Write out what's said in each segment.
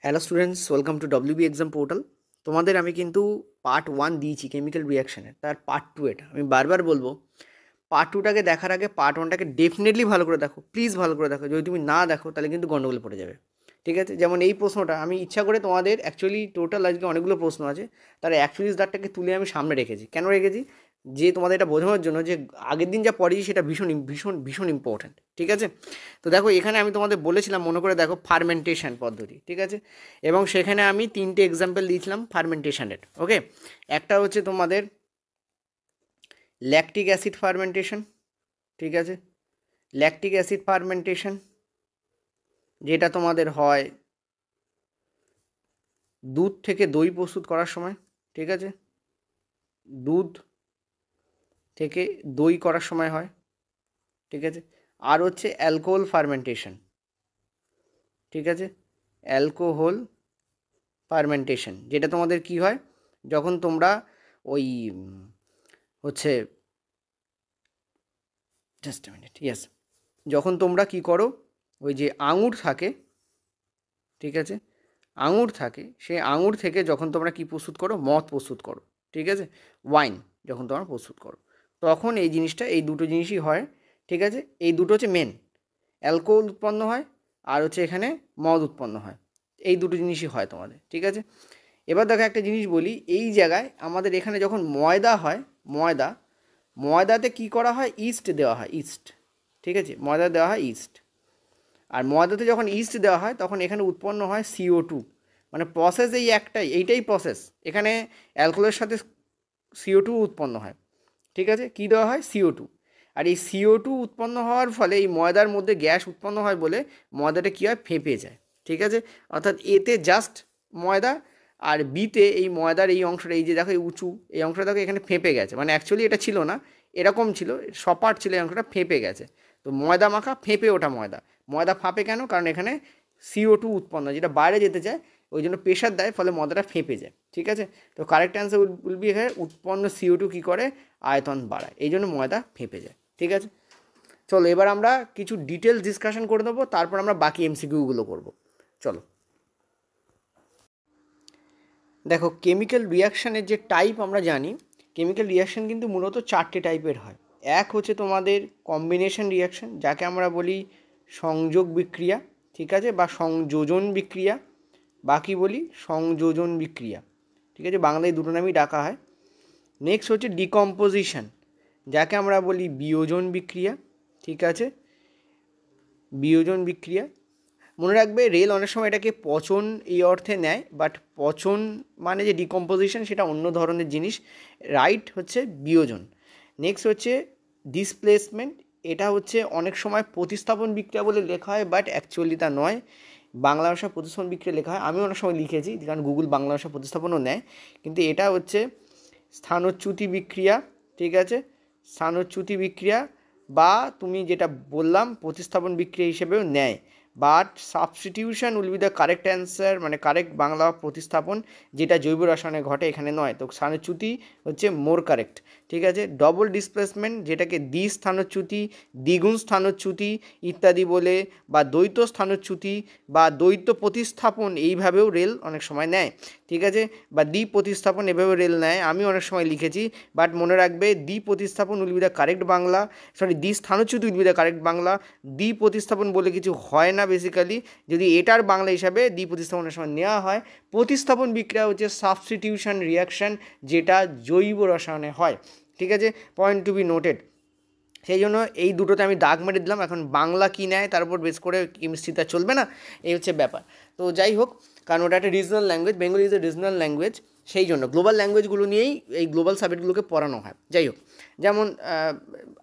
Hello students, welcome to WB exam portal. তোমাদের আমি কিন্তু পার্ট 1 দিয়েছি কেমিক্যাল রিয়াকশানের, তার পার্ট 2 এটা। আমি বারবার বলবো পার্ট 2টাকে দেখার আগে পার্ট 1টাকে ডেফিনেটলি ভালো করে দেখো, প্লিজ ভালো করে দেখো। যদি তুমি না দেখো তাহলে কিন্তু গন্ডগোলে পড়ে যাবে, ঠিক আছে? যেমন এই প্রশ্নটা আমি ইচ্ছা করে তোমাদের অ্যাকচুয়ালি টোটাল আজকে অনেকগুলো প্রশ্ন আছে, তার অ্যাকচুয়ালি দাঁড়টাকে তুলে আমি সামনে রেখেছি। কেন রেখেছি? যে তোমাদের এটা বোঝানোর জন্য যে আগের দিন যা পড়েছি সেটা ভীষণ ভীষণ ভীষণ ইম্পর্ট্যান্ট, ঠিক আছে? তো দেখো এখানে আমি তোমাদের বলেছিলাম, মনে করে দেখো, ফার্মেন্টেশন পদ্ধতি, ঠিক আছে? এবং সেখানে আমি 3টে এক্সাম্পল দিয়েছিলাম ফার্মেন্টেশনের, ওকে? একটা হচ্ছে তোমাদের ল্যাকটিক অ্যাসিড ফার্মেন্টেশন, ঠিক আছে? ল্যাকটিক অ্যাসিড ফার্মেন্টেশন যেটা তোমাদের হয় দুধ থেকে দই প্রস্তুত করার সময়, ঠিক আছে? দুধ থেকে দই করার সময় হয়, ঠিক আছে? আর হচ্ছে অ্যালকোহল ফার্মেন্টেশন, ঠিক আছে? অ্যালকোহল ফার্মেন্টেশন যেটা তোমাদের কি হয়, যখন তোমরা ওই হচ্ছে জাস্ট মিনিট, ইয়েস, যখন তোমরা কি করো, ওই যে আঙুর থাকে, ঠিক আছে? আঙুর থাকে, সেই আঙুর থেকে যখন তোমরা কি প্রস্তুত করো, মদ প্রস্তুত করো, ঠিক আছে? ওয়াইন যখন তোমরা প্রস্তুত করো, তখন এই জিনিসটা, এই দুটো জিনিসই হয়, ঠিক আছে? এই দুটো হচ্ছে মেন, অ্যালকোহল উৎপন্ন হয় আর হচ্ছে এখানে মদ উৎপন্ন হয়, এই দুটো জিনিসই হয় তোমাদের, ঠিক আছে? এবার দেখো একটা জিনিস বলি, এই জায়গায় আমাদের এখানে যখন ময়দা হয়, ময়দা, ময়দাতে কি করা হয়, ইস্ট দেওয়া হয়, ইস্ট, ঠিক আছে? ময়দা দেওয়া হয় ইস্ট, আর ময়দাতে যখন ইস্ট দেওয়া হয় তখন এখানে উৎপন্ন হয় CO2। মানে প্রসেস এই একটাই, এইটাই প্রসেস। এখানে অ্যালকোহলের সাথে CO2 উৎপন্ন হয়, ঠিক আছে? কী দেওয়া হয়, CO2। আর এই CO2 উৎপন্ন হওয়ার ফলে এই ময়দার মধ্যে গ্যাস উৎপন্ন হয় বলে ময়দাটা কী হয়, ফেঁপে যায়, ঠিক আছে? অর্থাৎ এতে জাস্ট ময়দা, আর বিতে এই ময়দার এই অংশটা, এই যে দেখো এই উঁচু এই অংশটা দেখো এখানে ফেঁপে গেছে, মানে অ্যাকচুয়ালি এটা ছিল না, এরকম ছিল, সপাট ছিল, এই অংশটা ফেঁপে গেছে। তো ময়দা মাখা ফেঁপে ওঠা ময়দা, ময়দা ফাঁপে কেন? কারণ এখানে CO2 উৎপন্ন, যেটা বাইরে যেতে চায়, ওই জন্য প্রেশার দেয়, ফলে ময়দাটা ফেঁপে যায়, ঠিক আছে? তো কারেক্ট অ্যান্সার উইল বি এখানে উৎপন্ন CO2 কী করে, আয়তন বাড়ায়, এই জন্য ময়দা ফেঁপে যায়, ঠিক আছে? চলো এবার আমরা কিছু ডিটেলস ডিসকাশন করে দেবো, তারপর আমরা বাকি MCQগুলো করবো। চলো দেখো, কেমিক্যাল রিয়াকশানের যে টাইপ আমরা জানি, কেমিক্যাল রিয়াকশান কিন্তু মূলত 4টে টাইপের হয়। এক হচ্ছে তোমাদের কম্বিনেশন রিয়াকশান, যাকে আমরা বলি সংযোগ বিক্রিয়া, ঠিক আছে, বা সংযোজন বিক্রিয়া, বাকি বলি সংযোজন বিক্রিয়া, ঠিক আছে? বাংলায় দুটো নামই ডাকা হয়। নেক্সট হচ্ছে ডিকম্পোজিশন, যাকে আমরা বলি বিয়োজন বিক্রিয়া, ঠিক আছে? বিয়োজন বিক্রিয়া। মনে রাখবে, রেল অনেক সময় এটাকে পচন এই অর্থে নেয়, বাট পচন মানে যে ডিকম্পোজিশন সেটা অন্য ধরনের জিনিস, রাইট হচ্ছে বিয়োজন। নেক্সট হচ্ছে ডিসপ্লেসমেন্ট, এটা হচ্ছে অনেক সময় প্রতিস্থাপন বিক্রিয়া বলে লেখা হয়, বাট অ্যাকচুয়ালি তা নয়, বাংলা ভাষা প্রতিস্থাপন বিক্রিয়া লেখা হয়। আমি অনেক সময় লিখেছি, কারণ গুগল বাংলা ভাষা প্রতিস্থাপনও নেয়, কিন্তু এটা হচ্ছে স্থানচ্যুতি বিক্রিয়া, ঠিক আছে? স্থানচ্যুতি বিক্রিয়া, বা তুমি যেটা বললাম প্রতিস্থাপন বিক্রিয়া হিসেবেও নেয়, but substitution will be the correct answer, মানে কারেক্ট বাংলা প্রতিস্থাপন, যেটা জৈব রসায়নে ঘটে, এখানে নয়। তো স্থানচ্যুতি হচ্ছে মোর কারেক্ট, ঠিক আছে? ডবল ডিসপ্লেসমেন্ট, যেটাকে দ্বিস্থানচ্যুতি, দ্বিগুণ স্থানচ্যুতি ইত্যাদি বলে, বা দ্বৈত স্থানচ্যুতি বা দ্বৈত প্রতিস্থাপন, এইভাবেও রেল অনেক সময় নেয়, ঠিক আছে? বা দ্বি প্রতিস্থাপন এভাবে রেল নেয়, আমি অনেক সময় লিখেছি, বাট মনে রাখবে দ্বি প্রতিস্থাপন will be the correct Bangla, sorry, দ্বি স্থানচ্যুতি will be the correct Bangla. দ্বি প্রতিস্থাপন বলে কিছু হয় না বেসিক্যালি, যদি এটার বাংলা হিসাবে দ্বি প্রতিস্থাপনের সময় নেওয়া হয়। প্রতিস্থাপন বিক্রিয়া হচ্ছে সাবস্টিটিউশন রিয়াকশান, যেটা জৈব রসায়নে হয়, ঠিক আছে? Point to be noted. সেই জন্য এই দুটোতে আমি দাগ মেরে দিলাম। এখন বাংলা কী নেয় তার উপর বেস করে কেমিস্ট্রিটা চলবে না, এই হচ্ছে ব্যাপার। তো যাই হোক, কারণ ওটা একটা regional language, Bengali is a regional language, সেই জন্য গ্লোবাল ল্যাঙ্গুয়েজগুলো নিয়েই এই গ্লোবাল সাবজেক্টগুলোকে পড়ানো হয়। যাই হোক, যেমন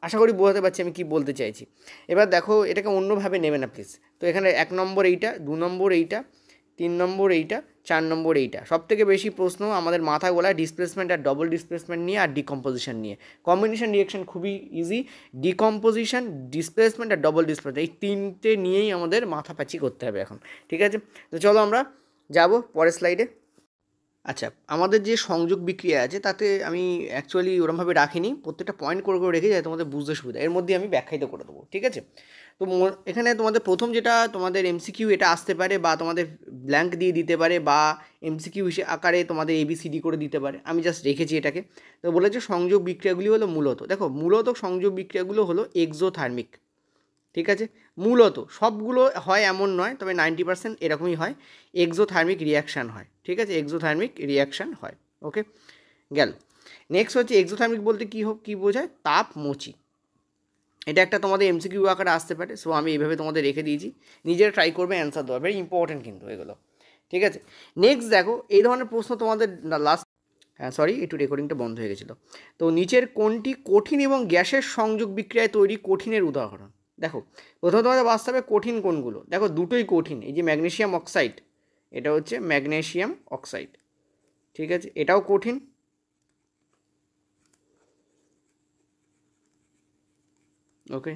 আশা করি বোঝাতে পারছি আমি কী বলতে চাইছি। এবার দেখো, এটাকে অন্যভাবে নেবে না প্লিজ। তো এখানে 1 নম্বর এইটা, 2 নম্বর এইটা, 3 নম্বর এইটা, 4 নম্বর এইটা। সব থেকে বেশি প্রশ্ন আমাদের মাথা গোলায় ডিসপ্লেসমেন্ট আর ডবল ডিসপ্লেসমেন্ট নিয়ে, আর ডিকম্পোজিশন নিয়ে। কম্বিনেশন রিয়াকশন খুবই ইজি, ডিকম্পোজিশন, ডিসপ্লেসমেন্ট আর ডবল ডিসপ্লেসমেন্ট, এই তিনটে নিয়েই আমাদের মাথা পাচি করতে হবে এখন, ঠিক আছে? তো চলো আমরা যাব পরের স্লাইডে। আচ্ছা, আমাদের যে সংযোগ বিক্রিয়া আছে তাতে আমি অ্যাকচুয়ালি ওরমভাবে রাখিনি, প্রত্যেকটা পয়েন্ট করে করে রেখে যাতে তোমাদের বুঝতে সুবিধা, এর মধ্যে আমি ব্যাখ্যায়িত করে দেবো, ঠিক আছে? তো এখানে তোমাদের প্রথম যেটা তোমাদের এমসিকিউ এটা আসতে পারে, বা তোমাদের ব্ল্যাঙ্ক দিয়ে দিতে পারে, বা এমসিকিউ আকারে তোমাদের এবিসিডি করে দিতে পারে। আমি জাস্ট রেখেছি এটাকে। তো বলেছে সংযোগ বিক্রিয়াগুলি হলো মূলত, দেখো মূলত সংযোগ বিক্রিয়াগুলো হলো এক্সোথার্মিক। ঠিক আছে, মূলত সবগুলো হয় এমন নয়, তবে 90% এরকমই হয়, এক্সোথার্মিক রিয়াকশান হয়। ঠিক আছে, এক্সোথার্মিক রিয়াকশান হয়। ওকে, গেল। নেক্সট হচ্ছে এক্সোথার্মিক বলতে কী বোঝায়? তাপমোচী। এটা একটা তোমাদের এমসিকিউ আকারে আসতে পারে, সো আমি এইভাবে তোমাদের রেখে দিয়েছি, নিজেরা ট্রাই করবে অ্যান্সার দেওয়া, ভেরি ইম্পর্টেন্ট কিন্তু এগুলো। ঠিক আছে, নেক্সট দেখো এই ধরনের প্রশ্ন তোমাদের লাস্ট, হ্যাঁ সরি একটু রেকর্ডিংটা বন্ধ হয়ে গেছিলো। তো নিচের কোনটি কঠিন এবং গ্যাসের সংযোগ বিক্রিয়ায় তৈরি কঠিনের উদাহরণ? দেখো প্রথমে তোমাদের বাস্তবে কঠিন কোনগুলো, দেখো দুটোই কঠিন। এই যে ম্যাগনেসিয়াম অক্সাইড, এটা হচ্ছে ম্যাগনেসিয়াম অক্সাইড। ঠিক আছে, এটাও কঠিন। ওকে,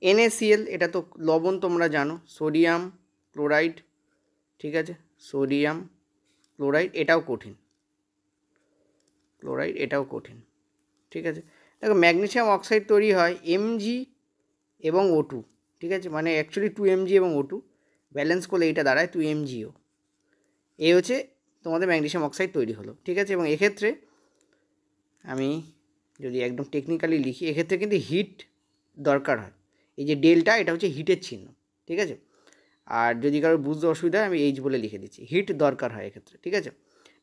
NaCl, এটা তো লবণ তোমরা জানো, সোডিয়াম ক্লোরাইড। ঠিক আছে, সোডিয়াম ক্লোরাইড এটাও কঠিন, ক্লোরাইড এটাও কঠিন। ঠিক আছে, দেখো ম্যাগনেসিয়াম অক্সাইড তৈরি হয় Mg এবং O2। ঠিক আছে, মানে অ্যাকচুয়ালি 2Mg এবং O2 ব্যালেন্স করলে এটা দাঁড়ায় 2MgO। এই হচ্ছে তোমাদের ম্যাগনেসিয়াম অক্সাইড তৈরি হলো। ঠিক আছে, এবং এক্ষেত্রে আমি যদি একদম টেকনিক্যালি লিখি, এক্ষেত্রে কিন্তু হিট দরকার হয়। এই যে ডেল্টা, এটা হচ্ছে হিটের চিহ্ন। ঠিক আছে, আর যদি কারোর বুঝতে অসুবিধা হয় আমি এইচ বলে লিখে দিচ্ছি, হিট দরকার হয় এক্ষেত্রে। ঠিক আছে,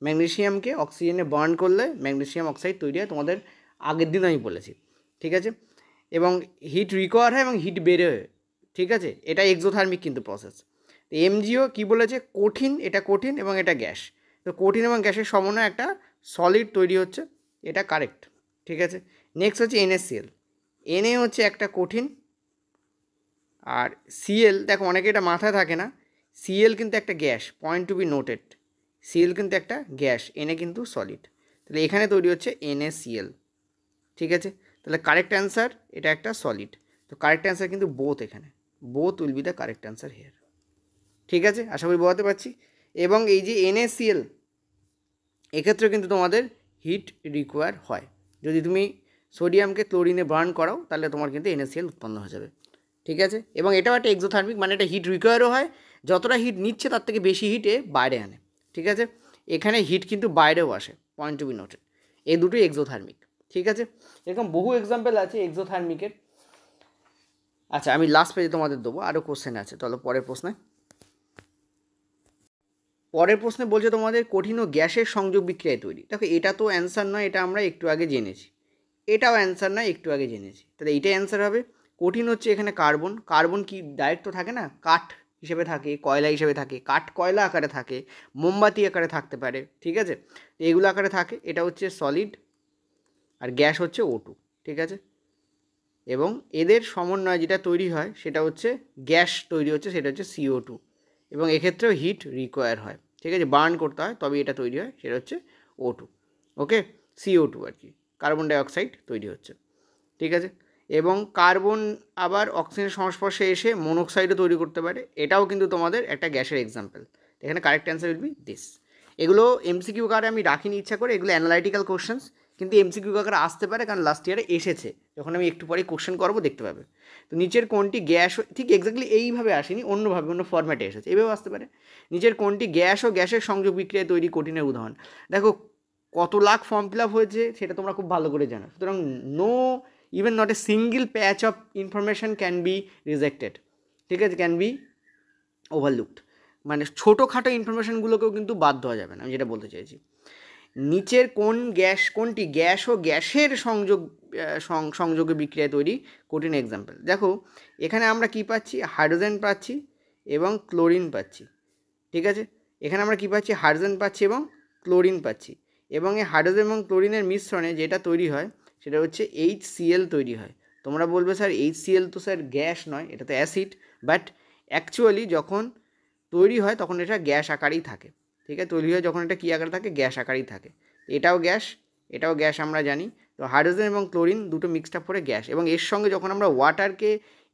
ম্যাগনেসিয়ামকে অক্সিজেনে বার্ন করলে ম্যাগনেসিয়াম অক্সাইড তৈরি হয়, তোমাদের আগের দিন আমি বলেছি। ঠিক আছে, এবং হিট রিকোয়ার হয় এবং হিট বেড়ে হয়। ঠিক আছে, এটা এক্সোথার্মিক কিন্তু প্রসেস। তো এমজিও কী বলেছে? কঠিন, এটা কঠিন এবং এটা গ্যাস। তো কঠিন এবং গ্যাসের সমন্বয়ে একটা সলিড তৈরি হচ্ছে, এটা কারেক্ট। ঠিক আছে, নেক্সট হচ্ছে NaCl। Na হচ্ছে একটা কঠিন, আর Cl, দেখো অনেকে এটা মাথায় থাকে না, Cl কিন্তু একটা গ্যাস, point to be noted. Cl কিন্তু একটা গ্যাস, Na কিন্তু সলিড। তাহলে এখানে তৈরি হচ্ছে NaCl। ঠিক আছে, তাহলে কারেক্ট অ্যান্সার এটা একটা সলিড। তো কারেক্ট অ্যান্সার কিন্তু বোথ, এখানে both will be the correct answer here. ঠিক আছে, আশা করি বোঝাতে পারছি। এবং এই যে NaCl, এক্ষেত্রে কিন্তু তোমাদের হিট রিকোয়ার হয়। যদি তুমি সোডিয়ামকে ক্লোরিনে বার্ন করাও তাহলে তোমার কিন্তু NaCl উৎপন্ন হয়ে যাবে। ঠিক আছে, এবং এটাও একটা এক্সোথার্মিক, মানে এটা হিট রিকোয়ারও হয়, যতটা হিট নিচ্ছে তার থেকে বেশি হিটে বাইরে আনে। ঠিক আছে, এখানে হিট কিন্তু বাইরেও আসে, পয়েন্ট টু বি নোটেড। এই দুটোই এক্সোথার্মিক। ঠিক আছে, এরকম বহু এক্সাম্পল আছে এক্সোথার্মিকের। আচ্ছা, আমি লাস্ট পেজে তোমাদের দেবো, আরও কোশ্চেন আছে। চলো পরের প্রশ্নে বলছে তোমাদের কঠিন ও গ্যাসের সংযোগ বিক্রিয়ায় তৈরি। দেখো এটা তো অ্যান্সার নয়, এটা আমরা একটু আগে জেনেছি। এটাও অ্যান্সার নয়, একটু আগে জেনেছি। তাহলে এইটাই অ্যান্সার হবে। কঠিন হচ্ছে এখানে কার্বন। কার্বন কি ডাইরেক্ট তো থাকে না, কাঠ হিসেবে থাকে, কয়লা হিসেবে থাকে, কাঠ কয়লা আকারে থাকে, মোমবাতি আকারে থাকতে পারে। ঠিক আছে, তো এগুলো আকারে থাকে। এটা হচ্ছে সলিড, আর গ্যাস হচ্ছে O2। ঠিক আছে, এবং এদের সমন্বয় যেটা তৈরি হয় সেটা হচ্ছে গ্যাস তৈরি হচ্ছে, সেটা হচ্ছে CO2। এবং এক্ষেত্রেও হিট রিকোয়ার হয়। ঠিক আছে, বার্ন করতে হয় তবে এটা তৈরি হয়, সেটা হচ্ছে O2। ওকে, CO2 আর কি, কার্বন ডাইঅক্সাইড তৈরি হচ্ছে। ঠিক আছে, এবং কার্বন আবার অক্সিজেনের সংস্পর্শে এসে মনোক্সাইডও তৈরি করতে পারে, এটাও কিন্তু তোমাদের একটা গ্যাসের এক্সাম্পল। এখানে correct answer will be this. এগুলো এমসিকিউ আকারে আমি রাখিনি ইচ্ছা করে, এগুলো অ্যানালাইটিক্যাল কোশ্চেন্স, কিন্তু এমসিকিউ আকারে আসতে পারে, কারণ লাস্ট ইয়ারে এসেছে, যখন আমি একটু পরে কোশ্চেন করবো দেখতে পাবে। তো নিচের কোনটি গ্যাস, ঠিক এক্স্যাক্টলি এইভাবে আসেনি, অন্যভাবে অন্য ফরম্যাটে এসেছে, এইভাবে আসতে পারে। নিচের কোনটি গ্যাস ও গ্যাসের সংযোগ বিক্রিয়ায় তৈরি কঠিনের উদাহরণ? দেখো কত লাখ ফর্ম ফিল আপ হয়েছে সেটা তোমরা খুব ভালো করে জানো, সুতরাং no, even not a single patch of information can be rejected. ঠিক আছে, ক্যান বি ওভারলুকড, মানে ছোটোখাটো ইনফরমেশানগুলোকেও কিন্তু বাদ দেওয়া যাবে না, আমি যেটা বলতে চাইছি। নিচের কোনটি গ্যাস ও গ্যাসের সংযোগে বিক্রিয়ায় তৈরি কঠিন এক্সাম্পল? দেখো এখানে আমরা কি পাচ্ছি, হাইড্রোজেন পাচ্ছি এবং ক্লোরিন পাচ্ছি। ঠিক আছে, এখানে আমরা কি পাচ্ছি, হাইড্রোজেন পাচ্ছি এবং ক্লোরিন পাচ্ছি, এবং এই হাইড্রোজেন এবং ক্লোরিনের মিশ্রণে যেটা তৈরি হয় সেটা হচ্ছে HCl তৈরি হয়। তোমরা বলবে স্যার HCl তো স্যার গ্যাস নয়, এটা তো অ্যাসিড, বাট অ্যাকচুয়ালি যখন তৈরি হয় তখন এটা গ্যাস আকারেই থাকে। ঠিক আছে, তৈরি হয় যখন এটা কী আকারে থাকে, গ্যাস আকারেই থাকে। এটাও গ্যাস, এটাও গ্যাস আমরা জানি। তো হাইড্রোজেন এবং ক্লোরিন দুটো মিক্সড আপ করে গ্যাস, এবং এর সঙ্গে যখন আমরা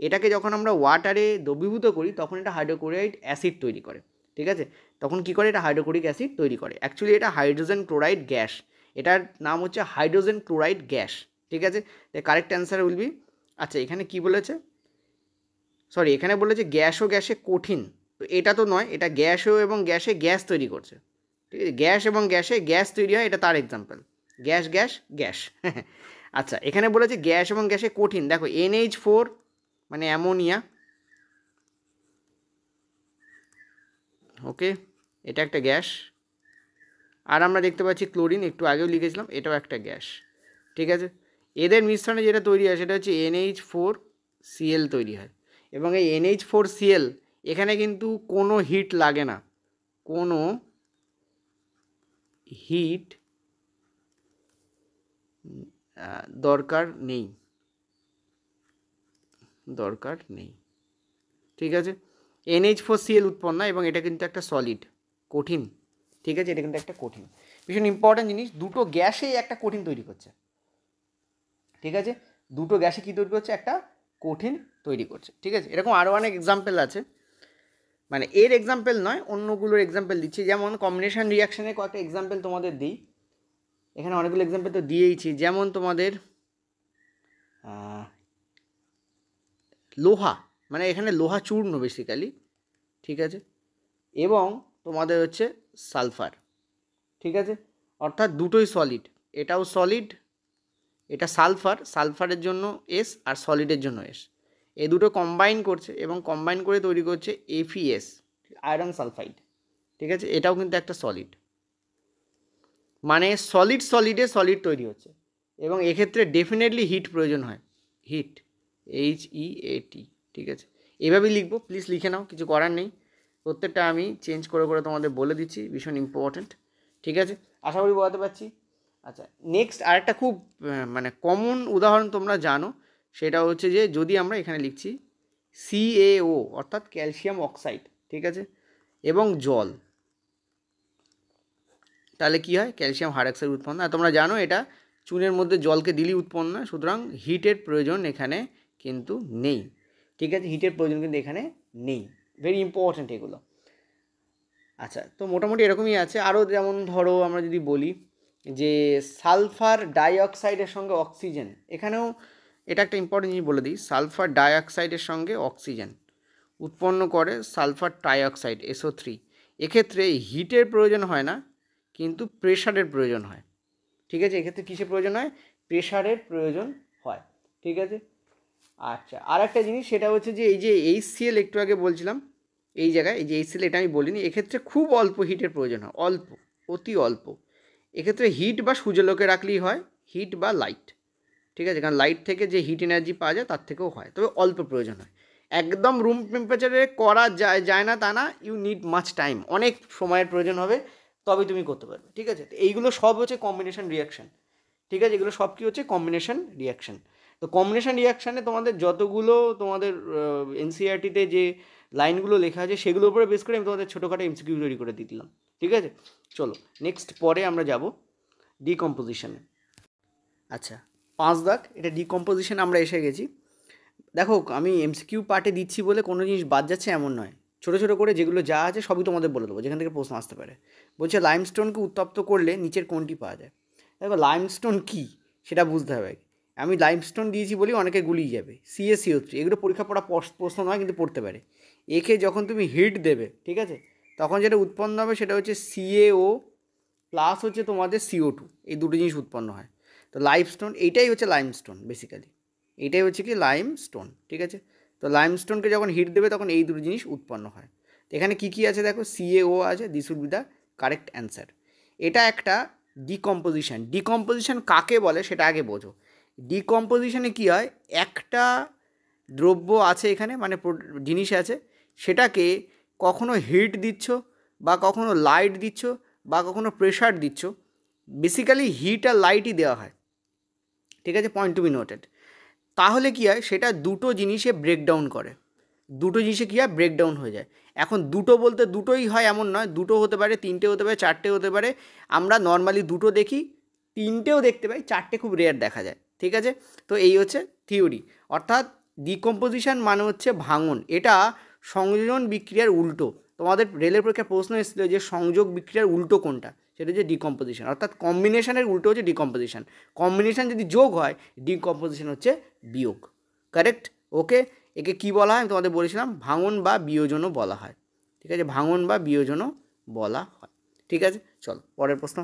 এটাকে যখন আমরা ওয়াটারে দ্রবীভূত করি তখন এটা হাইড্রোক্লোরাইড অ্যাসিড তৈরি করে। ঠিক আছে, তখন কী করে, এটা হাইড্রোক্লোরিক অ্যাসিড তৈরি করে। অ্যাকচুয়ালি এটা হাইড্রোজেন ক্লোরাইড গ্যাস, এটার নাম হচ্ছে হাইড্রোজেন ক্লোরাইড গ্যাস। ঠিক আছে, কারেক্ট অ্যান্সার উইল বি, আচ্ছা এখানে কি বলেছে, সরি, এখানে বলেছে গ্যাস ও গ্যাসে কঠিন, তো এটা তো নয়, এটা গ্যাসও এবং গ্যাসে গ্যাস তৈরি করছে, ঠিক আছে, গ্যাস এবং গ্যাসে গ্যাস তৈরি হয়, এটা তার এক্সাম্পল, গ্যাস গ্যাস গ্যাস। আচ্ছা, এখানে বলেছে গ্যাস এবং গ্যাসে কঠিন, দেখো NH4 মানে অ্যামোনিয়া, ওকে, এটা একটা গ্যাস। আর আমরা দেখতে পাচ্ছি ক্লোরিন, একটু আগেও লিখেছিলাম, এটাও একটা গ্যাস, ঠিক আছে। এদের মিশ্রণে যেটা তৈরি হয় সেটা হচ্ছে NH4Cl তৈরি হয়, এবং এই NH4Cl এখানে কিন্তু কোনো হিট লাগে না, কোনো হিট দরকার নেই, ঠিক আছে। NH4Cl উৎপন্ন, এবং এটা কিন্তু একটা সলিড, কঠিন, ঠিক আছে, এটা কিন্তু একটা কঠিন, ভীষণ ইম্পর্টেন্ট জিনিস, দুটো গ্যাসেই একটা কঠিন তৈরি করছে, ঠিক আছে, দুটো গ্যাসে কী তৈরি করছে, একটা কঠিন তৈরি করছে, ঠিক আছে। এরকম আরও অনেক এক্সাম্পল আছে, মানে এর এক্সাম্পল নয়, অন্যগুলোর এক্সাম্পল দিচ্ছি, যেমন কম্বিনেশন রিয়াকশানের কয়েকটা এক্সাম্পল তোমাদের দিই, এখানে অনেকগুলো এক্সাম্পল তো দিয়েইছি, যেমন তোমাদের লোহা, মানে এখানে লোহা চূর্ণ বেসিক্যালি, ঠিক আছে, এবং তোমাদের হচ্ছে সালফার, ঠিক আছে, অর্থাৎ দুটোই সলিড, এটাও সলিড, এটা সালফার, সালফারের জন্য এস আর সলিডের জন্য এস, এই দুটো কম্বাইন করছে এবং কম্বাইন করে তৈরি করছে FeS, আয়রন সালফাইড, ঠিক আছে, এটাও কিন্তু একটা সলিড, মানে সলিডে সলিড তৈরি হচ্ছে, এবং এক্ষেত্রে ডেফিনেটলি হিট প্রয়োজন হয়, হিট, HEAT, ঠিক আছে, এভাবেই লিখবো, প্লিজ লিখে নাও, কিছু করার নেই, প্রত্যেকটা আমি চেঞ্জ করে করে তোমাদের বলে দিচ্ছি, ভীষণ ইম্পর্ট্যান্ট, ঠিক আছে, আশা করি বোঝাতে পারছি। আচ্ছা, নেক্সট আরেকটা খুব মানে কমন উদাহরণ তোমরা জানো, সেটা হচ্ছে যে যদি আমরা এখানে লিখছি CaO অর্থাৎ ক্যালসিয়াম অক্সাইড, ঠিক আছে, এবং জল, তাহলে কী হয়, ক্যালসিয়াম হাইড্রক্সাইড উৎপন্ন, আর তোমরা জানো এটা চুনের মধ্যে জলকে দিলেই উৎপন্ন হয়, সুতরাং হিটের প্রয়োজন এখানে কিন্তু নেই, ঠিক আছে, হিটের প্রয়োজন কিন্তু এখানে নেই, ভেরি ইম্পর্ট্যান্ট এগুলো। আচ্ছা, তো মোটামুটি এরকমই আছে, আরও যেমন ধরো আমরা যদি বলি যে সালফার ডাইঅক্সাইডের সঙ্গে অক্সিজেন, এখানেও এটা একটা ইম্পর্টেন্ট জিনিস বলে দিই, সালফার ডাইঅক্সাইডের সঙ্গে অক্সিজেন উৎপন্ন করে সালফার ট্রাইঅক্সাইড SO3, এক্ষেত্রে হিটের প্রয়োজন হয় না, কিন্তু প্রেশারের প্রয়োজন হয়, ঠিক আছে, এক্ষেত্রে কিসের প্রয়োজন হয়, প্রেশারের প্রয়োজন হয়, ঠিক আছে। আচ্ছা, আর একটা জিনিস সেটা হচ্ছে যে এই যে HCl একটু আগে বলছিলাম, এই জায়গায় এই যে HCl, এটা আমি বলিনি, এক্ষেত্রে খুব অল্প হিটের প্রয়োজন হয়, অল্প, অতি অল্প, এক্ষেত্রে হিট বা সূর্যালোকে রাখলেই হয়, হিট বা লাইট, ঠিক আছে, কারণ লাইট থেকে যে হিট এনার্জি পাওয়া যায় তার থেকেও হয়, তবে অল্প প্রয়োজন হয়, একদম রুম টেম্পারেচারে করা যায় না তা না, ইউ নিড মাচ টাইম, অনেক সময়ের প্রয়োজন হবে, তবে তুমি করতে পারবে, ঠিক আছে। তো এইগুলো সব হচ্ছে কম্বিনেশন রিয়াকশান, ঠিক আছে, এগুলো সব কী হচ্ছে, কম্বিনেশন রিয়াকশান। তো কম্বিনেশন রিয়াকশানে তোমাদের যতগুলো তোমাদের NCERT-তে যে লাইনগুলো লেখা আছে সেগুলোর উপরে বেস করে আমি তোমাদের ছোটোখাটো MCQ তৈরি করে দিয়ে দিলাম, ঠিক আছে। চলো নেক্সট পরে আমরা যাব ডিকম্পোজিশনে। আচ্ছা, 5 দাগ, এটা ডিকম্পোজিশন আমরা এসে গেছি। দেখো, আমি MCQ পার্টে দিচ্ছি বলে কোনো জিনিস বাদ যাচ্ছে এমন নয়, ছোটো ছোটো করে যেগুলো যা আছে সবই তোমাদের বলে দেবো, যেখান থেকে প্রশ্ন আসতে পারে। বলছে লাইমস্টোনকে উত্তপ্ত করলে নিচের কোনটি পাওয়া যায়। দেখো, লাইমস্টোন কী সেটা বুঝতে হবে। আমি লাইমস্টোন দিয়েছি বলি অনেকে গুলিয়ে যাবে, CaCO3, এগুলো পরীক্ষা পড়া প্রশ্ন নয়, কিন্তু পড়তে পারে। একে যখন তুমি হিট দেবে, ঠিক আছে, তখন যেটা উৎপন্ন হবে সেটা হচ্ছে CaO প্লাস হচ্ছে তোমাদের CO2, এই দুটো জিনিস উৎপন্ন হয়। তো লাইমস্টোন, এইটাই হচ্ছে লাইমস্টোন বেসিক্যালি, এটাই হচ্ছে কি লাইমস্টোন, ঠিক আছে। তো লাইমস্টোনকে যখন হিট দেবে তখন এই দুটো জিনিস উৎপন্ন হয়। তো এখানে কী কী আছে দেখো, CaO আছে, this would be the correct answer. এটা একটা ডিকম্পোজিশন। ডিকম্পোজিশন কাকে বলে সেটা আগে বোঝো। ডিকম্পোজিশনে কী হয়, একটা দ্রব্য আছে এখানে, মানে জিনিস আছে, সেটাকে কখনো হিট দিচ্ছ বা কখনো লাইট দিচ্ছ বা কখনো প্রেশার দিচ্ছ, বেসিক্যালি হিট আর লাইটই দেওয়া হয়, ঠিক আছে, পয়েন্ট টু বি নোটেড। তাহলে কী হয়, সেটা দুটো জিনিসে ব্রেকডাউন করে, দুটো জিনিসে কী হয়, ব্রেকডাউন হয়ে যায়। এখন দুটো বলতে দুটোই হয় এমন নয়, দুটো হতে পারে, তিনটে হতে পারে, চারটে হতে পারে। আমরা নর্মালি দুটো দেখি, তিনটেও দেখতে পাই, চারটে খুব রেয়ার দেখা যায়, ঠিক আছে। তো এই হচ্ছে থিওরি, অর্থাৎ ডিকম্পোজিশন মানে হচ্ছে ভাঙন, এটা সংযোজন বিক্রিয়ার উল্টো। তোমাদের রেলের পরীক্ষায় প্রশ্ন এসেছিল যে সংযোগ বিক্রিয়ার উল্টো কোনটা, সেটা হচ্ছে ডিকম্পোজিশন, অর্থাৎ কম্বিনেশনের উল্টো হচ্ছে ডিকম্পোজিশন। কম্বিনেশন যদি যোগ হয়, ডিকম্পোজিশন হচ্ছে বিয়োগ, কারেক্ট, ওকে। একে কি বলা হয় আমি তোমাদের বলেছিলাম, ভাঙন বা বিয়োজনও বলা হয়। ঠিক আছে, ভাঙন বা বিয়োজনও বলা হয়। ঠিক আছে, চলো পরের প্রশ্ন।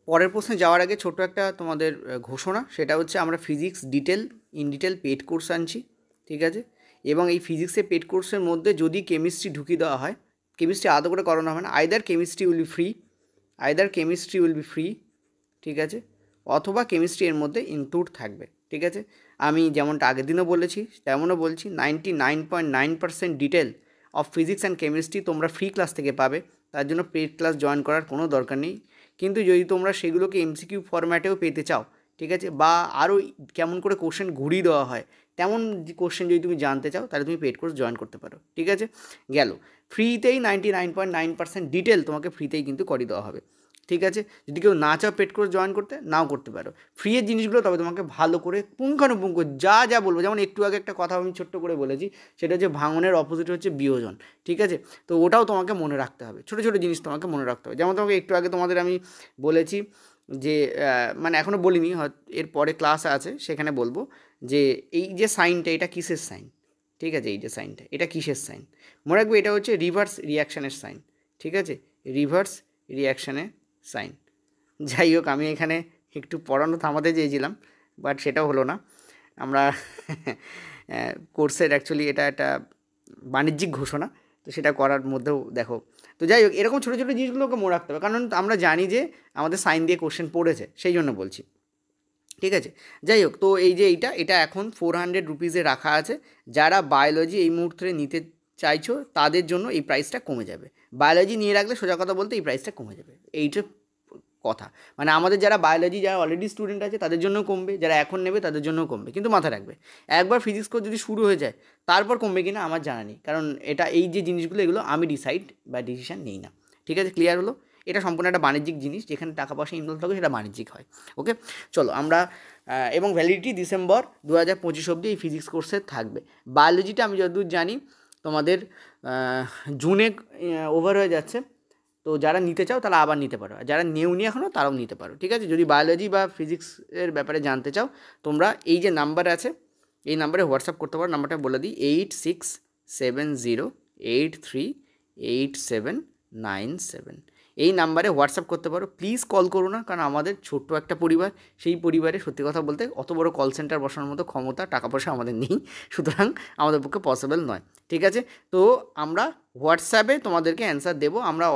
পরের প্রশ্নে যাওয়ার আগে ছোট একটা তোমাদের ঘোষণা, সেটা হচ্ছে আমরা physics in detail paid course আনছি। ঠিক আছে, এবং এই ফিজিক্সের পেড কোর্সের মধ্যে যদি কেমিস্ট্রি ঢুকিয়ে দেওয়া হয়, কেমিস্ট্রি আলাদা করে করানো হবে না, either chemistry will be free, ঠিক আছে, অথবা কেমিস্ট্রি এর মধ্যে ইনক্লুড থাকবে। ঠিক আছে, আমি যেমনটা আগের দিনও বলেছি তেমনও বলছি, 99.9% detail of physics and chemistry তোমরা ফ্রি ক্লাস থেকে পাবে, তার জন্য পেড ক্লাস জয়েন করার কোনো দরকার নেই। কিন্তু যদি তোমরা সেগুলোকে এমসিকিউ ফরম্যাটেও পেতে চাও, ঠিক আছে, বা আরও কেমন করে কোশ্চেন ঘুরিয়ে দেওয়া হয় তেমন কোশ্চেন যদি তুমি জানতে চাও, তাহলে তুমি পেড কোর্স জয়েন করতে পারো। ঠিক আছে, গেল ফ্রিতেই 99.9% ডিটেল তোমাকে ফ্রিতেই কিন্তু করিয়ে দেওয়া হবে। ঠিক আছে, যদি কেউ না চাও পেড কোর্স জয়েন করতে, নাও করতে পারো। ফ্রিয়ের জিনিসগুলো তবে তোমাকে ভালো করে পুঙ্খানুপুঙ্খ যা যা বলবো, যেমন একটু আগে একটা কথা আমি ছোট্ট করে বলেছি, সেটা হচ্ছে ভাঙনের অপোজিট হচ্ছে বিয়োজন। ঠিক আছে, তো ওটাও তোমাকে মনে রাখতে হবে, ছোটো ছোটো জিনিস তোমাকে মনে রাখতে হবে। যেমন তোমাকে একটু আগে তোমাদের আমি বলেছি যে মানে এখনও বলিনি, এর পরে ক্লাস আছে সেখানে বলবো, যে এই যে সাইনটা এটা কিসের সাইন। ঠিক আছে, এই যে সাইনটা এটা কিসের সাইন মনে রাখবে, এটা হচ্ছে রিভার্স রিয়াকশানের সাইন। ঠিক আছে, রিভার্স রিয়াকশানের সাইন। যাই হোক, আমি এখানে একটু পড়ানো থামাতে চেয়েছিলাম, বাট সেটাও হলো না। আমরা কোর্সের অ্যাকচুয়ালি এটা একটা বাণিজ্যিক ঘোষণা, তো সেটা করার মধ্যেও দেখো। তো যাই হোক, এরকম ছোটো ছোটো জিনিসগুলোকে মনে রাখতে হবে, কারণ আমরা জানি যে আমাদের সাইন দিয়ে কোশ্চেন পড়েছে, সেই জন্য বলছি। ঠিক আছে, যাই হোক, তো এই যে এটা এখন 400 রুপিসে রাখা আছে। যারা বায়োলজি এই মুহূর্তে নিতে চাইছো তাদের জন্য এই প্রাইসটা কমে যাবে। বায়োলজি নিয়ে রাখলে সোজা কথা বলতে এই প্রাইসটা কমে যাবে, এইটা কথা। মানে আমাদের যারা বায়োলজি যারা অলরেডি স্টুডেন্ট আছে তাদের জন্য কমবে, যারা এখন নেবে তাদের জন্যও কমবে। কিন্তু মাথায় রাখবে, একবার ফিজিক্স কোর্স যদি শুরু হয়ে যায় তারপর কমবে কিনা আমার জানা নেই, কারণ এই যে জিনিসগুলো এগুলো আমি ডিসিশান নিই না। ঠিক আছে, ক্লিয়ার হলো? এটা সম্পূর্ণ একটা বাণিজ্যিক জিনিস, যেখানে টাকা পয়সা ইনভলভ থাকে সেটা বাণিজ্যিক হয়। ওকে, চলো আমরা এবং ভ্যালিডিটি ডিসেম্বর 2025 অবধি এই ফিজিক্স কোর্সে থাকবে। বায়োলজিটা আমি যতদূর জানি তোমাদের জুনে ওভার হয়ে যাচ্ছে, তো যারা নিতে চাও তারা আবার নিতে পারো, আর যারা নেওনি এখনও তারাও নিতে পারো। ঠিক আছে, যদি বায়োলজি বা ফিজিক্সের ব্যাপারে জানতে চাও, তোমরা এই যে নাম্বার আছে এই নাম্বারে হোয়াটসঅ্যাপ করতে পারো। নাম্বারটা বলে দিই, 8670838797। এই নাম্বারে হোয়াটসঅ্যাপ করতে পারো, প্লিজ কল করো না, কারণ আমাদের ছোট্ট একটা পরিবার, সেই পরিবারে সত্যি কথা বলতে অত বড় কল সেন্টার বসানোর মতো ক্ষমতা টাকা পয়সা আমাদের নেই, সুতরাং আমাদের পক্ষে পসিবল নয়। ঠিক আছে, তো আমরা হোয়াটসঅ্যাপে তোমাদেরকে অ্যান্সার দেবো। আমরা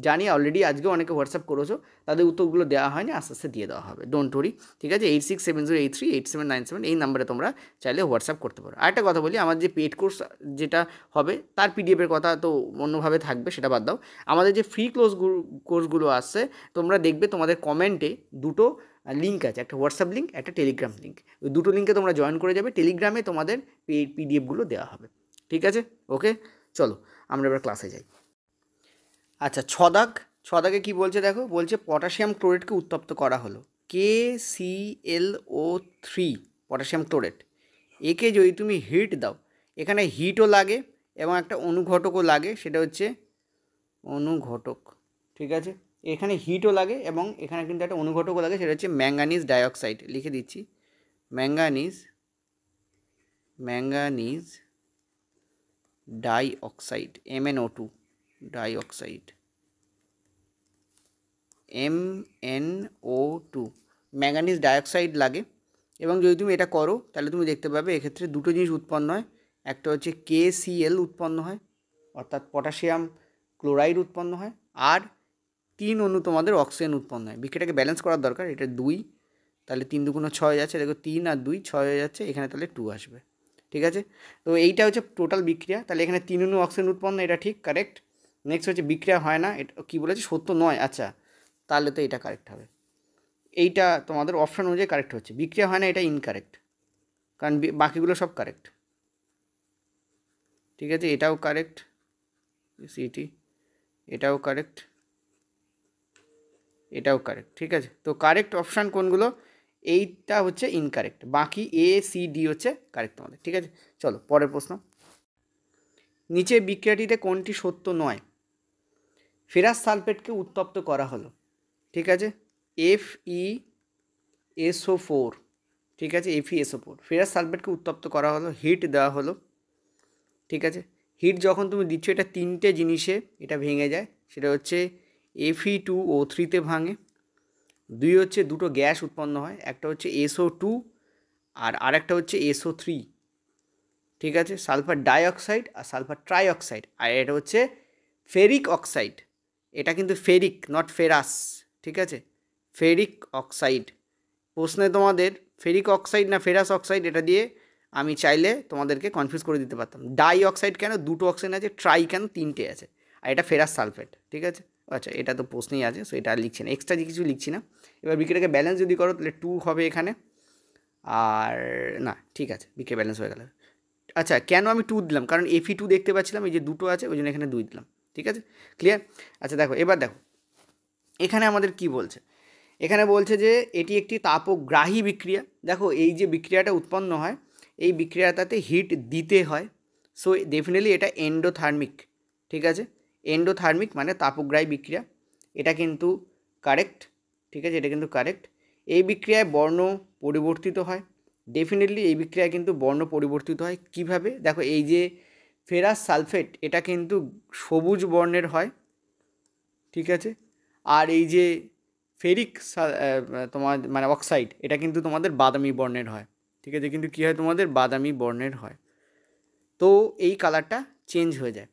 জানি অলরেডি আজকেও অনেকে হোয়াটসঅ্যাপ করেছো, তাদের উত্তরগুলো দেওয়া হয়নি, আস্তে আস্তে দিয়ে দেওয়া হবে, ডোন্ট ওয়ারি। ঠিক আছে, 8670838797 এই নাম্বারে তোমরা চাইলে হোয়াটসঅ্যাপ করতে পারো। আরেকটা কথা বলি, আমার যে পেড কোর্স যেটা হবে তার পিডিএফের কথা তো অন্যভাবে থাকবে, সেটা বাদ দাও। আমাদের যে ফ্রি কোর্সগুলো আসছে, তোমরা দেখবে তোমাদের কমেন্টে দুটো লিঙ্ক আছে, একটা হোয়াটসঅ্যাপ লিঙ্ক, একটা টেলিগ্রাম লিঙ্ক। ওই দুটো লিঙ্কে তোমরা জয়েন করে যাবে, টেলিগ্রামে তোমাদের পিডিএফগুলো দেওয়া হবে। ঠিক আছে, ওকে, চলো আমরা এবার ক্লাসে যাই। আচ্ছা, ছদাগে কী বলছে দেখো, বলছে পটাশিয়াম ক্লোরেটকে উত্তপ্ত করা হলো, KClO3 পটাশিয়াম ক্লোরেট। একে যদি তুমি হিট দাও, এখানে হিটও লাগে এবং একটা অনুঘটকও লাগে, সেটা হচ্ছে অনুঘটক। ঠিক আছে, এখানে হিটও লাগে এবং এখানে কিন্তু একটা অনুঘটকও লাগে, সেটা হচ্ছে ম্যাঙ্গানিজ ডাইঅক্সাইড। লিখে দিচ্ছি, manganese dioxide, MnO2 dioxide, MnO2 manganese dioxide লাগে। এবং যদি তুমি এটা করো তাহলে তুমি দেখতে পাবে এক্ষেত্রে দুটো জিনিস উৎপন্ন হয়, একটা হচ্ছে KCl উৎপন্ন হয়, অর্থাৎ পটাশিয়াম ক্লোরাইড উৎপন্ন হয়, আর 3 অণু তোমাদের অক্সিজেন উৎপন্ন হয়। বিক্রিয়াটাকে ব্যালেন্স করার দরকার, এটা 2, তাহলে 3 2 6 হয়ে যাচ্ছে, দেখো 3 আর 2 6 হয়ে যাচ্ছে, এখানে তাহলে 2 আসবে। ঠিক আছে, তো এইটা হচ্ছে টোটাল বিক্রিয়া, তাহলে এখানে 3 অণু অক্সিজেন উৎপন্ন, এটা ঠিক কারেক্ট। নেক্সট হচ্ছে বিক্রিয়া হয় না, এটা কী বলেছে, সত্য নয়, আচ্ছা তাহলে তো এটা কারেক্ট হবে, এইটা তোমাদের অপশান অনুযায়ী কারেক্ট হচ্ছে। বিক্রিয়া হয় না এটা ইনকারেক্ট, কারণ বাকিগুলো সব কারেক্ট। ঠিক আছে, এটাও কারেক্ট, সিটি এটাও কারেক্ট, এটাও কারেক্ট। ঠিক আছে, তো কারেক্ট অপশান কোনগুলো, এইটা হচ্ছে ইনকারেক্ট, বাকি ACD হচ্ছে কারেক্ট তোমাদের। ঠিক আছে, চলো পরের প্রশ্ন। নিচে বিক্রিয়াটিতে কোনটি সত্য নয়? ফেরাস সালফেটকে উত্তপ্ত করা হলো, ঠিক আছে, FeSO4, ঠিক আছে, FeSO4 ফেরাস সালফেটকে উত্তপ্ত করা হলো, হিট দেওয়া হলো, ঠিক আছে। হিট যখন তুমি দিচ্ছ এটা তিনটে জিনিসে এটা ভেঙে যায়, সেটা হচ্ছে Fe2O3 ভাঙে, দুই হচ্ছে দুটো গ্যাস উৎপন্ন হয়, একটা হচ্ছে SO2 আর আরেকটা হচ্ছে SO3, ঠিক আছে, সালফার ডাইঅক্সাইড আর সালফার ট্রাইঅক্সাইড, আর এটা হচ্ছে ফেরিক অক্সাইড। এটা কিন্তু ফেরিক নট ফেরাস, ঠিক আছে, ফেরিক অক্সাইড। প্রশ্নে তোমাদের ফেরিক অক্সাইড না ফেরাস অক্সাইড এটা দিয়ে আমি চাইলে তোমাদেরকে কনফিউজ করে দিতে পারতাম। ডাই অক্সাইড কেন দুটো অক্সাইড আছে, ট্রাই কেন তিনটে আছে, আর এটা ফেরাস সালফেট, ঠিক আছে। আচ্ছা, এটা তো প্রশ্নেই আছে, সো এটা লিখছি না, এক্সট্রা কিছু লিখছি না। এবার বিক্রিয়াটাকে ব্যালেন্স যদি করো তাহলে 2 হবে এখানে, আর না ঠিক আছে, বিক্রিয়া ব্যালেন্স হয়ে গেল। আচ্ছা, কেন আমি 2 দিলাম, কারণ Fe2 দেখতে পাচ্ছিলাম এই যে দুটো আছে, ওই জন্য এখানে 2 দিলাম, ঠিক আছে, ক্লিয়ার। আচ্ছা দেখো, এবার দেখো এখানে আমাদের কি বলছে, এখানে বলছে যে এটি একটি তাপগ্রাহী বিক্রিয়া। দেখো এই যে বিক্রিয়াটা উৎপন্ন হয়, এই বিক্রিয়াটাতে হিট দিতে হয়, সো ডেফিনেটলি এটা এন্ডোথার্মিক, ঠিক আছে, এন্ডোথার্মিক মানে তাপগ্রাহী বিক্রিয়া, এটা কিন্তু কারেক্ট, ঠিক আছে, এটা কিন্তু কারেক্ট। এই বিক্রিয়ায় বর্ণ পরিবর্তিত হয়, ডেফিনেটলি এই বিক্রিয়ায় কিন্তু বর্ণ পরিবর্তিত হয়। কিভাবে, দেখো এই যে ফেরাস সালফেট এটা কিন্তু সবুজ বর্ণের হয়, ঠিক আছে, আর এই যে ফেরিক তোমার মানে অক্সাইড এটা কিন্তু তোমাদের বাদামি বর্ণের হয়, ঠিক আছে, কিন্তু কী হয় তোমাদের বাদামি বর্ণের হয়, তো এই কালারটা চেঞ্জ হয়ে যায়,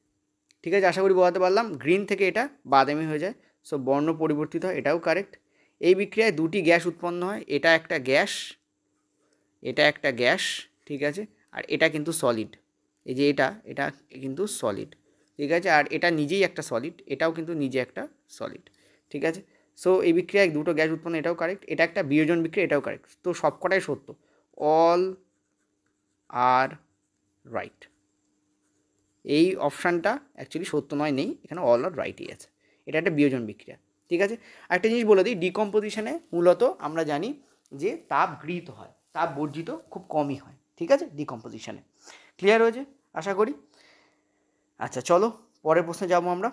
ঠিক আছে, আশা করি বোঝাতে পারলাম। গ্রিন থেকে এটা বাদামি হয়ে যায়, সো বর্ণ পরিবর্তিত হয়, এটাও কারেক্ট। এই বিক্রিয়ায় দুটি গ্যাস উৎপন্ন হয়, এটা একটা গ্যাস, এটা একটা গ্যাস, ঠিক আছে, আর এটা কিন্তু সলিড, এই যে এটা কিন্তু সলিড, ঠিক আছে, আর এটা নিজেই একটা সলিড, এটাও কিন্তু নিজে একটা সলিড, ঠিক আছে। সো এই বিক্রিয়ায় দুটো গ্যাস উৎপন্ন, এটাও কারেক্ট। এটা একটা বিয়োজন বিক্রিয়া, এটাও কারেক্ট, তো সবকটাই সত্য, অল আর রাইট। এই অপশানটা অ্যাকচুয়ালি সত্য নয়, নেই, এখানে অল আর রাইটই আছে, এটা একটা বিয়োজন বিক্রিয়া, ঠিক আছে। আরেকটা জিনিস বলে দিই, ডিকম্পোজিশনে মূলত আমরা জানি যে তাপ গৃহীত হয়, তাপ বর্জিত খুব কমই হয়, ঠিক আছে, ডিকম্পোজিশনে। ক্লিয়ার হয়েছে আশা করি। আচ্ছা চলো পরের প্রশ্নে যাবো আমরা।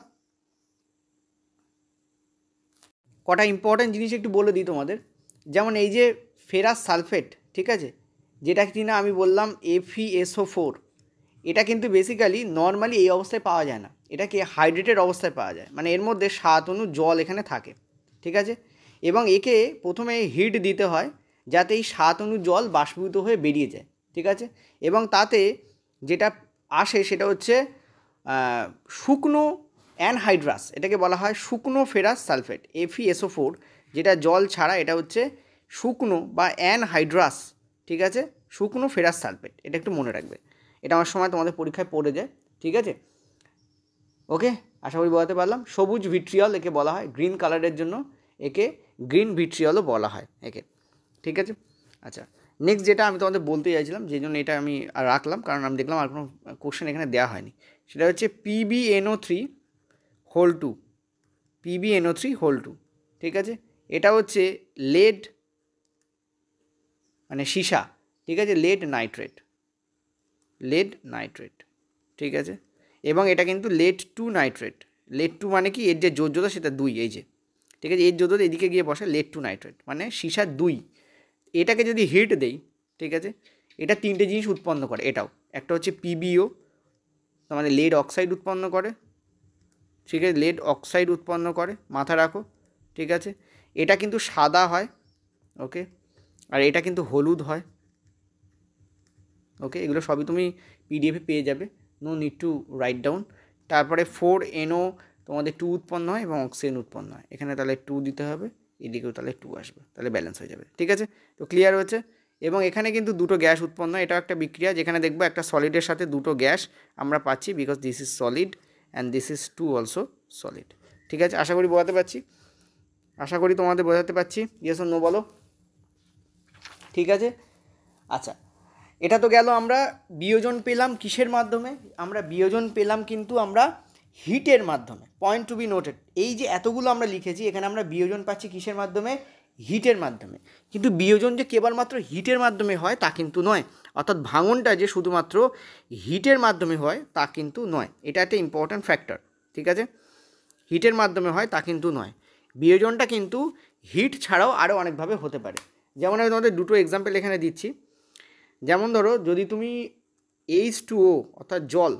কটা ইম্পর্ট্যান্ট জিনিস একটু বলে দিই তোমাদের, যেমন এই যে ফেরাস সালফেট, ঠিক আছে, যেটা কিনা আমি বললাম FeSO4, এটা কিন্তু বেসিক্যালি নর্মালি এই অবস্থায় পাওয়া যায় না, এটাকে হাইড্রেটেড অবস্থায় পাওয়া যায়, মানে এর মধ্যে 7 অণু জল এখানে থাকে, ঠিক আছে, এবং একে প্রথমে হিট দিতে হয় যাতে এই 7 অণু জল বাষ্পীভূত হয়ে বেরিয়ে যায়, ঠিক আছে, এবং তাতে যেটা আসে সেটা হচ্ছে শুকনো অ্যানহাইড্রাস, এটাকে বলা হয় শুকনো ফেরাস সালফেট FeSO4, যেটা জল ছাড়া, এটা হচ্ছে শুকনো বা অ্যানহাইড্রাস, ঠিক আছে, শুকনো ফেরাস সালফেট, এটা একটু মনে রাখবে, এটা আমার সময় তোমাদের পরীক্ষায় পড়ে যায়, ঠিক আছে, ওকে, আশা করি বোঝাতে পারলাম। সবুজ ভিট্রিয়ল একে বলা হয়, গ্রিন কালারের জন্য একে গ্রিন ভিট্রিয়লও বলা হয় একে, ঠিক আছে। আচ্ছা, নেক্সট যেটা আমি তোমাদের বলতে চাইছিলাম, যে জন্য এটা আমি রাখলাম, কারণ আমি দেখলাম আর কোনো কোশ্চেন এখানে দেওয়া হয়নি, সেটা হচ্ছে PbNO3 হোল 2, PbNO3 হোল 2, ঠিক আছে, এটা হচ্ছে লেড মানে সীসা, ঠিক আছে, লেড নাইট্রেট, ঠিক আছে, এবং এটা কিন্তু লেড 2 নাইট্রেট, লেড 2 মানে কি, এর যে যোজ্যতা সেটা 2, এই যে, ঠিক আছে, এর যোজ্যতা এদিকে গিয়ে বসে, লেড 2 নাইট্রেট মানে সীসা 2, এটাকে যদি হিট দেই, ঠিক আছে, এটা তিনটে জিনিস উৎপন্ন করে, এটাও একটা হচ্ছে PbO, তার মানে লেড অক্সাইড উৎপন্ন করে, ঠিক আছে, লেড অক্সাইড উৎপন্ন করে, মাথা রাখো, ঠিক আছে, এটা কিন্তু সাদা হয়, ওকে, আর এটা কিন্তু হলুদ হয়, ওকে, এগুলো সবই তুমি PDF-এ পেয়ে যাবে, no need to write down. তারপরে 4NO তোমাদের 2 উৎপন্ন হয় এবং অক্সিজেন উৎপন্ন হয়, এখানে তাহলে 2 দিতে হবে, এদিকেও তাহলে 2 আসবে, তাহলে ব্যালেন্স হয়ে যাবে, ঠিক আছে, তো ক্লিয়ার হচ্ছে। এবং এখানে কিন্তু দুটো গ্যাস উৎপন্ন হয়, এটাও একটা বিক্রিয়া, যেখানে দেখবো একটা সলিডের সাথে দুটো গ্যাস আমরা পাচ্ছি, because this is solid and this is 2 also solid, ঠিক আছে, আশা করি বোঝাতে পারছি, আশা করি তোমাদের বোঝাতে পারছি, ইয়েস অর নো বলো, ঠিক আছে। আচ্ছা, এটা তো গেল, আমরা বিয়োজন পেলাম কিসের মাধ্যমে, আমরা বিয়োজন পেলাম কিন্তু আমরা হিটের মাধ্যমে, পয়েন্ট টু বি নোটেড, এই যে এতগুলো আমরা লিখেছি এখানে আমরা বিয়োজন পাচ্ছি কিসের মাধ্যমে, হিটের মাধ্যমে, কিন্তু বিয়োজন যে কেবলমাত্র হিটের মাধ্যমে হয় তা কিন্তু নয়, অর্থাৎ ভাঙনটা যে শুধুমাত্র হিটের মাধ্যমে হয় তা কিন্তু নয়, এটা একটা ইম্পর্ট্যান্ট ফ্যাক্টর, ঠিক আছে, হিটের মাধ্যমে হয় তা কিন্তু নয়, বিয়োজনটা কিন্তু হিট ছাড়াও আরও অনেকভাবে হতে পারে, যেমন আমি তোমাদের দুটো এক্সাম্পল এখানে দিচ্ছি, যেমন ধরো যদি তুমি H2O অর্থাৎ জল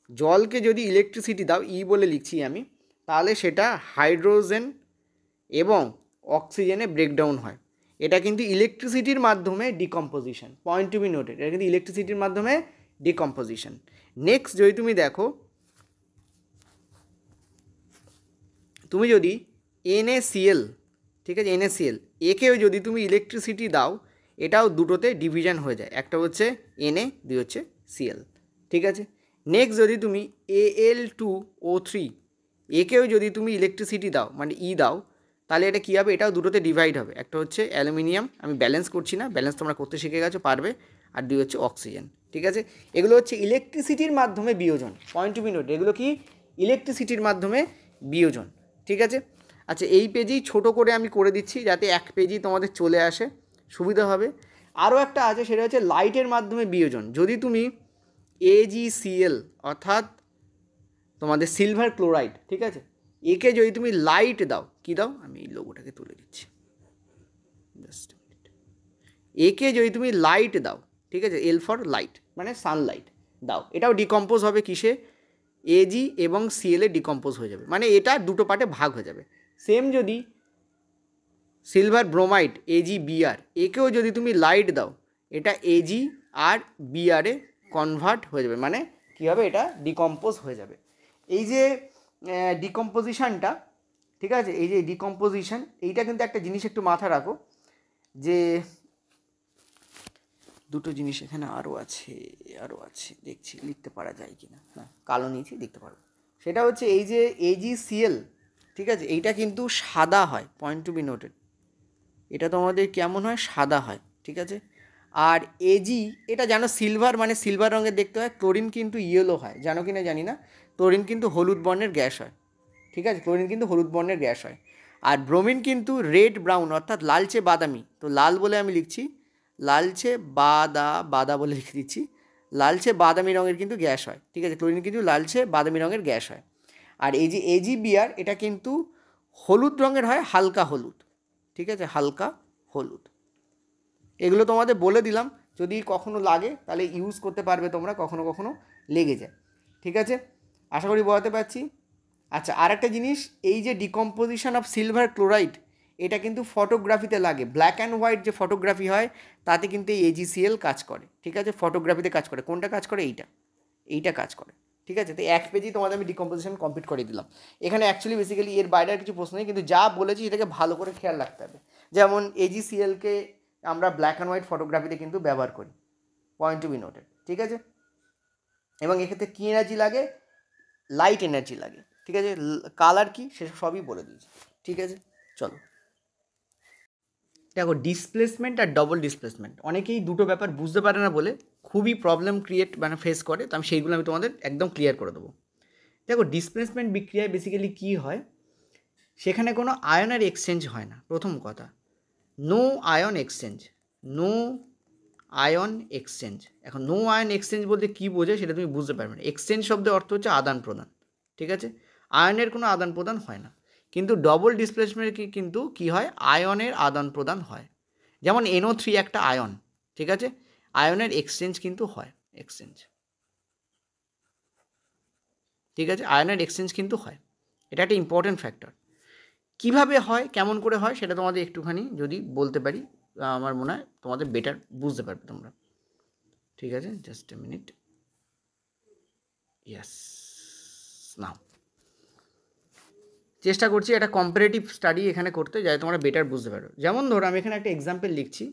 জলকে যদি ইলেকট্রিসিটি দাও, ই বলে লিখছি আমি, তাহলে সেটা হাইড্রোজেন এবং অক্সিজেনে ব্রেকডাউন হয়। এটা কিন্তু ইলেকট্রিসিটির মাধ্যমে decomposition, point to be noted, এটা কিন্তু ইলেকট্রিসিটির মাধ্যমে ডিকম্পোজিশন। নেক্সট যদি তুমি দেখো, তুমি যদি NaCl, ঠিক আছে, NaCl একেও যদি তুমি ইলেকট্রিসিটি দাও, এটাও দুটোতে ডিভিশন হয়ে যায়, একটা হচ্ছে Na, দুই হচ্ছে Cl, ঠিক আছে। নেক্সট যদি তুমি Al2O3 একেও যদি তুমি ইলেকট্রিসিটি দাও, মানে ই দাও, তাহলে এটা কী হবে, এটাও দুটোতে ডিভাইড হবে, একটা হচ্ছে অ্যালুমিনিয়াম, আমি ব্যালেন্স করছি না, ব্যালেন্স তোমরা করতে শিখে গেছো, পারবে, আর দুই হচ্ছে অক্সিজেন, ঠিক আছে। এগুলো হচ্ছে ইলেকট্রিসিটির মাধ্যমে বিয়োজন, পয়েন্ট টু বি নোট, এগুলো কি ইলেকট্রিসিটির মাধ্যমে বিয়োজন, ঠিক আছে। আচ্ছা, এই পেজেই ছোটো করে আমি করে দিচ্ছি যাতে এক পেজই তোমাদের চলে আসে, সুবিধা হবে। আরও একটা আছে, সেটা হচ্ছে লাইটের মাধ্যমে বিয়োজন। যদি তুমি AgCl অর্থাৎ তোমাদের সিলভার ক্লোরাইড, ঠিক আছে, একে যদি তুমি লাইট দাও, কি দাও, আমি এই লোগোটাকে তুলে দিচ্ছি, জাস্ট একে যদি তুমি লাইট দাও, ঠিক আছে, এল ফর লাইট মানে সানলাইট দাও, এটাও ডিকম্পোজ হবে কিসে, Ag এবং Cl এ ডিকম্পোজ হয়ে যাবে, মানে এটা দুটো পার্টে ভাগ হয়ে যাবে। সেম যদি সিলভার ব্রোমাইড AgBr একেও যদি তুমি লাইট দাও, এটা Ag আর Br এ কনভার্ট হয়ে যাবে, মানে কী হবে, এটা ডিকম্পোজ হয়ে যাবে। এই যে ডিকম্পোজিশানটা, ঠিক আছে, এই যে ডিকম্পোজিশান, এইটা কিন্তু একটা জিনিস একটু মাথা রাখো, যে দুটো জিনিস এখানে আরও আছে দেখছি লিখতে পারা যায় কি না, হ্যাঁ কালো নিয়েছি, দেখতে পারবো। সেটা হচ্ছে এই যে AgCl, ঠিক আছে, এইটা কিন্তু সাদা হয়, পয়েন্ট টু বি নোটেড, এটা তোমাদের কেমন হয়, সাদা হয়, ঠিক আছে। আর Ag এটা জানো সিলভার, মানে সিলভার রঙের দেখতে হয়। ক্লোরিন কিন্তু ইয়েলো হয়, জানো কি না জানি না, ক্লোরিন কিন্তু হলুদ বর্ণের গ্যাস হয়, ঠিক আছে, ক্লোরিন কিন্তু হলুদ বর্ণের গ্যাস হয়। আর ব্রোমিন কিন্তু রেড ব্রাউন অর্থাৎ লালচে বাদামি, তো লাল বলে আমি লিখছি, লালচে বাদা বলে লিখে দিচ্ছি, লালচে বাদামি রঙের কিন্তু গ্যাস হয়, ঠিক আছে, ক্লোরিন কিন্তু লালচে বাদামি রঙের গ্যাস হয়। আর এই যে AgBr এটা কিন্তু হলুদ রঙের হয়, হালকা হলুদ, ঠিক আছে, হালকা হলুদ। এগুলো তোমাদের বলে দিলাম, যদি কখনো লাগে তাহলে ইউজ করতে পারবে তোমরা, কখনো কখনো লেগে যায়, ঠিক আছে, আশা করি বোঝাতে পারছি। আচ্ছা, আর একটা জিনিস, এই যে ডিকম্পোজিশন অফ সিলভার ক্লোরাইড, এটা কিন্তু ফটোগ্রাফিতে লাগে, ব্ল্যাক অ্যান্ড হোয়াইট যে ফটোগ্রাফি হয় তাতে কিন্তু এই AgCl কাজ করে, ঠিক আছে, ফটোগ্রাফিতে কাজ করে। কোনটা কাজ করে, এইটা কাজ করে, ঠিক আছে। তো এক পেজেই তোমাদের আমি ডিকম্পোজিশন কমপ্লিট করে দিলাম। এখানে অ্যাকচুয়ালি বেসিক্যালি এর বাইরে আর কিছু প্রশ্ন নেই, কিন্তু যা বলেছি এটাকে ভালো করে খেয়াল রাখতে হবে। যেমন AgClকে আমরা ব্ল্যাক অ্যান্ড হোয়াইট ফটোগ্রাফিতে কিন্তু ব্যবহার করি, পয়েন্ট টু বি নোটেড, ঠিক আছে। এবং এক্ষেত্রে কী এনার্জি লাগে, লাইট এনার্জি লাগে, ঠিক আছে। কালার কি সেসব সবই বলে দিয়েছি, ঠিক আছে। চলো দেখো, ডিসপ্লেসমেন্ট আর ডবল ডিসপ্লেসমেন্ট, অনেকেই দুটো ব্যাপার বুঝতে পারে না বলে খুবই প্রবলেম ক্রিয়েট মানে ফেস করে, তো আমি সেইগুলো আমি তোমাদের একদম ক্লিয়ার করে দেবো। দেখো, ডিসপ্লেসমেন্ট বিক্রিয়ায় বেসিক্যালি কী হয়, সেখানে কোনো আয়নের এক্সচেঞ্জ হয় না, প্রথম কথা, no ion exchange, no ion exchange. এখন নো আয়ন এক্সচেঞ্জ বলতে কী বোঝায় সেটা তুমি বুঝতে পারবে না। এক্সচেঞ্জ শব্দের অর্থ হচ্ছে আদান প্রদান, ঠিক আছে, আয়নের কোনো আদান প্রদান হয় না। কিন্তু ডবল ডিসপ্লেসমেন্ট কিন্তু কী হয়, আয়নের আদান প্রদান হয়। যেমন NO3 একটা আয়ন, ঠিক আছে, আয়নের এক্সচেঞ্জ কিন্তু হয়, এক্সচেঞ্জ, ঠিক আছে, আয়নের এক্সচেঞ্জ কিন্তু হয়, এটা একটা ইম্পর্টেন্ট ফ্যাক্টর। কীভাবে হয়, কেমন করে হয়, সেটা তোমাদের একটুখানি যদি বলতে পারি, আমার মনে হয় তোমাদের বেটার বুঝতে পারবে তোমরা, ঠিক আছে। জাস্ট এ মিনিট, ইয়েস, নাও চেষ্টা করছি একটা কম্পারেটিভ স্টাডি এখানে করতে, যাতে তোমরা বেটার বুঝতে পারো। যেমন ধরো আমি এখানে একটা এক্সাম্পল লিখছি,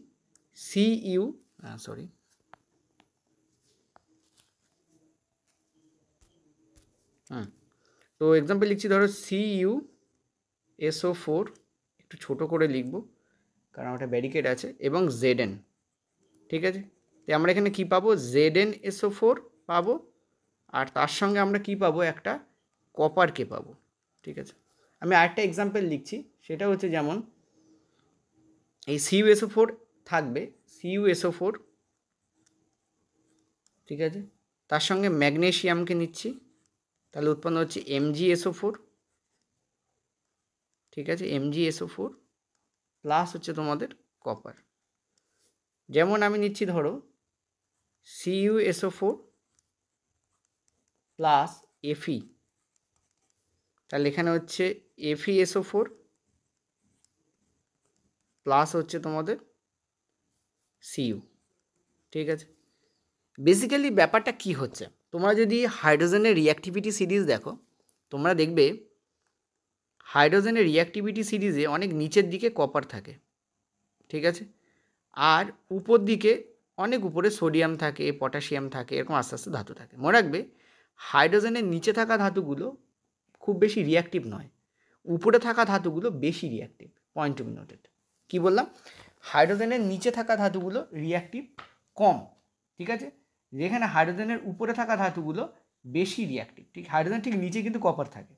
তো এক্সাম্পল লিখছি, ধরো CuSO4, একটু ছোটো করে লিখব কারণ ওটা ব্যারিকেড আছে, এবং Zn, ঠিক আছে। তো আমরা এখানে কী পাবো, ZnSO4 পাবো, আর তার সঙ্গে আমরা কী পাবো, একটা কপারকে পাবো, ঠিক আছে। আমি আরেকটা এক্সাম্পল লিখছি, সেটা হচ্ছে যেমন এই CuSO4 থাকবে, CuSO4, ঠিক আছে, তার সঙ্গে ম্যাগনেশিয়ামকে নিচ্ছি, তাহলে উৎপন্ন হচ্ছে MgSO4, ঠিক আছে, MgSO4 প্লাস হচ্ছে তোমাদের কপার। যেমন আমি নিচ্ছি ধরো CuSO4 প্লাস Fe, তাহলে এখানে হচ্ছে FeSO4 প্লাস হচ্ছে তোমাদের Cu, ঠিক আছে। বেসিক্যালি ব্যাপারটা কি হচ্ছে, তোমরা যদি হাইড্রোজেনের রিঅ্যাক্টিভিটি সিরিজ দেখো, তোমরা দেখবে হাইড্রোজেনের রিঅ্যাক্টিভিটি সিরিজে অনেক নিচের দিকে কপার থাকে, ঠিক আছে, আর উপর দিকে অনেক উপরে সোডিয়াম থাকে, পটাশিয়াম থাকে, এরকম আস্তে আস্তে ধাতু থাকে। মনে রাখবে হাইড্রোজেনের নিচে থাকা ধাতুগুলো খুব বেশি রিঅ্যাক্টিভ নয়, উপরে থাকা ধাতুগুলো বেশি reactive. Point to be noted. কী বললাম, হাইড্রোজেনের নিচে থাকা ধাতুগুলো রিঅ্যাক্টিভ কম, ঠিক আছে, যেখানে হাইড্রোজেনের উপরে থাকা ধাতুগুলো বেশি রিঅ্যাক্টিভ। ঠিক, হাইড্রোজেন ঠিক নিচে কিন্তু কপার থাকে,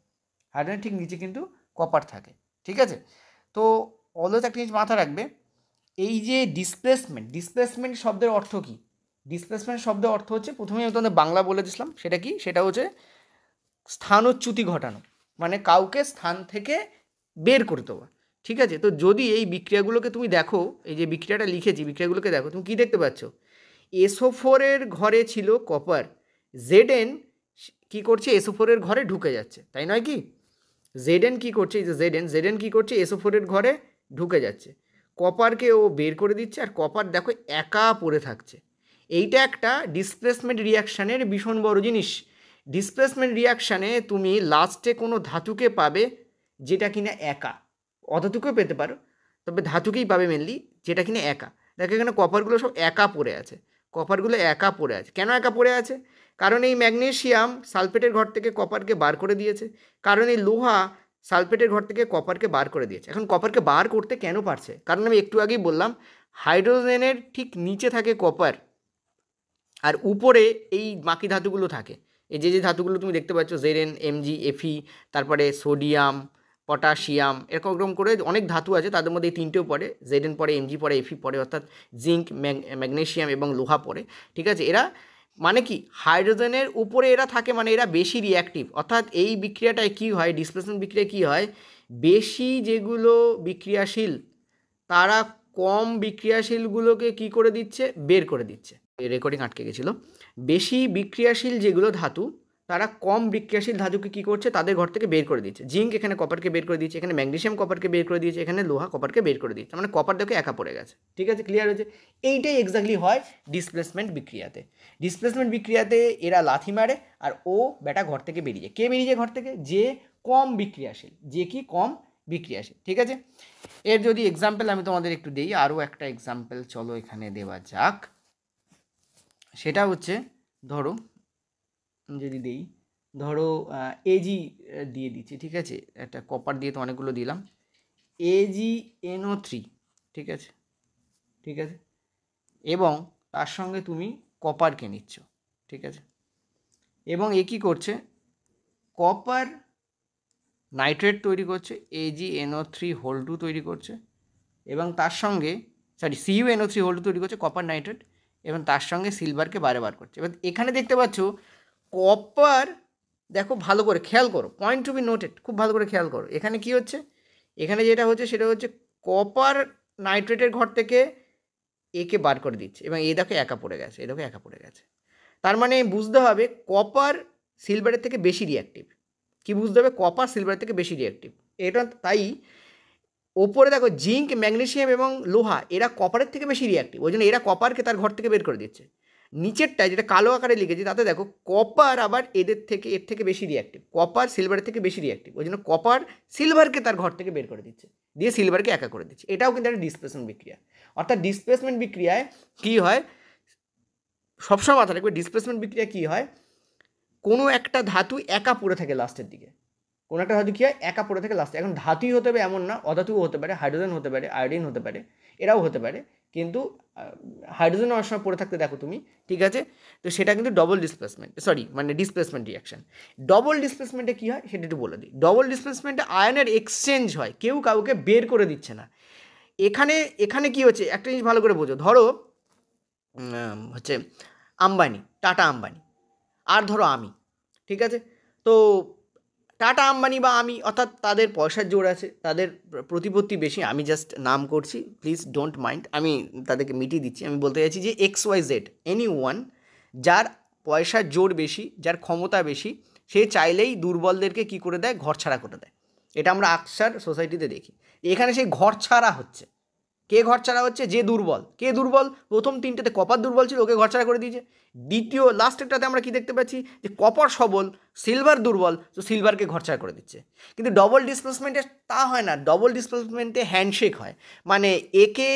হাইড্রোজেন ঠিক নিচে কিন্তু কপার থাকে, ঠিক আছে। তো অলওয়েজ একটা জিনিস মাথা রাখবে, এই যে ডিসপ্লেসমেন্ট শব্দের অর্থ কী? ডিসপ্লেসমেন্ট শব্দের অর্থ হচ্ছে, প্রথমে আমি তোমাদের বাংলা বলে দিয়েছিলাম, সেটা কি, সেটা হচ্ছে স্থানচ্যুতি ঘটানো, মানে কাউকে স্থান থেকে বের করে দেওয়া, ঠিক আছে। তো যদি এই বিক্রিয়াগুলোকে তুমি দেখো, এই যে বিক্রিয়াটা লিখেছি, বিক্রিয়াগুলোকে দেখো, তুমি কী দেখতে পাচ্ছ, SO4 ঘরে ছিল কপার, Zn কী করছে, SO4 ঘরে ঢুকে যাচ্ছে, তাই নয় কি? Zn কী করছে, এই যে Zn কী করছে, SO4 ঘরে ঢুকে যাচ্ছে, কপারকে ও বের করে দিচ্ছে, আর কপার দেখো একা পড়ে থাকছে। এইটা একটা ডিসপ্লেসমেন্ট রিয়াকশানের ভীষণ বড় জিনিস। ডিসপ্লেসমেন্ট রিয়াকশানে তুমি লাস্টে কোনো ধাতুকে পাবে যেটা কিনা একা, অধাতুকেও পেতে পারো, তবে ধাতুকেই পাবে মেনলি, যেটা কিনা একা। দেখো এখানে কপারগুলো সব একা পড়ে আছে, কপারগুলো একা পড়ে আছে। কেন একা পড়ে আছে? কারণ এই ম্যাগনেসিয়াম সালফেটের ঘর থেকে কপারকে বার করে দিয়েছে, কারণ এই লোহা সালফেটের ঘর থেকে কপারকে বার করে দিয়েছে। এখন কপারকে বার করতে কেন পারছে? কারণ আমি একটু আগেই বললাম, হাইড্রোজেনের ঠিক নিচে থাকে কপার, আর উপরে এই বাকি ধাতুগুলো থাকে। এই যে ধাতুগুলো তুমি দেখতে পাচ্ছ, Zn, Mg, Fe, তারপরে সোডিয়াম, পটাশিয়াম, এরকম করে অনেক ধাতু আছে, তাদের মধ্যে এই তিনটেও পড়ে, Zn পড়ে, Mg পড়ে, Fe পড়ে, অর্থাৎ জিঙ্ক, ম্যাগনেসিয়াম এবং লোহা পড়ে, ঠিক আছে। এরা মানে কি, হাইড্রোজেনের উপরে এরা থাকে, মানে এরা বেশি রিঅ্যাক্টিভ। অর্থাৎ এই বিক্রিয়াটায় কী হয়, ডিসপ্লেসমেন্ট বিক্রিয়া কী হয়, বেশি যেগুলো বিক্রিয়াশীল তারা কম বিক্রিয়াশীলগুলোকে কী করে দিচ্ছে, বের করে দিচ্ছে। রেকর্ডিং আটকে গেছিলো। বেশি বিক্রিয়াশীল যেগুলো ধাতু, তারা কম বিক্রিয়াশীল ধাতুকে কী করছে, তাদের ঘর থেকে বের করে দিচ্ছে। জিঙ্ক এখানে কপারকে বের করে দিচ্ছে, এখানে ম্যাগনেসিয়াম কপারকে বের করে দিয়েছে, এখানে লোহা কপারকে বের করে দিচ্ছে, মানে কপার দেখে একা পড়ে গেছে, ঠিক আছে, ক্লিয়ার হয়েছে। এইটাই এক্স্যাক্টলি হয় ডিসপ্লেসমেন্ট বিক্রিয়াতে। ডিসপ্লেসমেন্ট বিক্রিয়াতে এরা লাথি মারে, আর ও বেটা ঘর থেকে বেরিয়ে যায়। কে বেরিয়ে যায় ঘর থেকে? যে কম বিক্রিয়াশীল, যে কি কম বিক্রিয়াশীল, ঠিক আছে। এর যদি এক্সাম্পল আমি তোমাদের একটু দিই, আরও একটা এক্সাম্পল চলো এখানে দেওয়া যাক। সেটা হচ্ছে, ধরো যদি দেই, ধরো Ag দিয়ে দিচ্ছি, ঠিক আছে, একটা কপার দিয়ে তো অনেকগুলো দিলাম, AgNO3, ঠিক আছে, ঠিক আছে, এবং তার সঙ্গে তুমি কপারকে নিচ্ছ, ঠিক আছে, এবং এ কী করছে, কপার নাইট্রেট তৈরি করছে, AgNO3(2) তৈরি করছে, এবং তার সঙ্গে CuNO3(2) তৈরি করছে, কপার নাইট্রেট, এবং তার সঙ্গে সিলভারকে বার করছে। এবার এখানে দেখতে পাচ্ছ কপার, দেখো ভালো করে খেয়াল করো, পয়েন্ট টু বি নোটেড, খুব ভালো করে খেয়াল করো। এখানে কি হচ্ছে, এখানে যেটা হচ্ছে সেটা হচ্ছে কপার নাইট্রেটের ঘর থেকে একে বার করে দিচ্ছে, এবং এই দেখো একা পড়ে গেছে, এই দেখো একা পড়ে গেছে। তার মানে বুঝতে হবে কপার সিলভারের থেকে বেশি রিঅ্যাক্টিভ। কি বুঝতে হবে? কপার সিলভারের থেকে বেশি রিঅ্যাক্টিভ। এটা তাই ওপরে দেখো জিঙ্ক, ম্যাগনেসিয়াম এবং লোহা এরা কপারের থেকে বেশি রিঅ্যাক্টিভ, ওই জন্য এরা কপারকে তার ঘর থেকে বের করে দিচ্ছে। নিচেরটায় যেটা কালো আকারে লিখেছি তাতে দেখো কপার আবার এর থেকে বেশি রিঅ্যাক্টিভ, কপার সিলভারের থেকে বেশি রিঅ্যাক্টিভ, ওই জন্য কপার সিলভারকে তার ঘর থেকে বের করে দিচ্ছে, দিয়ে সিলভারকে একা করে দিচ্ছে। এটাও কিন্তু একটা ডিসপ্লেসমেন্ট বিক্রিয়া। অর্থাৎ ডিসপ্লেসমেন্ট বিক্রিয়ায় কী হয়, সবসময় মাথা রাখবে, ডিসপ্লেসমেন্ট বিক্রিয়া কী হয়, কোনো একটা ধাতু একা পড়ে থাকে লাস্টের দিকে, কোনো একটা ধাতু কী হয়, একা পড়ে থাকে লাস্টে। এখন ধাতুই হতে হবে এমন না, অধাতুও হতে পারে, হাইড্রোজেন হতে পারে, আয়োডিন হতে পারে, এরাও হতে পারে, কিন্তু হাইড্রোজেন অনেক সময় পড়ে থাকতে দেখো তুমি, ঠিক আছে। তো সেটা কিন্তু ডিসপ্লেসমেন্ট রিয়াকশান। ডবল ডিসপ্লেসমেন্টে কী হয় সেটা একটু বলে দিই। ডবল ডিসপ্লেসমেন্টে আয়নের এক্সচেঞ্জ হয়, কেউ কাউকে বের করে দিচ্ছে না। এখানে কী হচ্ছে, একটা জিনিস ভালো করে বোঝো। ধরো হচ্ছে আম্বানি, টাটা আম্বানি, আর ধরো আমি, ঠিক আছে। তো টাটা আম্বানি বা আমি, অর্থাৎ তাদের পয়সার জোর আছে, তাদের প্রতিপত্তি বেশি, আমি জাস্ট নাম করছি, প্লিজ ডোন্ট মাইন্ড, আমি তাদেরকে মিটিয়ে দিচ্ছি। আমি বলতে চাইছি যে XYZ, এনি ওয়ান যার পয়সার জোর বেশি, যার ক্ষমতা বেশি, সে চাইলেই দুর্বলদেরকে কী করে দেয়, ঘরছাড়া করে দেয়। এটা আমরা আকসার সোসাইটিতে দেখি। এখানে সেই ঘরছাড়া হচ্ছে। কে ঘরছাড়া হচ্ছে? যে দুর্বল। কে দুর্বল? প্রথম তিনটেতে কপার দুর্বল ছিল, ওকে ঘরছাড়া করে দিয়েছে। দ্বিতীয় লাস্টেরটাতে আমরা কি দেখতে পাচ্ছি, যে কপার সবল, সিলভার দুর্বল, তো সিলভারকে ঘরছাড়া করে দিচ্ছে। কিন্তু ডবল ডিসপ্লেসমেন্টে তা হয় না। ডবল ডিসপ্লেসমেন্টে হ্যান্ডশেক হয়, মানে একে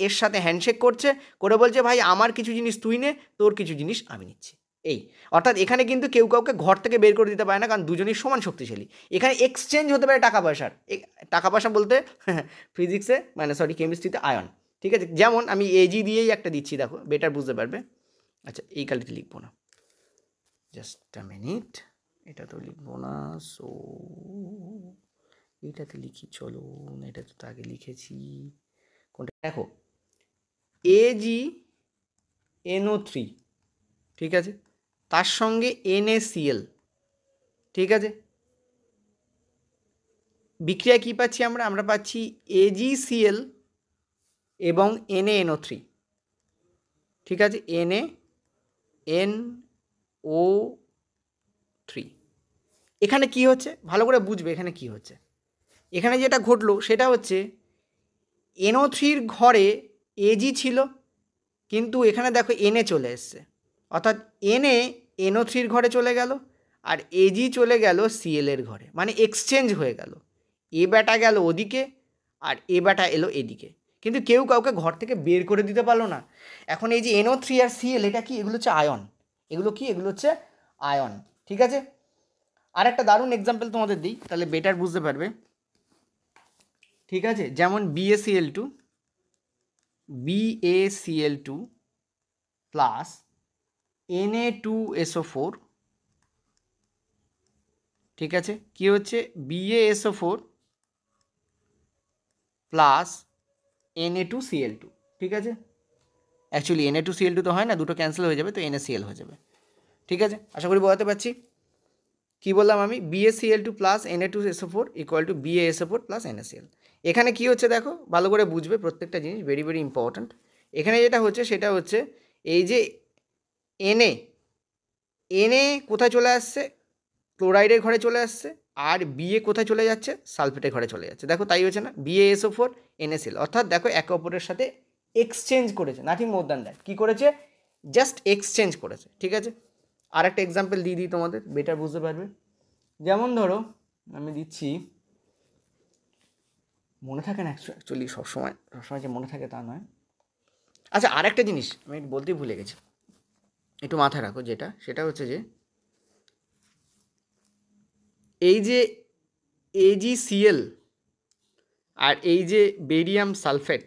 এর সাথে হ্যান্ডশেক করছে, করে বলছে ভাই আমার কিছু জিনিস তুই নে, তোর কিছু জিনিস আমি নিচ্ছি। এই অর্থাৎ এখানে কিন্তু কেউ কাউকে ঘর থেকে বের করে দিতে পারে না, কারণ দুজনই সমান শক্তিশালী। এখানে এক্সচেঞ্জ হতে পারে টাকা পয়সার। টাকা পয়সা বলতে ফিজিক্সে মানে সরি কেমিস্ট্রিতে আয়ন। ঠিক আছে, যেমন আমি এজি দিয়েই একটা দিচ্ছি, দেখো বেটার বুঝতে পারবে। আচ্ছা এই কালিতে লিখবো না, জাস্ট আ মিনিট, এটা তো লিখবো না, সো এটাতে লিখি, চলো না এটাতে তো আগে লিখেছি। কোনটা দেখো, এজি NO3, ঠিক আছে, তার সঙ্গে NaCl, ঠিক আছে, বিক্রিয়া কী পাচ্ছি আমরা পাচ্ছি AgCl এবং NaNO3, ঠিক আছে, NaNO3। এখানে কি হচ্ছে ভালো করে বুঝবে, এখানে কি হচ্ছে। এখানে যেটা ঘটলো সেটা হচ্ছে NO3 ঘরে Ag ছিল, কিন্তু এখানে দেখো Na চলে এসছে, অর্থাৎ NaNO3 ঘরে চলে গেল, আর Ag চলে গেল Cl এর ঘরে, মানে এক্সচেঞ্জ হয়ে গেল। এ ব্যাটা গেল ওদিকে আর এ ব্যাটা এলো এদিকে, কিন্তু কেউ কাউকে ঘর থেকে বের করে দিতে পারলো না। এখন এই যে NO3 আর Cl, এটা কি? এগুলো হচ্ছে আয়ন। এগুলো কি? এগুলো হচ্ছে আয়ন, ঠিক আছে। আর একটা দারুণ এক্সাম্পল তোমাদের দিই, তাহলে বেটার বুঝতে পারবে, ঠিক আছে। যেমন BaCl2 প্লাস Na2SO4, ঠিক আছে, কি হচ্ছে? BaSO4 প্লাস Na2Cl2, ঠিক আছে। অ্যাকচুয়ালি Na2Cl2 তো হয় না, দুটো ক্যান্সেল হয়ে যাবে, তো NaCl হয়ে যাবে, ঠিক আছে। আশা করি বোঝাতে পারছি। কী বললাম আমি? BaCl2 plus Na2SO4 equal to BaSO4 plus NaCl। এখানে কী হচ্ছে দেখো, ভালো করে বুঝবে প্রত্যেকটা জিনিস, ভেরি ভেরি ইম্পর্ট্যান্ট। এখানে যেটা হচ্ছে সেটা হচ্ছে এই যে Na কোথায় চলে আসছে? ক্লোরাইডের ঘরে চলে আসছে, আর Ba কোথায় চলে যাচ্ছে? সালফেটের ঘরে চলে যাচ্ছে। দেখো তাই হচ্ছে না, BaSO4 NaCl, অর্থাৎ দেখো একে অপরের সাথে এক্সচেঞ্জ করেছে, নাথিং মোর দ্যান দ্যাট। কী করেছে? জাস্ট এক্সচেঞ্জ করেছে, ঠিক আছে। আর একটা এক্সাম্পল দিয়ে দিই তোমাদের, বেটার বুঝতে পারবে। যেমন ধরো আমি দিচ্ছি, মনে থাকে না অ্যাকচুয়ালি সবসময় যে মনে থাকে তা নয়। আচ্ছা আর একটা জিনিস আমি বলতেই ভুলে গেছি, একটু মাথায় রাখো, সেটা হচ্ছে যে এই যে AgCl আর এই যে বেরিয়াম সালফেট,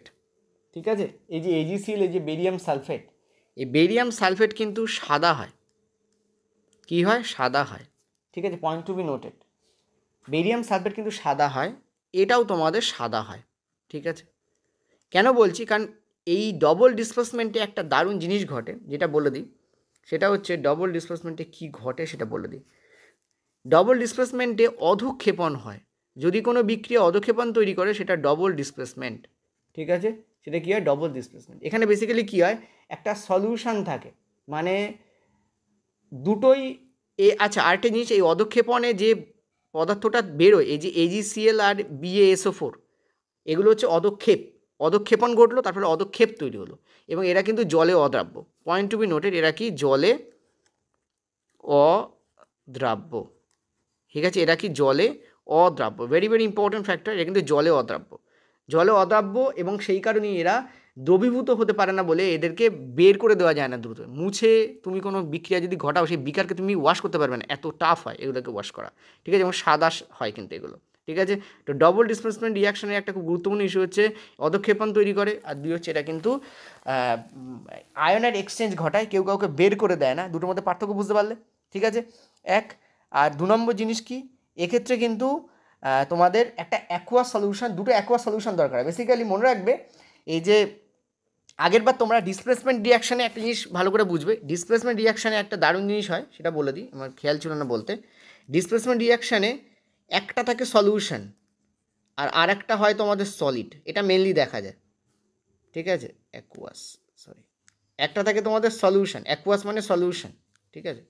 ঠিক আছে, এই যে AgCl, এই যে বেরিয়াম সালফেট, এই বেরিয়াম সালফেট কিন্তু সাদা হয়। কি হয়? সাদা হয়, ঠিক আছে, point to be noted. Barium sulphate কিন্তু সাদা হয়, এটাও তোমাদের সাদা হয়, ঠিক আছে। কেন বলছি? কারণ এই ডবল ডিসপ্লেসমেন্টে একটা দারুণ জিনিস ঘটে, যেটা বলে দিই। সেটা হচ্ছে ডবল ডিসপ্লেসমেন্টে কী ঘটে সেটা বলে দিই। ডবল ডিসপ্লেসমেন্টে অধঃক্ষেপণ হয়। যদি কোনো বিক্রিয়া অধঃক্ষেপণ তৈরি করে সেটা ডবল ডিসপ্লেসমেন্ট, ঠিক আছে, সেটা কী হয়? Double displacement. এখানে বেসিক্যালি কী হয়? একটা সলিউশন থাকে, মানে দুটোই আচ্ছা আরেকটা জিনিস, এই অধঃক্ষেপণে যে পদার্থটা বেরোয়, এই যে AgCl আর BaSO4, এগুলো হচ্ছে অধঃক্ষেপণ ঘটলো, তারপরে অধঃক্ষেপ তৈরি হলো, এবং এরা কিন্তু জলে অদ্রাব্য। পয়েন্ট টু বি নোটেড, এরা কি? জলে অদ্রাব্য, ঠিক আছে, এরা কি? জলে অদ্রাব্য। ভেরি ভেরি ইম্পর্টেন্ট ফ্যাক্টর, এরা কিন্তু জলে অদ্রাব্য, এবং সেই কারণেই এরা দ্রবীভূত হতে পারে না বলে এদেরকে বের করে দেওয়া যায় না দ্রুত। মুছে তুমি কোনো বিক্রিয়া যদি ঘটাও, সেই বিকারকে তুমি ওয়াশ করতে পারবে না, এত টাফ হয় এগুলোকে ওয়াশ করা, ঠিক আছে, এবং সাদা হয় কিন্তু এগুলো, ঠিক আছে। তো ডবল ডিসপ্লেসমেন্ট রিয়াকশনের একটা খুব গুরুত্বপূর্ণ ইস্যু হচ্ছে অধঃক্ষেপণ তৈরি করে, আর দুই হচ্ছে এটা কিন্তু আয়নের এক্সচেঞ্জ ঘটায়, কেউ কাউকে বের করে দেয় না। দুটোর মধ্যে পার্থক্য বুঝতে পারলে, ঠিক আছে, এক। আর দু নম্বর জিনিস কি, এক্ষেত্রে কিন্তু তোমাদের একটা অ্যাকোয়া সলিউশন, দুটো অ্যাকোয়া সলিউশন দরকার। বেসিক্যালি মনে রাখবে, এই যে আগের বার তোমরা ডিসপ্লেসমেন্ট রিয়াকশানে একটা জিনিস ভালো করে বুঝবে। ডিসপ্লেসমেন্ট রিয়াকশানে একটা দারুণ জিনিস হয়, সেটা বলে দিই, আমার খেয়াল ছিল না বলতে। ডিসপ্লেসমেন্ট রিয়াকশানে একটা থাকে সলিউশন আর একটা হয় তোমাদের সলিড, এটা মেনলি দেখা যায়, ঠিক আছে, একটা থাকে তোমাদের সলিউশন, অ্যাকুয়াস মানে সলিউশন, ঠিক আছে,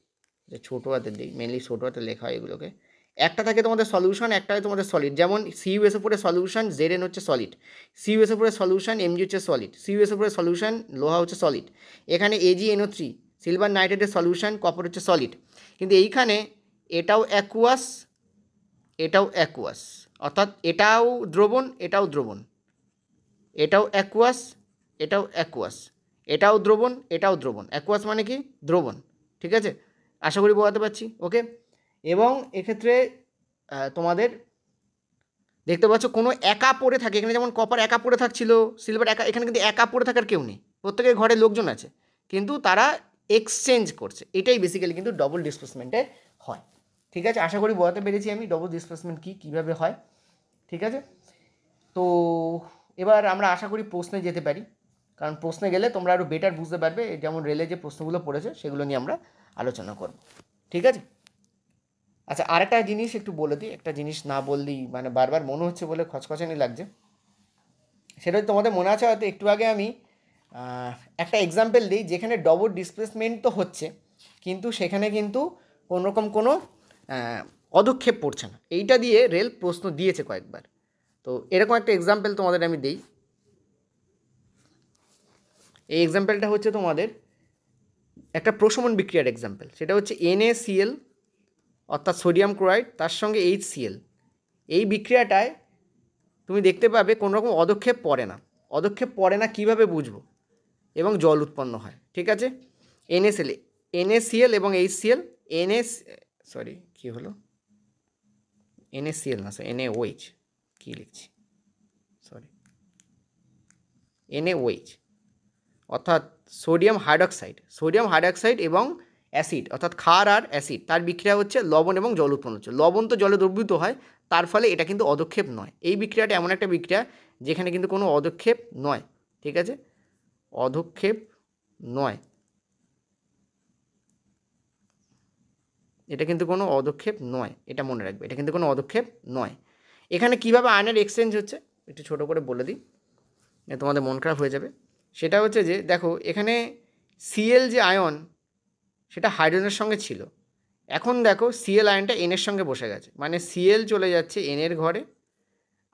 যে ছোটো হাতের দিই, মেনলি ছোটো হাতে লেখা হয় এগুলোকে। একটা থাকে তোমাদের সলিউশন, একটা হয় তোমাদের সলিড। যেমন সিইউএস এর উপরে সলিউশন, জেডএন হচ্ছে সলিড। সিইউএস এর উপরে সলিউশন, এমজি হচ্ছে সলিড। সিইউএস এর উপরে সলিউশন, লোহা হচ্ছে সলিড। এখানে AgNO3 সিলভার নাইট্রেটের সলিউশন, কপার হচ্ছে সলিড। কিন্তু এইখানে এটাও অ্যাকুয়াস, এটাও অ্যাকুয়াস, অর্থাৎ এটাও দ্রবণ, এটাও দ্রবণ, এটাও অ্যাকুয়াস, এটাও অ্যাকুয়াস, এটাও দ্রবণ, এটাও দ্রবণ। অ্যাকুয়াস মানে কি? দ্রবণ। ঠিক আছে, আশা করি বোঝাতে পারছি। ওকে, এবং এক্ষেত্রে তোমাদের দেখতে পাচ্ছ কোনো একা পড়ে থাকে, এখানে যেমন কপার একা পড়ে থাকছিল, সিলভার একা, এখানে কিন্তু একা পড়ে থাকার কেউ নেই, প্রত্যেকের ঘরে লোকজন আছে, কিন্তু তারা এক্সচেঞ্জ করছে। এটাই বেসিক্যালি কিন্তু ডবল ডিসপ্লেসমেন্টে হয়। ঠিক আছে, আশা করি বোঝাতে পেরেছি আমি ডবল ডিসপ্লেসমেন্ট কী, কীভাবে হয়। ঠিক আছে, তো এবার আমরা আশা করি প্রশ্নে যেতে পারি, কারণ প্রশ্নে গেলে তোমরা আরও বেটার বুঝতে পারবে। যেমন রেলে যে প্রশ্নগুলো পড়েছে সেগুলো নিয়ে আমরা আলোচনা করব। ঠিক আছে, আচ্ছা আরেকটা জিনিস একটু বলে দিই, একটা জিনিস না বললেই মানে বারবার মনে হচ্ছে বলে খচখচানি লাগছে। সেটা তোমাদের মনে আছে হয়তো, একটু আগে আমি একটা এক্সাম্পল দিই যেখানে ডবল ডিসপ্লেসমেন্ট তো হচ্ছে, কিন্তু সেখানে কিন্তু কোনোরকম কোনো পদক্ষেপ পড়ছে না। এইটা দিয়ে রেল প্রশ্ন দিয়েছে কয়েকবার। তো এরকম একটা এক্সাম্পল তোমাদের আমি দিই। এই এক্সাম্পলটা হচ্ছে তোমাদের একটা প্রশমন বিক্রিয়ার এক্সাম্পল। সেটা হচ্ছে NaCl অর্থাৎ সোডিয়াম ক্লোরাইড তার সঙ্গে HCl। এই বিক্রিয়াটায় তুমি দেখতে পাবে কোনো রকম অদক্ষেপ পড়ে না। অদক্ষেপ পড়ে না কীভাবে বুঝবো? এবং জল উৎপন্ন হয়। ঠিক আছে, NaCl এবং HCl, কী হলো, NaCl না স্যার, NaOH, কী লিখছি, NaOH অর্থাৎ সোডিয়াম হাইড্রক্সাইড এবং অ্যাসিড অর্থাৎ ক্ষার আর অ্যাসিড, তার বিক্রিয়া হচ্ছে লবণ এবং জল উৎপন্ন হচ্ছে। লবণ তো জলে দ্রবীভূত হয়, তার ফলে এটা কিন্তু অদক্ষেপ নয়। এই বিক্রিয়াটা এমন একটা বিক্রিয়া যেখানে কিন্তু কোনো অদক্ষেপ নয়। ঠিক আছে, অদক্ষেপ নয়, এটা কিন্তু কোনো অদক্ষেপ নয়, এটা মনে রাখবে, এটা কিন্তু কোনো অদক্ষেপ নয়। এখানে কীভাবে আয়নের এক্সচেঞ্জ হচ্ছে একটু ছোটো করে বলে দিই, তোমাদের মন খারাপ হয়ে যাবে। সেটা হচ্ছে যে দেখো এখানে Cl যে আয়ন সেটা হাইড্রোজেনের সঙ্গে ছিল, এখন দেখো Cl আয়নটা N-এর সঙ্গে বসে গেছে, মানে Cl চলে যাচ্ছে N-এর ঘরে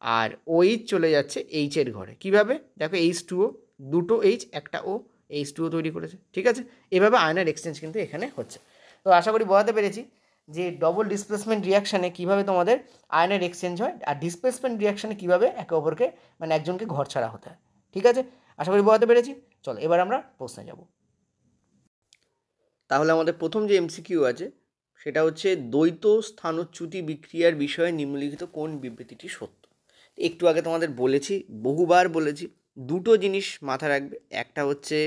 আর OH চলে যাচ্ছে H-এর ঘরে। কীভাবে? দেখো H2O, দুটো H একটা O, H2O তৈরি করেছে। ঠিক আছে, এভাবে আয়নের এক্সচেঞ্জ কিন্তু এখানে হচ্ছে। তো আশা করি বোঝাতে পেরেছি যে ডবল ডিসপ্লেসমেন্ট রিয়াকশানে কীভাবে তোমাদের আয়নের এক্সচেঞ্জ হয়, আর ডিসপ্লেসমেন্ট রিয়াকশানে কীভাবে একে অপরকে মানে একজনকে ঘর ছাড়া হতে হয়। ঠিক আছে, আশা করি বোঝাতে পেরেছি। চলো এবার আমরা প্রশ্নে যাব। তাহলে আমাদের প্রথম যে MCQ আছে সেটা হচ্ছে দ্বৈত স্থানচ্যুতি বিক্রিয়ার বিষয়ে নিম্নলিখিত কোন বিবৃতিটি সত্য। একটু আগে তোমাদের বলেছি, বহুবার বলেছি, দুটো জিনিস মাথায় রাখবে। একটা হচ্ছে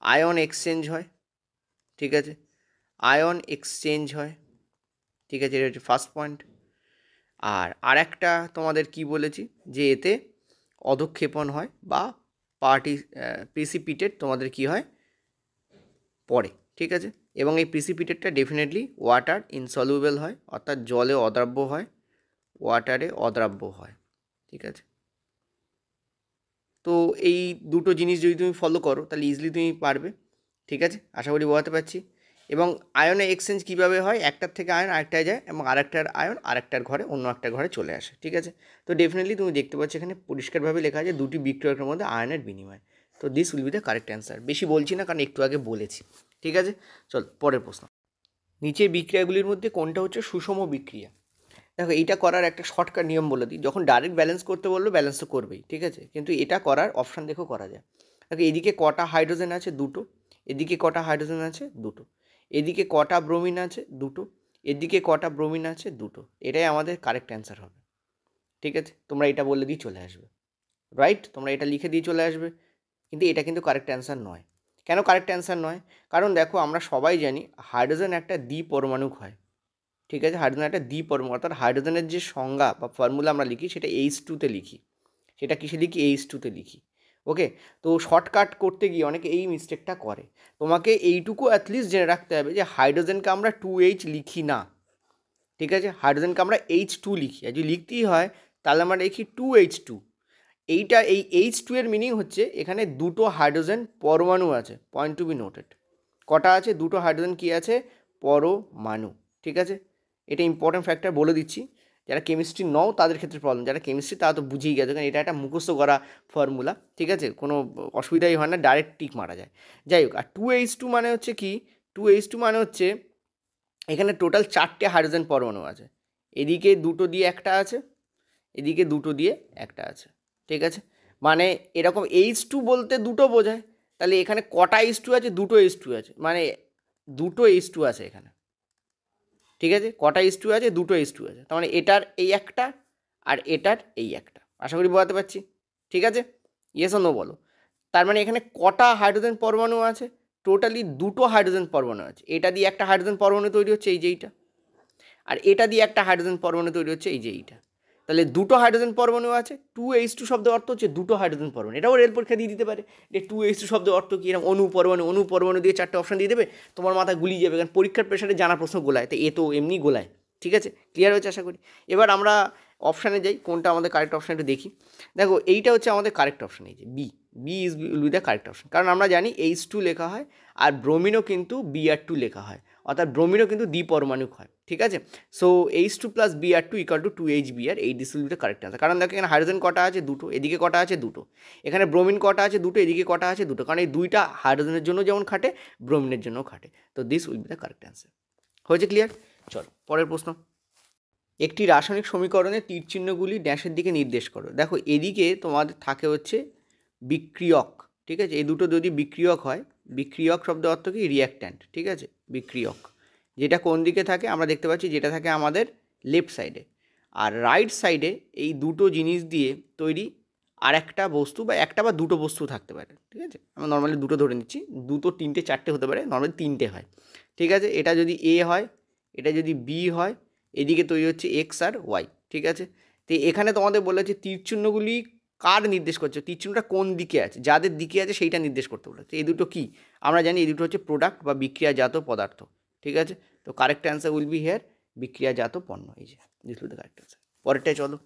আয়ন এক্সচেঞ্জ হয়, ঠিক আছে, আয়ন এক্সচেঞ্জ হয়, ঠিক আছে, এটা হচ্ছে ফার্স্ট পয়েন্ট। আর একটা তোমাদের কি বলেছি যে এতে অধক্ষেপণ হয় বা প্রিসিপিটেট তোমাদের কি হয় পড়ে। ঠিক আছে, এবং এই প্রিসিপিটেটটা ডেফিনেটলি ওয়াটার ইনসলিউবল হয়, অর্থাৎ জলে অদ্রাব্য হয়, ওয়াটারে অদ্রাব্য হয়। ঠিক আছে, তো এই দুটো জিনিস যদি তুমি ফলো করো তাহলে ইজিলি তুমি পারবে। ঠিক আছে, আশা করি বোঝাতে পারছি। এবং আয়নের এক্সচেঞ্জ কীভাবে হয়, একটার থেকে আয়ন আরেকটায় যায় এবং আরেকটার আয়ন আরেকটার ঘরে অন্য একটা ঘরে চলে আসে। ঠিক আছে, তো ডেফিনেটলি তুমি দেখতে পাচ্ছ এখানে পরিষ্কারভাবে লেখা আছে দুটি বিক্রিয়কের মধ্যে আয়নের বিনিময়। তো this will be the correct answer. বেশি বলছি না কারণ একটু আগে বলেছি। ঠিক আছে, চল পরের প্রশ্ন। নিচের বিক্রিয়াগুলির মধ্যে কোনটা হচ্ছে সুষম বিক্রিয়া? দেখো এইটা করার একটা শর্টকাট নিয়ম বলে দিই, যখন ডাইরেক্ট ব্যালেন্স করতে বললো ব্যালেন্স তো করবেই। ঠিক আছে, কিন্তু এটা করার অপশান দেখো করা যায়। দেখো এদিকে কটা হাইড্রোজেন আছে? দুটো। এদিকে কটা হাইড্রোজেন আছে? দুটো। এদিকে কটা ব্রোমিন আছে? দুটো। এদিকে কটা ব্রোমিন আছে? দুটো। এটাই আমাদের কারেক্ট অ্যান্সার হবে। ঠিক আছে, তোমরা এটা বলে দিয়ে চলে আসবে, রাইট, তোমরা এটা লিখে দিয়ে চলে আসবে। কিন্তু এটা কিন্তু কারেক্ট অ্যান্সার নয়। কেন কারেক্ট অ্যান্সার নয়? কারণ দেখো আমরা সবাই জানি হাইড্রোজেন একটা দ্বিপরমাণুক হয়। ঠিক আছে, হাইড্রোজেন একটা দ্বিপরমাণু, অর্থাৎ হাইড্রোজেনের যে সংজ্ঞা বা ফর্মুলা আমরা লিখি সেটা H2-তে লিখি। সেটা কিসে লিখি? H2-তে লিখি। ওকে, তো শর্টকাট করতে গিয়ে অনেকে এই মিস্টেকটা করে। তোমাকে এইটুকু অ্যাটলিস্ট জেনে রাখতে হবে যে হাইড্রোজেনকে আমরা 2H লিখি না। ঠিক আছে, হাইড্রোজেনকে আমরা H2 লিখি, আর যদি লিখতেই হয় তাহলে আমরা লিখি 2H2। এই H2 এর মিনিং হচ্ছে এখানে দুটো হাইড্রোজেন পরমাণু আছে, পয়েন্ট টু বি নোটেড। কটা আছে? দুটো হাইড্রোজেন কি আছে? পরমাণু। ঠিক আছে, এটা ইম্পর্টেন্ট ফ্যাক্টর বলে দিচ্ছি। যারা কেমিস্ট্রি নও তাদের ক্ষেত্রে প্রবলেম, যারা কেমিস্ট্রি তারা তো বুঝেই গেছে, কারণ এটা একটা মুখস্থ করা ফর্মুলা। ঠিক আছে, কোনো অসুবিধাই হয় না, ডাইরেক্ট টিক মারা যায়। যাই হোক, আর 2H2 মানে হচ্ছে কি? 2H2 মানে হচ্ছে এখানে টোটাল 4টে হাইড্রোজেন পরমাণু আছে। এদিকে দুটো দিয়ে একটা আছে, এদিকে দুটো দিয়ে একটা আছে। ঠিক আছে, মানে এরকম H2 বলতে দুটো বোঝায়। তাহলে এখানে কটা H2 আছে? দুটো H2 আছে, মানে দুটো H2 আছে এখানে। ঠিক আছে, কটা H2 আছে? দুটো H2 আছে। তার মানে এটার এই একটা আর এটার এই একটা। আশা করি বোঝাতে পারছি। ঠিক আছে, ইয়েস ও নো বলো। তার মানে এখানে কটা হাইড্রোজেন পরমাণু আছে? টোটালি দুটো হাইড্রোজেন পরমাণু আছে। এটা দিয়ে একটা হাইড্রোজেন পরমাণু তৈরি হচ্ছে, এই যে এইটা, আর এটা দিয়ে একটা হাইড্রোজেন পরমাণু তৈরি হচ্ছে, এই যে এইটা। তাহলে দুটো হাইড্রোজেন পরমাণু আছে। 2H2 শব্দের অর্থ হচ্ছে দুটো হাইড্রোজেন পরমাণু। এটাও রেল পরীক্ষা দিয়ে দিতে পারে যে 2H2 শব্দের অর্থ কী, এরকম অণু পরমাণু, অণু পরমাণু দিয়ে 4টে অপশন দিয়ে দেবে, তোমার মাথা গুলিয়ে যাবে, কারণ পরীক্ষার প্রেশারে জানা প্রশ্ন গোলায়, তো এ তো এমনি গোলায়। ঠিক আছে, ক্লিয়ার হয়েছে আশা করি। এবার আমরা অপশানে যাই, কোনটা আমাদের কারেক্ট অপশান একটু দেখি। দেখো, এইটা হচ্ছে আমাদের কারেক্ট অপশান, এই যে B. B is will be the correct option, কারণ আমরা জানি H2 লেখা হয়, আর ব্রোমিনও কিন্তু Br2 লেখা হয়, অর্থাৎ ব্রোমিনও কিন্তু দ্বিপরমাণুক হয়। ঠিক আছে, so H2 plus Br2 equal to 2HBr, এই this will be the correct answer. কারণ দেখো এখানে হাইড্রোজেন কটা আছে? দুটো। এদিকে কটা আছে? দুটো। এখানে ব্রোমিন কটা আছে? দুটো। এদিকে কটা আছে? দুটো। কারণ এই দুইটা হাইড্রোজেনের জন্য যেমন খাটে, ব্রোমিনের জন্য খাটে। তো this will be the correct answer. হয়েছে ক্লিয়ার? চলো পরের প্রশ্ন। একটি রাসায়নিক সমীকরণে তীর চিহ্নগুলি ড্যাশের দিকে নির্দেশ করো। দেখো, এদিকে তোমাদের থাকে হচ্ছে বিক্রিয়ক। ঠিক আছে, এই দুটো যদি বিক্রিয়ক হয়, বিক্রিয়ক শব্দের অর্থ কি? রিয়াক্ট্যান্ট। ঠিক আছে, বিক্রিয়ক যেটা কোন দিকে থাকে? আমরা দেখতে পাচ্ছি যেটা থাকে আমাদের লেফট সাইডে, আর রাইট সাইডে এই দুটো জিনিস দিয়ে তৈরি আর একটা বস্তু, বা একটা বা দুটো বস্তু থাকতে পারে। ঠিক আছে, আমরা নর্মালি দুটো ধরে নিচ্ছি, দুটো, তিনটে, চারটে হতে পারে, নর্মালি তিনটে হয়। ঠিক আছে, এটা যদি এ হয়, এটা যদি বি হয়, এদিকে তৈরি হচ্ছে এক্স আর ওয়াই। ঠিক আছে, তো এখানে তোমাদের বলেছে তীরচিহ্নগুলি কার নির্দেশ করছে, তীরচিহ্নটা কোন দিকে আছে, যাদের দিকে আছে সেইটা নির্দেশ করতে বলেছে। এই দুটো কি? আমরা জানি এই দুটো হচ্ছে প্রোডাক্ট বা বিক্রিয়াজাত পদার্থ। ঠিক আছে, তো correct answer will be here বিক্রিয়াজাত পণ্য। এই যে this will the correct answer. পরেরটায় চলো।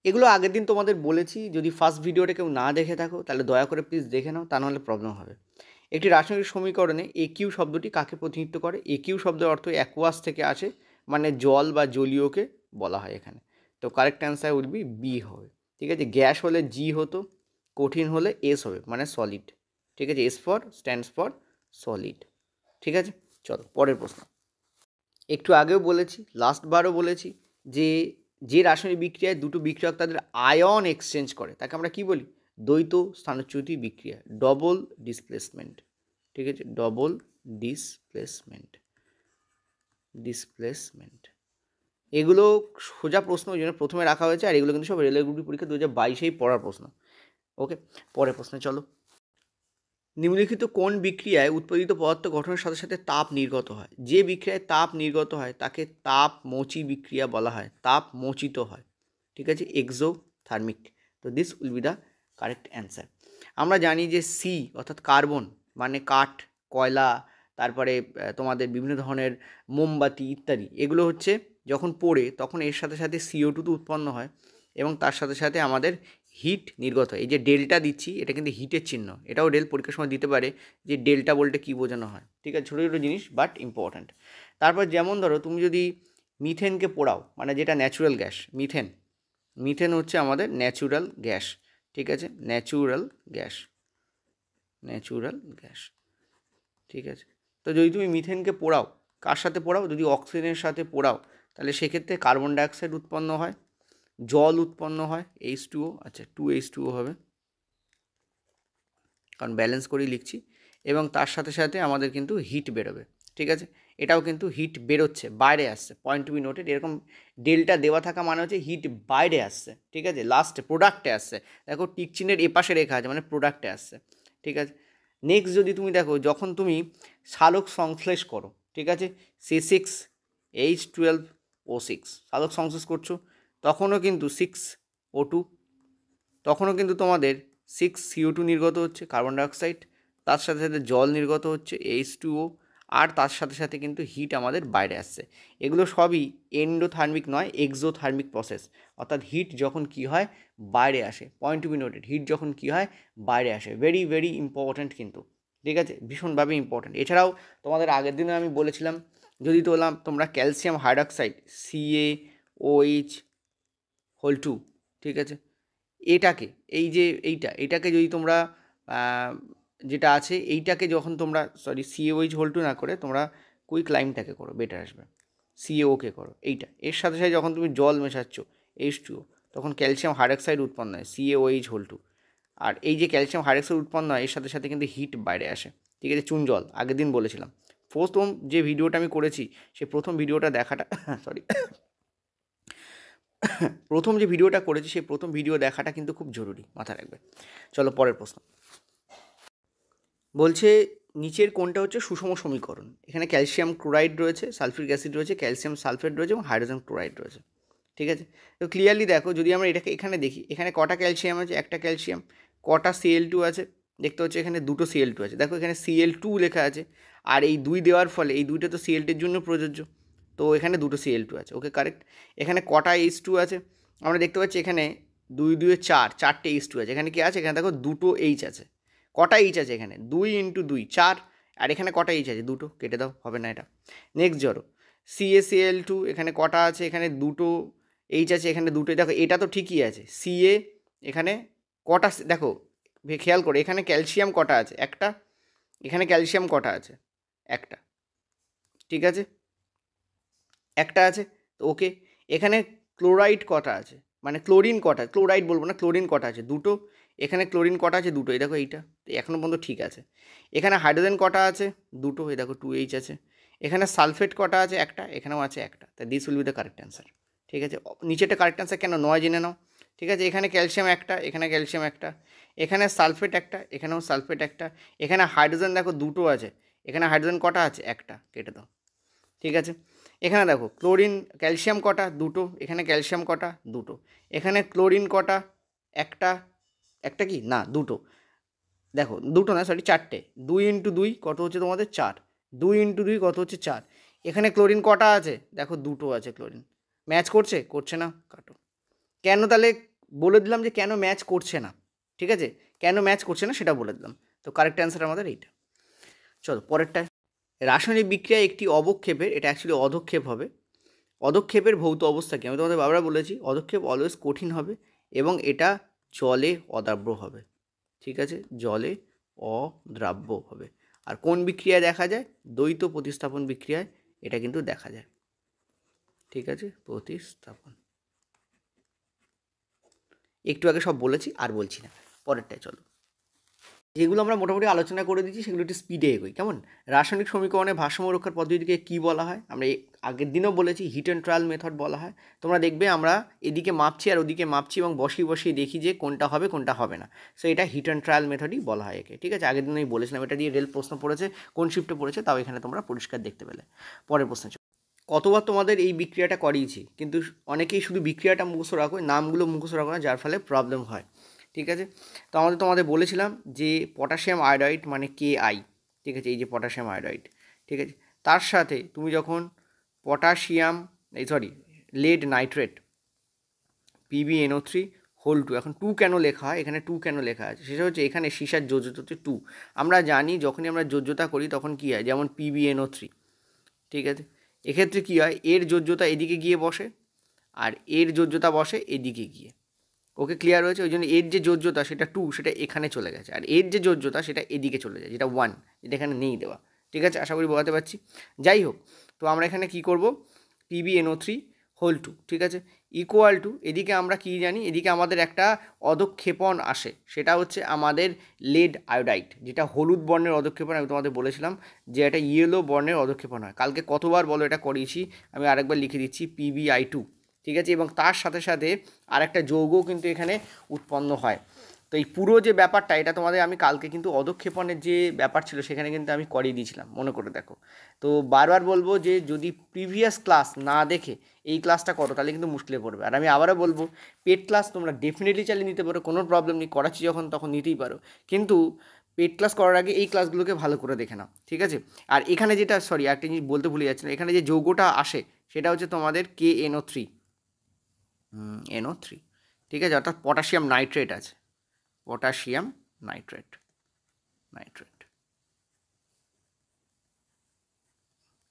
এগুলো আগের দিন তোমাদের বলেছি, যদি ফার্স্ট ভিডিওটা কেউ না দেখে থাকো তাহলে দয়া করে প্লিজ দেখে নাও, তা নাহলে প্রবলেম হবে। একটি রাসায়নিক সমীকরণে একিউ শব্দটি কাকে প্রতিনিধিত্ব করে? একিউ শব্দের অর্থ অ্যাকুয়াস থেকে আসে, মানে জল বা জলীয়কে বলা হয় এখানে। তো correct answer will be B হবে। ঠিক আছে, গ্যাস হলে জি হতো, কঠিন হলে এস হবে, মানে সলিড। ঠিক আছে, S for stands for solid. ঠিক আছে, চলো পরের প্রশ্ন। একটু আগেও বলেছি, লাস্টবারও বলেছি, যে যে রাসায়নিক বিক্রিয়ায় দুটো বিক্রিয়ক তাদের আয়ন এক্সচেঞ্জ করে তাকে আমরা কি বলি? দ্বৈত স্থানচ্যুতি বিক্রিয়া, ডবল ডিসপ্লেসমেন্ট। ঠিক আছে, ডবল ডিসপ্লেসমেন্ট, ডিসপ্লেসমেন্ট। এগুলো সোজা প্রশ্ন, ওই জন্য প্রথমে রাখা হয়েছে, আর এগুলো কিন্তু সব রেলওয়ে গ্রুপ পরীক্ষা 2022-এই পড়ার প্রশ্ন। ওকে, পরের প্রশ্নে চলো। নিম্নলিখিত কোন বিক্রিয়ায় উৎপাদিত পদার্থ গঠনের সাথে সাথে তাপ নির্গত হয়? যে বিক্রিয়ায় তাপ নির্গত হয় তাকে তাপমোচী বিক্রিয়া বলা হয়, তাপ মোচিত হয়। ঠিক আছে, এক্সোথার্মিক। তো this will be the correct answer. আমরা জানি যে সি অর্থাৎ কার্বন, মানে কাঠ, কয়লা, তারপরে তোমাদের বিভিন্ন ধরনের মোমবাতি ইত্যাদি, এগুলো হচ্ছে যখন পড়ে তখন এর সাথে সাথে CO2 তো উৎপন্ন হয়, এবং তার সাথে সাথে আমাদের হিট নির্গত হয়। এই যে ডেল্টা দিচ্ছি, এটা কিন্তু হিটের চিহ্ন। এটাও রেল পরীক্ষার সময় দিতে পারে যে ডেল্টা বলতে কী বোঝানো হয়। ঠিক আছে, ছোটো ছোটো জিনিস বাট ইম্পর্ট্যান্ট। তারপর যেমন ধরো তুমি যদি মিথেনকে পোড়াও, মানে যেটা ন্যাচুরাল গ্যাস, মিথেন, মিথেন হচ্ছে আমাদের ন্যাচুরাল গ্যাস। ঠিক আছে, ন্যাচুরাল গ্যাস, ন্যাচুরাল গ্যাস। ঠিক আছে, তো যদি তুমি মিথেনকে পোড়াও, কার সাথে পোড়াও? যদি অক্সিজেনের সাথে পোড়াও, তাহলে সেক্ষেত্রে কার্বন ডাইঅক্সাইড উৎপন্ন হয়, জল উৎপন্ন হয়, H2O, আচ্ছা 2H2O হবে, কারণ ব্যালেন্স করেই লিখছি, এবং তার সাথে সাথে আমাদের কিন্তু হিট বেরোবে। ঠিক আছে, এটাও কিন্তু হিট বেরোচ্ছে, বাইরে আসছে, পয়েন্ট টু বি নোটেড। এরকম ডেল্টা দেওয়া থাকা মানে হচ্ছে হিট বাইরে আসছে। ঠিক আছে, লাস্টে প্রোডাক্টে আসছে। দেখো টিক চিহ্নের এপাশে রেখা আছে, মানে প্রোডাক্টে আসছে। ঠিক আছে, নেক্সট যদি তুমি দেখো, যখন তুমি সালোক সংশ্লেষ করো, ঠিক আছে, C6H12O6 সালোক সংশ্লেষ করছো, তখনও কিন্তু 6O2, তখনও কিন্তু তোমাদের 6CO2 নির্গত হচ্ছে, কার্বন ডাইঅক্সাইড, তার সাথে সাথে জল নির্গত হচ্ছে, H2O, আর তার সাথে সাথে কিন্তু হিট আমাদের বাইরে আসছে। এগুলো সবই এন্ডোথার্মিক নয়, এক্সোথার্মিক প্রসেস। অর্থাৎ হিট যখন কি হয়, বাইরে আসে, point to be noted, heat যখন কি হয়, বাইরে আসে। ভেরি ভেরি ইম্পর্ট্যান্ট কিন্তু। ঠিক আছে, ভীষণভাবে ইম্পর্ট্যান্ট। এছাড়াও তোমাদের আগের দিনে আমি বলেছিলাম যদি তোমরা ক্যালসিয়াম হাইড্রক্সাইড CaOH হোল 2, ঠিক আছে, এটাকে এইটাকে যদি তোমরা যেটা আছে এইটাকে যখন তোমরা CaOH হোল 2 না করে তোমরা কুইকলাইমটাকে করো, বেটার আসবে। CaOকে করো, এর সাথে সাথে যখন তুমি জল মেশাচ্ছ H2O, তখন ক্যালসিয়াম হাইড্রক্সাইড উৎপন্ন হয় CaOH হোল 2। আর এই যে ক্যালসিয়াম হাইড্রক্সাইড উৎপন্ন হয় এর সাথে সাথে কিন্তু হিট বাইরে আসে, ঠিক আছে, চুন জল আগের দিন বলেছিলাম। প্রথম যে ভিডিওটা আমি করেছি সেই প্রথম ভিডিওটা দেখাটা প্রথম যে ভিডিওটা করেছি সেই প্রথম ভিডিও দেখাটা কিন্তু খুব জরুরি, মাথায় রাখবে। চলো পরের প্রশ্ন। বলছে নিচের কোনটা হচ্ছে সুষম সমীকরণ? এখানে ক্যালসিয়াম ক্লোরাইড রয়েছে, সালফিউরিক অ্যাসিড রয়েছে, ক্যালসিয়াম সালফেট রয়েছে এবং হাইড্রোজেন ক্লোরাইড রয়েছে, ঠিক আছে। তো ক্লিয়ারলি দেখো, যদি আমরা এটাকে এখানে দেখি, এখানে কটা ক্যালসিয়াম আছে? একটা ক্যালসিয়াম। কটা Cl2 আছে? দেখতে হচ্ছে এখানে দুটো Cl2 আছে, দেখো এখানে Cl2 লেখা আছে, আর এই 2 দেওয়ার ফলে এই দুইটা তো Cl2 এর জন্য প্রযোজ্য, তো এখানে দুটো Cl2 আছে, ওকে কারেক্ট। এখানে কটা H2 আছে? আমরা দেখতে পাচ্ছি এখানে 2 2 4, চারটে H2 আছে। এখানে কি আছে? এখানে দেখো দুটো H আছে। কটা H আছে এখানে? 2 × 2 4, আর এখানে কটা H আছে? দুটো, কেটে দাও, হবে না এটা। নেক্সট জড়ো CaCl2, এখানে কটা আছে? এখানে দুটো H আছে, এখানে দুটোই, দেখো এটা তো ঠিকই আছে। Ca এখানে কটা, দেখো খেয়াল করে, এখানে ক্যালসিয়াম কটা আছে? একটা। এখানে ক্যালসিয়াম কটা আছে? একটা, ঠিক আছে, একটা আছে, তো ওকে। এখানে ক্লোরাইড কটা আছে? মানে ক্লোরিন কটা, ক্লোরাইড বলবো না, ক্লোরিন কটা আছে? দুটো। এখানে ক্লোরিন কটা আছে? দুটো, এই দেখো এইটা, এখনও পর্যন্ত ঠিক আছে। এখানে হাইড্রোজেন কটা আছে? দুটো, এই দেখো 2H আছে। এখানে সালফেট কটা আছে? একটা, এখানেও আছে একটা, তাই this will be the correct answer, ঠিক আছে। নিচেরটা কারেক্ট অ্যান্সার কেন নয় জেনে নাও, ঠিক আছে। এখানে ক্যালসিয়াম একটা, এখানে ক্যালসিয়াম একটা, এখানে সালফেট একটা, এখানেও সালফেট একটা, এখানে হাইড্রোজেন দেখো দুটো আছে, এখানে হাইড্রোজেন কটা আছে? একটা, কেটে দাও, ঠিক আছে। এখানে দেখো ক্লোরিন ক্যালসিয়াম কটা? দুটো, এখানে ক্যালসিয়াম কটা? দুটো, এখানে ক্লোরিন কটা? একটা, একটা কি না, দুটো, দেখো দুটো না, চারটে। 2 × 2 কত হচ্ছে তোমাদের? 4। 2 × 2 কত হচ্ছে? 4। এখানে ক্লোরিন কটা আছে? দেখো দুটো আছে ক্লোরিন। ম্যাচ করছে? করছে না, কাটো। কেন তাহলে বলে দিলাম যে কেন ম্যাচ করছে না, ঠিক আছে, কেন ম্যাচ করছে না সেটা বলে দিলাম। তো কারেক্ট অ্যান্সার আমাদের এইটা। চলো পরেরটা। রাসায়নিক বিক্রিয়া একটি অবক্ষেপের, এটা অ্যাকচুয়ালি অধক্ষেপ হবে, অধক্ষেপের ভৌত অবস্থা কি? আমি তোমাদের বারবার বলেছি অধক্ষেপ অলওয়েজ কঠিন হবে এবং এটা জলে অদ্রাব্য হবে, ঠিক আছে, জলে অদ্রাব্য হবে। আর কোন বিক্রিয়ায় দেখা যায়? দ্বৈত প্রতিস্থাপন বিক্রিয়ায় এটা কিন্তু দেখা যায়, ঠিক আছে, প্রতিস্থাপন। একটু আগে সব বলেছি, আর বলছি না। পরেরটায় চলো। যেগুলো আমরা মোটামুটি আলোচনা করে দিচ্ছি সেগুলো একটু স্পিডে এগোই, কেমন? রাসায়নিক সমীকরণে ভারসাম্য রক্ষার পদ্ধতিকে কী বলা হয়? আমরা আগের দিনও বলেছি হিট অ্যান্ড ট্রায়াল মেথড বলা হয়। তোমরা দেখবে আমরা এদিকে মাপছি আর ওদিকে মাপছি এবং বসিয়ে বসিয়ে দেখি যে কোনটা হবে কোনটা হবে না। সো এটা হিট অ্যান্ড ট্রায়াল মেথডই বলা হয় একে, ঠিক আছে। আগের দিন আমি বলেছিলাম, এটা দিয়ে রেল প্রশ্ন পড়েছে, কোন শিফটে পড়েছে তাও এখানে তোমরা পরিষ্কার দেখতে পেলে। পরের প্রশ্ন, কতবার তোমাদের এই বিক্রিয়াটা করিয়েছি, কিন্তু অনেকেই শুধু বিক্রিয়াটা মুখস্থ রাখো, নামগুলো মুখস্থ রাখো না, যার ফলে প্রবলেম হয়, ঠিক আছে। তো তোমাদের বলেছিলাম যে পটাশিয়াম আয়োডাইড মানে Ki, ঠিক আছে, এই যে পটাশিয়াম আয়োডাইড, ঠিক আছে, তার সাথে তুমি যখন potassium lead nitrate PbNO3 whole 2, এখন 2 কেন লেখা হয়, এখানে 2 কেন লেখা আছে? সেটা হচ্ছে এখানে সীসার যোজ্যতা হচ্ছে 2। আমরা জানি যখনই আমরা যোজ্যতা করি তখন কী হয়, যেমন PbNO3, ঠিক আছে, এক্ষেত্রে কী হয়, এর যোজ্যতা এদিকে গিয়ে বসে আর এর যোজ্যতা বসে এদিকে গিয়ে, ওকে ক্লিয়ার হয়েছে? ওই জন্য এর যে যোজ্যতা সেটা 2, সেটা এখানে চলে গেছে, আর এর যে যোজ্যতা সেটা এদিকে চলে যায়, যেটা 1, যেটা এখানে নেই দেওয়া, ঠিক আছে, আশা করি বোঝাতে পারছি। যাই হোক, তো আমরা এখানে কী করব, PbNO3 হোল 2, ঠিক আছে, ইকুয়াল টু, এদিকে আমরা কী জানি, এদিকে আমাদের একটা অধক্ষেপণ আসে, সেটা হচ্ছে আমাদের লেড আয়োডাইড, যেটা হলুদ বর্ণের অধক্ষেপণ। আমি তোমাদের বলেছিলাম যে এটা ইয়েলো বর্ণের অধক্ষেপণ হয়, কালকে কতবার বলো এটা করিয়েছি, আমি আরেকবার লিখে দিচ্ছি PbI2, ঠিক আছে, এবং তার সাথে সাথে আরেকটা যৌগও কিন্তু এখানে উৎপন্ন হয়। তো এই পুরো যে ব্যাপারটা, এটা তোমাদের আমি কালকে কিন্তু অধক্ষেপণের যে ব্যাপার ছিল সেখানে কিন্তু আমি করিয়ে দিয়েছিলাম, মনে করে দেখো। তো বারবার বলবো যে যদি প্রিভিয়াস ক্লাস না দেখে এই ক্লাসটা করো তাহলে কিন্তু মুশকিলে পড়বে। আর আমি আবারও বলবো, পেড ক্লাস তোমরা ডেফিনেটলি চালিয়ে নিতে পারো, কোনো প্রবলেম নেই, করাচ্ছি যখন তখন নিতেই পারো, কিন্তু পেড ক্লাস করার আগে এই ক্লাসগুলোকে ভালো করে দেখে নাও, ঠিক আছে। আর এখানে যেটা একটা জিনিস বলতে ভুলে যাচ্ছিলাম, এখানে যে যৌগটা আসে সেটা হচ্ছে তোমাদের KNO3, NO3, ঠিক আছে, অর্থাৎ পটাশিয়াম নাইট্রেট আছে, পটাশিয়াম নাইট্রেট,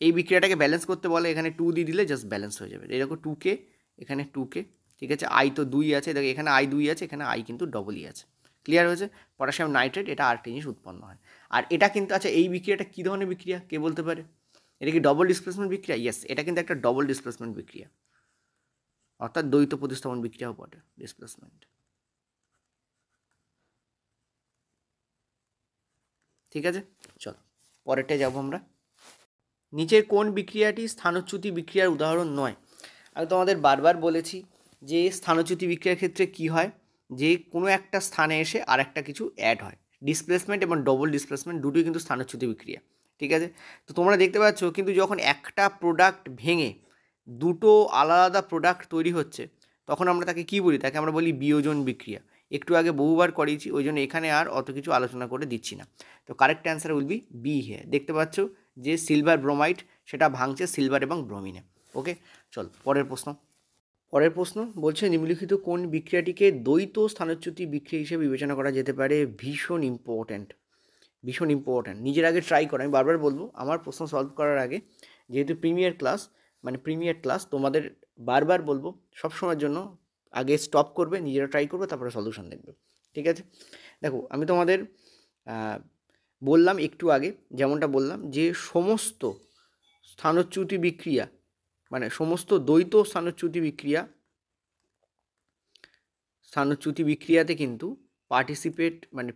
এই বিক্রিয়াটাকে ব্যালেন্স করতে বলে, এখানে 2 দিয়ে দিলে জাস্ট ব্যালেন্স হয়ে যাবে। এরকম 2K, এখানে 2K, ঠিক আছে। আই তো 2 আছে, দেখো এখানে আই 2 আছে, এখানে আই কিন্তু ডবলই আছে। ক্লিয়ার হয়েছে? পটাশিয়াম নাইট্রেট, এটা আরেকটা জিনিস উৎপন্ন হয়। আর এটা কিন্তু, আচ্ছা এই বিক্রিয়াটা কী ধরনের বিক্রিয়া কে বলতে পারে? এটা কি ডবল ডিসপ্লেসমেন্ট বিক্রিয়া? ইয়েস, এটা কিন্তু একটা ডবল ডিসপ্লেসমেন্ট বিক্রিয়া, অর্থাৎ দ্বৈত প্রতিস্থাপন বিক্রিয়াও বটে ডিসপ্লেসমেন্ট। ঠিক আছে, চলো পরেরটা যাবো আমরা। নিচের কোন বিক্রিয়াটি স্থানচ্যুতি বিক্রিয়ার উদাহরণ নয়? আমি তোমাদের বারবার বলেছি যে স্থানচ্যুতি বিক্রিয়ার ক্ষেত্রে কি হয়, যে কোনো একটা স্থানে এসে আর একটা কিছু অ্যাড হয়। ডিসপ্লেসমেন্ট এবং ডবল ডিসপ্লেসমেন্ট দুটোই কিন্তু স্থানচ্যুতি বিক্রিয়া। ঠিক আছে, তো তোমরা দেখতে পাচ্ছ কিন্তু যখন একটা প্রোডাক্ট ভেঙে দুটো আলাদা প্রোডাক্ট তৈরি হচ্ছে, তখন আমরা তাকে কী বলি? তাকে আমরা বলি বিয়োজন বিক্রিয়া। একটু আগে বহুবার করিয়েছি, ওই জন্য এখানে আর অত কিছু আলোচনা করে দিচ্ছি না। তো correct answer will be B here. দেখতে পাচ্ছ যে সিলভার ব্রোমাইড সেটা ভাঙছে সিলভার এবং ব্রোমিনে। ওকে, চল পরের প্রশ্ন। পরের প্রশ্ন বলছে নিম্নলিখিত কোন বিক্রিয়াটিকে দ্বৈত স্থানচ্যুতি বিক্রিয়া হিসেবে বিবেচনা করা যেতে পারে? ভীষণ ইম্পর্ট্যান্ট, ভীষণ ইম্পর্ট্যান্ট। নিজের আগে ট্রাই করো, আমি বারবার বলবো আমার প্রশ্ন সলভ করার আগে, যেহেতু প্রিমিয়ার ক্লাস তোমাদের বারবার বলবো সবসময়ের জন্য আগে স্টপ করবে, নিজেরা ট্রাই করবে, তারপরে সলিউশন দেখবে। ঠিক আছে, দেখো আমি তোমাদের বললাম একটু আগে, যেমনটা বললাম যে সমস্ত স্থানচ্যুতি বিক্রিয়া, মানে সমস্ত দ্বৈত স্থানচ্যুতি বিক্রিয়াতে কিন্তু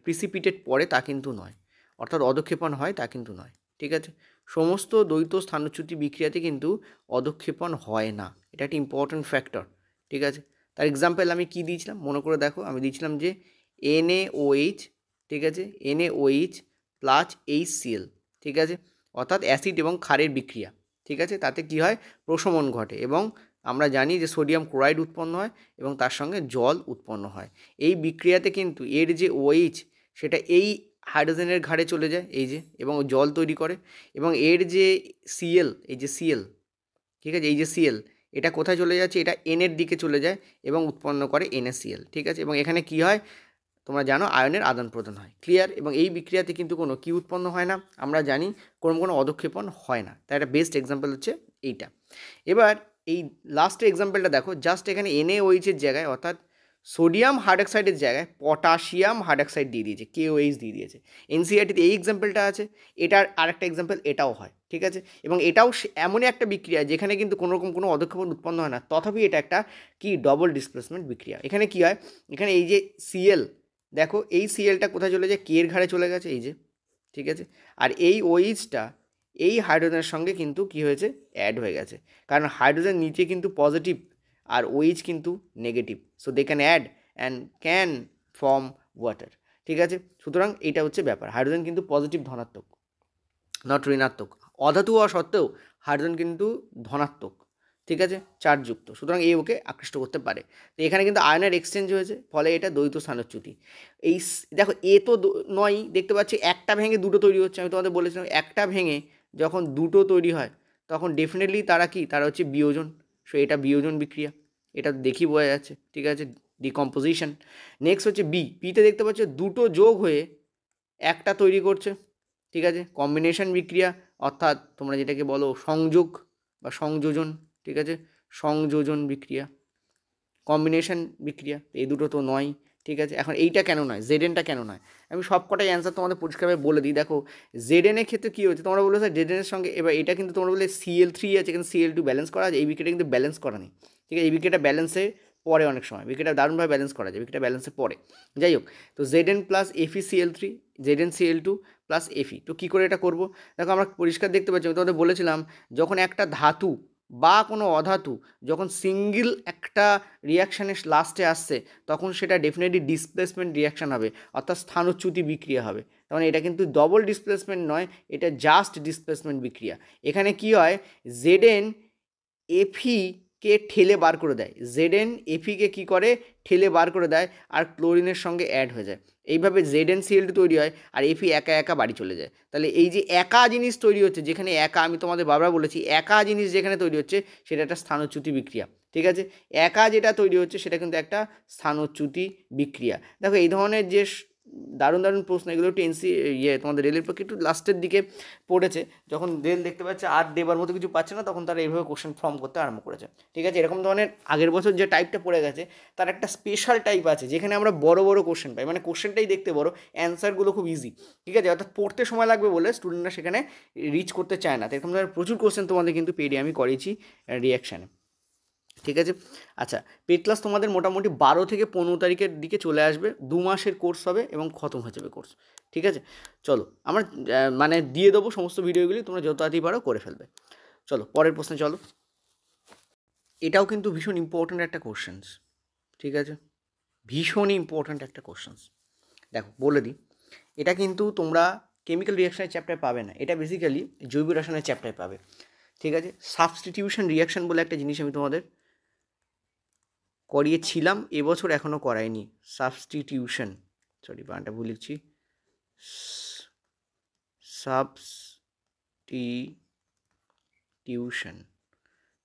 প্রিসিপিটেট পড়ে তা কিন্তু নয়, অর্থাৎ অধক্ষেপণ হয় তা কিন্তু নয়। ঠিক আছে, সমস্ত দ্বৈত স্থানচ্যুতি বিক্রিয়াতে কিন্তু অধক্ষেপণ হয় না, এটা একটা ইম্পর্ট্যান্ট ফ্যাক্টর। ঠিক আছে, তার এক্সাম্পল আমি কি দিয়েছিলাম মনে করে দেখো, আমি দিয়েছিলাম যে NaOH, ঠিক আছে, NaOH প্লাস HCl, ঠিক আছে, অর্থাৎ অ্যাসিড এবং ক্ষারের বিক্রিয়া। ঠিক আছে, তাতে কি হয়? প্রশমন ঘটে এবং আমরা জানি যে সোডিয়াম ক্লোরাইড উৎপন্ন হয় এবং তার সঙ্গে জল উৎপন্ন হয়। এই বিক্রিয়াতে কিন্তু এর যে OH সেটা এই হাইড্রোজেনের ঘাড়ে চলে যায়, এই যে, এবং জল তৈরি করে, এবং এর যে Cl, এই যে Cl, ঠিক আছে, এই যে Cl, এটা কোথায় চলে যাচ্ছে? এটা এনের দিকে চলে যায় এবং উৎপন্ন করে NaCl। ঠিক আছে, এবং এখানে কি হয় তোমরা জানো, আয়নের আদান প্রদান হয়। ক্লিয়ার? এবং এই বিক্রিয়াতে কিন্তু কোনো কি উৎপন্ন হয় না, আমরা জানি কোনো অধক্ষেপণ হয় না। তার একটা বেস্ট এক্সাম্পল হচ্ছে এইটা। এবার এই লাস্টের এক্সাম্পলটা দেখো, জাস্ট এখানে NaOH-এর জায়গায়, অর্থাৎ সোডিয়াম হাইড্রক্সাইডের জায়গায় পটাশিয়াম হাইড্রক্সাইড দিয়ে দিয়েছে, KOH দিয়ে দিয়েছে। NCERT-তে এই এক্সাম্পলটা আছে, এটার আরেকটা এক্সাম্পল এটাও হয়। ঠিক আছে, এবং এটাও এমনই একটা বিক্রিয়া যেখানে কিন্তু কোনো অধক্ষেপণ উৎপন্ন হয় না, তথাপি এটা একটা কি ডবল ডিসপ্লেসমেন্ট বিক্রিয়া। এখানে কি হয়? এখানে এই যে Cl, দেখো এই Clটা কোথায় চলে যায়? কের ঘাড়ে চলে গেছে, এই যে, ঠিক আছে, আর এই OH-টা এই হাইড্রোজেনের সঙ্গে কিন্তু কি হয়েছে? অ্যাড হয়ে গেছে, কারণ হাইড্রোজেন নিচে কিন্তু পজিটিভ আর OH কিন্তু negative, so they can add and can form water. ঠিক আছে, সুতরাং এইটা হচ্ছে ব্যাপার। হাইড্রোজেন কিন্তু পজিটিভ, ধনাত্মক, নট ঋণাত্মক। অধাতু হওয়া সত্ত্বেও হাইড্রোজেন কিন্তু ধনাত্মক, ঠিক আছে, চার্জযুক্ত, সুতরাং এই ওকে আকৃষ্ট করতে পারে। তো এখানে কিন্তু আয়নের এক্সচেঞ্জ হয়েছে, ফলে এটা দ্বৈত স্থানচ্যুতি। এই দেখো এ তো নয়, দেখতে পাচ্ছি একটা ভেঙে দুটো তৈরি হচ্ছে। আমি তোমাদের বলেছিলাম একটা ভেঙে যখন দুটো তৈরি হয় তখন ডেফিনেটলি তারা কি, তারা হচ্ছে বিয়োজন। সো এটা বিয়োজন বিক্রিয়া, এটা দেখি বোঝা যাচ্ছে। ঠিক আছে, ডিকম্পোজিশন। নেক্সট হচ্ছে বিতে দেখতে পাচ্ছ দুটো যোগ হয়ে একটা তৈরি করছে। ঠিক আছে, কম্বিনেশন বিক্রিয়া, অর্থাৎ তোমরা যেটাকে বলো সংযোগ বা সংযোজন। ঠিক আছে, সংযোজন বিক্রিয়া, কম্বিনেশন বিক্রিয়া, এই দুটো তো নয়। ঠিক আছে, এখন এইটা কেন নয়, জেডএনটা কেন নয়? আমি সব কটাই অ্যান্সার তোমাদের পরিষ্কারভাবে বলে দিই। দেখো জেডএনের ক্ষেত্রে কী হচ্ছে, তোমরা বলো স্যার জেডএনের সঙ্গে, এবার এটা কিন্তু তোমরা বলে Cl3 আছে, এখানে Cl2 ব্যালেন্স করা আছে, এই বিক্রিয়াটা কিন্তু ব্যালেন্স করা নেই। ঠিক আছে, এই বিক্রিয়াটা ব্যালেন্সে পরে, অনেক সময় বিক্রিয়াটা দারুণভাবে ব্যালেন্স করা যায়, বিক্রিয়াটা ব্যালেন্সে পরে। যাই হোক, তো Zn plus FeCl3, ZnCl2 plus Fe, তো কী করে এটা করবো? দেখো আমরা পরিষ্কার দেখতে পাচ্ছি, আমি তোমাদের বলেছিলাম যখন একটা ধাতু বা কোনো অধাতু যখন সিঙ্গেল একটা রিয়াকশানের লাস্টে আসছে, তখন সেটা ডেফিনেটলি ডিসপ্লেসমেন্ট রিয়াকশান হবে, অর্থাৎ স্থানচ্যুতি বিক্রিয়া হবে। তার মানে এটা কিন্তু ডবল ডিসপ্লেসমেন্ট নয়, এটা জাস্ট ডিসপ্লেসমেন্ট বিক্রিয়া। এখানে কি হয়, Zn Fe-কে ঠেলে বার করে দেয়, Zn Fe-কে কী করে, ঠেলে বার করে দেয়, আর ক্লোরিনের সঙ্গে অ্যাড হয়ে যায়। এইভাবে ZnCl2 তৈরি হয় আর Fe একা একা বাড়ি চলে যায়। তাহলে এই যে একা জিনিস তৈরি হচ্ছে, যেখানে একা, আমি তোমাদের বারবার বলেছি একা জিনিস যেখানে তৈরি হচ্ছে সেটা একটা স্থানচ্যুতি বিক্রিয়া। ঠিক আছে, একা যেটা তৈরি হচ্ছে সেটা কিন্তু একটা স্থানচ্যুতি বিক্রিয়া। দেখো এই ধরনের যে দারুণ দারুণ প্রশ্ন, এগুলো একটু তোমাদের রেলের পক্ষে একটু লাস্টের দিকে পড়েছে, যখন রেল দেখতে পাচ্ছে আর দেবার মতো কিছু পাচ্ছে না, তখন তারা এইভাবে কোশ্চেন ফর্ম করতে আরম্ভ করেছে। ঠিক আছে, এরকম ধরনের আগের বছর যে টাইপটা পড়ে গেছে তার একটা স্পেশাল টাইপ আছে যেখানে আমরা বড় বড় কোশ্চেন পাই, মানে কোশ্চেনটাই দেখতে বড়, অ্যান্সারগুলো খুব ইজি। ঠিক আছে, অর্থাৎ পড়তে সময় লাগবে বলে স্টুডেন্টরা সেখানে রিচ করতে চায় না। তো এরকম ধরনের প্রচুর কোশ্চেন তোমাদের কিন্তু পেডে আমি করেছি রিয়াকশানে। ঠিক আছে, আচ্ছা, পেড ক্লাস তোমাদের মোটামুটি 12 থেকে 15 তারিখের দিকে চলে আসবে, 2 মাসের কোর্স হবে এবং খতম হয়ে যাবে কোর্স। ঠিক আছে, চলো আমরা মানে দিয়ে দেবো সমস্ত ভিডিওগুলি, তোমরা যত তাড়াতাড়ি পারো করে ফেলবে। চলো পরের প্রশ্নে চলো। এটাও কিন্তু ভীষণ ইম্পর্ট্যান্ট একটা কোশ্চেন্স। ঠিক আছে, ভীষণই ইম্পর্ট্যান্ট একটা কোশ্চেন্স। দেখো বলে দিই, এটা কিন্তু তোমরা কেমিক্যাল রিয়াকশনের চ্যাপ্টারে পাবে না, এটা বেসিক্যালি জৈব রসায়নের চ্যাপ্টারে পাবে। ঠিক আছে, সাবস্টিটিউশন রিয়াকশন বলে একটা জিনিস আমি তোমাদের করিয়েছিলাম, এবছর এখনও করাইনি। সাবস্টিটিউশন, সরি বানানটা ভুল লিখছি,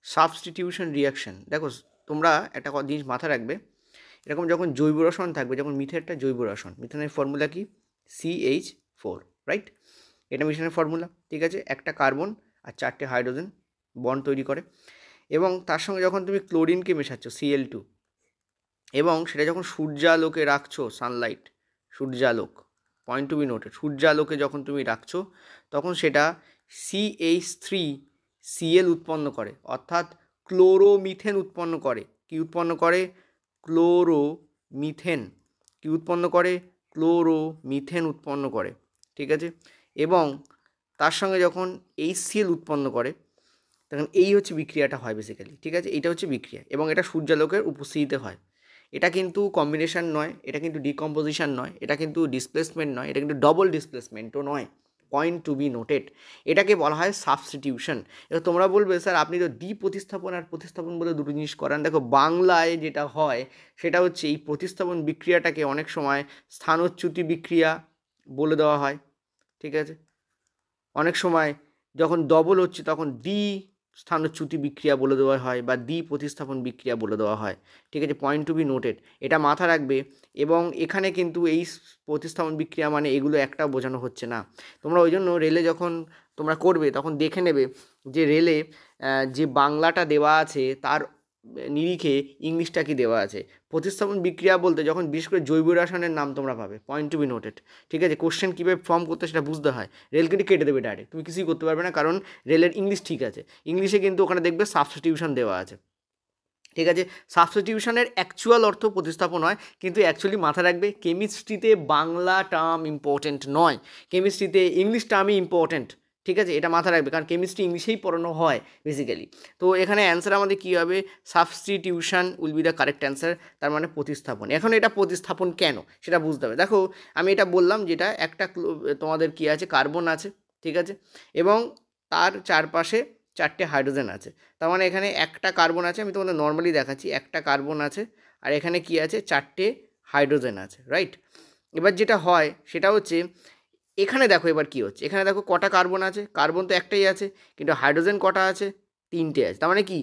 সাবস্টিটিউশন রিয়াকশন। দেখো তোমরা একটা জিনিস মাথায় রাখবে, এরকম যখন জৈব রসায়ন থাকবে, যেমন মিথেনটা জৈব রসায়ন, মিথেনের ফর্মুলা কি CH4, রাইট? এটা মিথেনের ফর্মুলা। ঠিক আছে, একটা কার্বন আর 4টে হাইড্রোজেন বন্ড তৈরি করে, এবং তার সঙ্গে যখন তুমি ক্লোরিনকে মেশাচ্ছ Cl2, এবং সেটা যখন সূর্যালোকে রাখছো, সানলাইট, সূর্যালোক, পয়েন্ট টু বি নোটেড, সূর্যালোকে যখন তুমি রাখছো তখন সেটা CH3Cl উৎপন্ন করে, অর্থাৎ ক্লোরোমিথেন উৎপন্ন করে। কি উৎপন্ন করে? ক্লোরোমিথেন। কি উৎপন্ন করে? ক্লোরোমিথেন উৎপন্ন করে। ঠিক আছে, এবং তার সঙ্গে যখন HCl উৎপন্ন করে তখন এই হচ্ছে বিক্রিয়াটা হয় বেসিক্যালি। ঠিক আছে, এটা হচ্ছে বিক্রিয়া, এবং এটা সূর্যালোকের উপস্থিতিতে হয়। এটা কিন্তু কম্বিনেশন নয়, এটা কিন্তু ডিকম্পোজিশন নয়, এটা কিন্তু ডিসপ্লেসমেন্ট নয়, এটা কিন্তু ডবল ডিসপ্লেসমেন্টও নয়। পয়েন্ট টু বি নোটেড, এটাকে বলা হয় সাবস্টিটিউশন। এবার তোমরা বলবে স্যার আপনি তো প্রতিস্থাপন আর প্রতিস্থাপন বলে দুটো জিনিস করান। দেখো বাংলায় যেটা হয় সেটা হচ্ছে এই প্রতিস্থাপন বিক্রিয়াটাকে অনেক সময় স্থানচ্যুতি বিক্রিয়া বলে দেওয়া হয়। ঠিক আছে, অনেক সময় যখন ডবল হচ্ছে তখন স্থানচ্যুতি বিক্রিয়া বলে দেওয়া হয়, বা প্রতিস্থাপন বিক্রিয়া বলে দেওয়া হয়। ঠিক আছে, পয়েন্ট টু বি নোটেড, এটা মাথা রাখবে। এবং এখানে কিন্তু এই প্রতিস্থাপন বিক্রিয়া মানে এগুলো একটাও বোঝানো হচ্ছে না। তোমরা ওই জন্য রেলে যখন তোমরা করবে তখন দেখে নেবে যে রেলে যে বাংলাটা দেওয়া আছে তার নিরিখে ইংলিশটা কি দেওয়া আছে। প্রতিস্থাপন বিক্রিয়া বলতে যখন বিশেষ করে জৈব রসায়নের নাম তোমরা পাবে, পয়েন্ট টু বি নোটেড। ঠিক আছে, কোশ্চেন কীভাবে ফর্ম করতে সেটা বুঝতে হয়, রেল কিন্তু কেটে দেবে ডাইরেক্ট, তুমি কিছুই করতে পারবে না, কারণ রেলের ইংলিশ ঠিক আছে, ইংলিশে কিন্তু ওখানে দেখবে সাবস্টিটিউশন দেওয়া আছে। ঠিক আছে, সাবস্টিটিউশনের অ্যাকচুয়াল অর্থ প্রতিস্থাপন হয়, কিন্তু অ্যাকচুয়ালি মাথা রাখবে কেমিস্ট্রিতে বাংলা টার্ম ইম্পর্টেন্ট নয়, কেমিস্ট্রিতে ইংলিশ টার্মই ইম্পর্টেন্ট। ঠিক আছে, এটা মাথা রাখবে, কারণ কেমিস্ট্রি ইংলিশেই পড়ানো হয় বেসিক্যালি। তো এখানে অ্যান্সার আমাদের কী হবে? Substitution will be the correct answer, তার মানে প্রতিস্থাপন। এখন এটা প্রতিস্থাপন কেন সেটা বুঝতে হবে। দেখো আমি এটা বললাম, যেটা একটা তোমাদের কী আছে, কার্বন আছে। ঠিক আছে, এবং তার চারপাশে 4টে হাইড্রোজেন আছে, তার মানে এখানে একটা কার্বন আছে, আমি তোমাদের নর্মালি দেখাচ্ছি, একটা কার্বন আছে, আর এখানে কি আছে, 4টে হাইড্রোজেন আছে, রাইট? এবার যেটা হয় সেটা হচ্ছে, এখানে দেখো এবার কি হচ্ছে, এখানে দেখো কটা কার্বন আছে, কার্বন তো একটাই আছে, কিন্তু হাইড্রোজেন কটা আছে? 3টে আছে। তার মানে কি,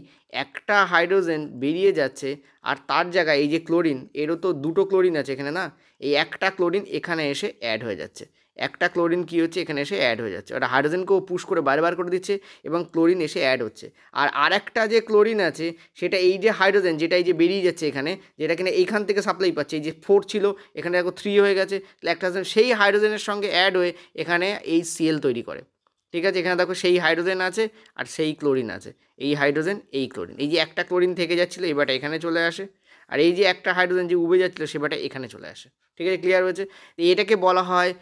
একটা হাইড্রোজেন বেরিয়ে যাচ্ছে, আর তার জায়গায় এই যে ক্লোরিন, এরও তো 2টো ক্লোরিন আছে এখানে না, এই একটা ক্লোরিন এখানে এসে অ্যাড হয়ে যাচ্ছে, একটা ক্লোরিন কী হচ্ছে, এখানে এসে অ্যাড হয়ে যাচ্ছে, ওটা হাইড্রোজেনকেও পুশ করে বার করে দিচ্ছে, এবং ক্লোরিন এসে অ্যাড হচ্ছে। আর আরেকটা যে ক্লোরিন আছে সেটা এই যে হাইড্রোজেন, যেটা এই যে বেরিয়ে যাচ্ছে এখানে, যেটা কিনা এইখান থেকে সাপ্লাই পাচ্ছে, এই যে 4 ছিল এখানে দেখো 3 হয়ে গেছে, একটা সেই হাইড্রোজেনের সঙ্গে অ্যাড হয়ে এখানে HCl তৈরি করে। ঠিক আছে, এখানে দেখো সেই হাইড্রোজেন আছে আর সেই ক্লোরিন আছে, এই হাইড্রোজেন এই ক্লোরিন, এই যে একটা ক্লোরিন থেকে যাচ্ছিলো এবারটা এখানে চলে আসে, আর এই যে একটা হাইড্রোজেন যে উবে যাচ্ছিলো সেবারটা এখানে চলে আসে। ঠিক আছে, ক্লিয়ার হয়েছে? এটাকে বলা হয়,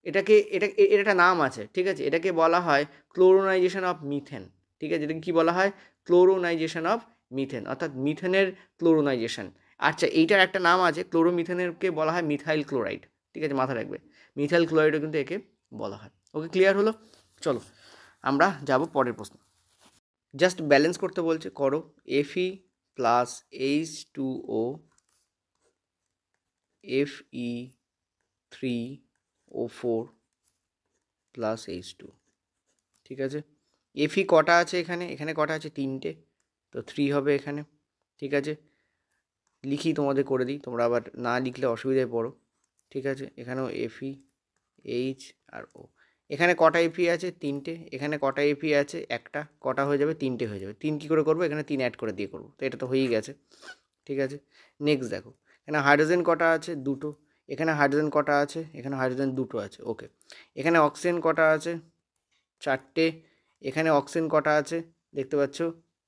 এটা এর একটা নাম আছে। ঠিক আছে, এটাকে বলা হয় ক্লোরোনাইজেশন অফ মিথেন। ঠিক আছে, এটাকে কী বলা হয়? ক্লোরোনাইজেশন অফ মিথেন, অর্থাৎ মিথেনের ক্লোরোনাইজেশন। আচ্ছা, এইটার একটা নাম আছে, ক্লোরোমিথেনেরকে বলা হয় মিথাইল ক্লোরাইড। ঠিক আছে, মাথা রাখবে, মিথাইল ক্লোরাইডও কিন্তু একে বলা হয়। ওকে, ক্লিয়ার হলো? চলো আমরা যাব পরের প্রশ্ন। জাস্ট ব্যালেন্স করতে বলছে, করো Fe plus H2O Fe3O4 plus H2। ঠিক আছে, Fe কটা আছে এখানে? এখানে কটা আছে? 3টে, তো 3 হবে এখানে। ঠিক আছে, লিখি তোমাদের করে দিই, তোমরা আবার না লিখলে অসুবিধায় পড়ো। ঠিক আছে, এখানেও Fe H আর O। এখানে কটা Fe আছে? 3টে। এখানে কটা Fe আছে? একটা। কটা হয়ে যাবে? 3টে হয়ে যাবে। 3 কী করে করবো? এখানে 3 অ্যাড করে দিয়ে করবো, তো এটা তো হয়েই গেছে। ঠিক আছে, নেক্সট দেখো, এখানে হাইড্রোজেন কটা আছে? 2টো। এখানে হাইড্রোজেন কটা আছে? এখানে হাইড্রোজেন 2টো আছে। ওকে, এখানে অক্সিজেন কটা আছে? 4টে। এখানে অক্সিজেন কটা আছে? দেখতে পাচ্ছ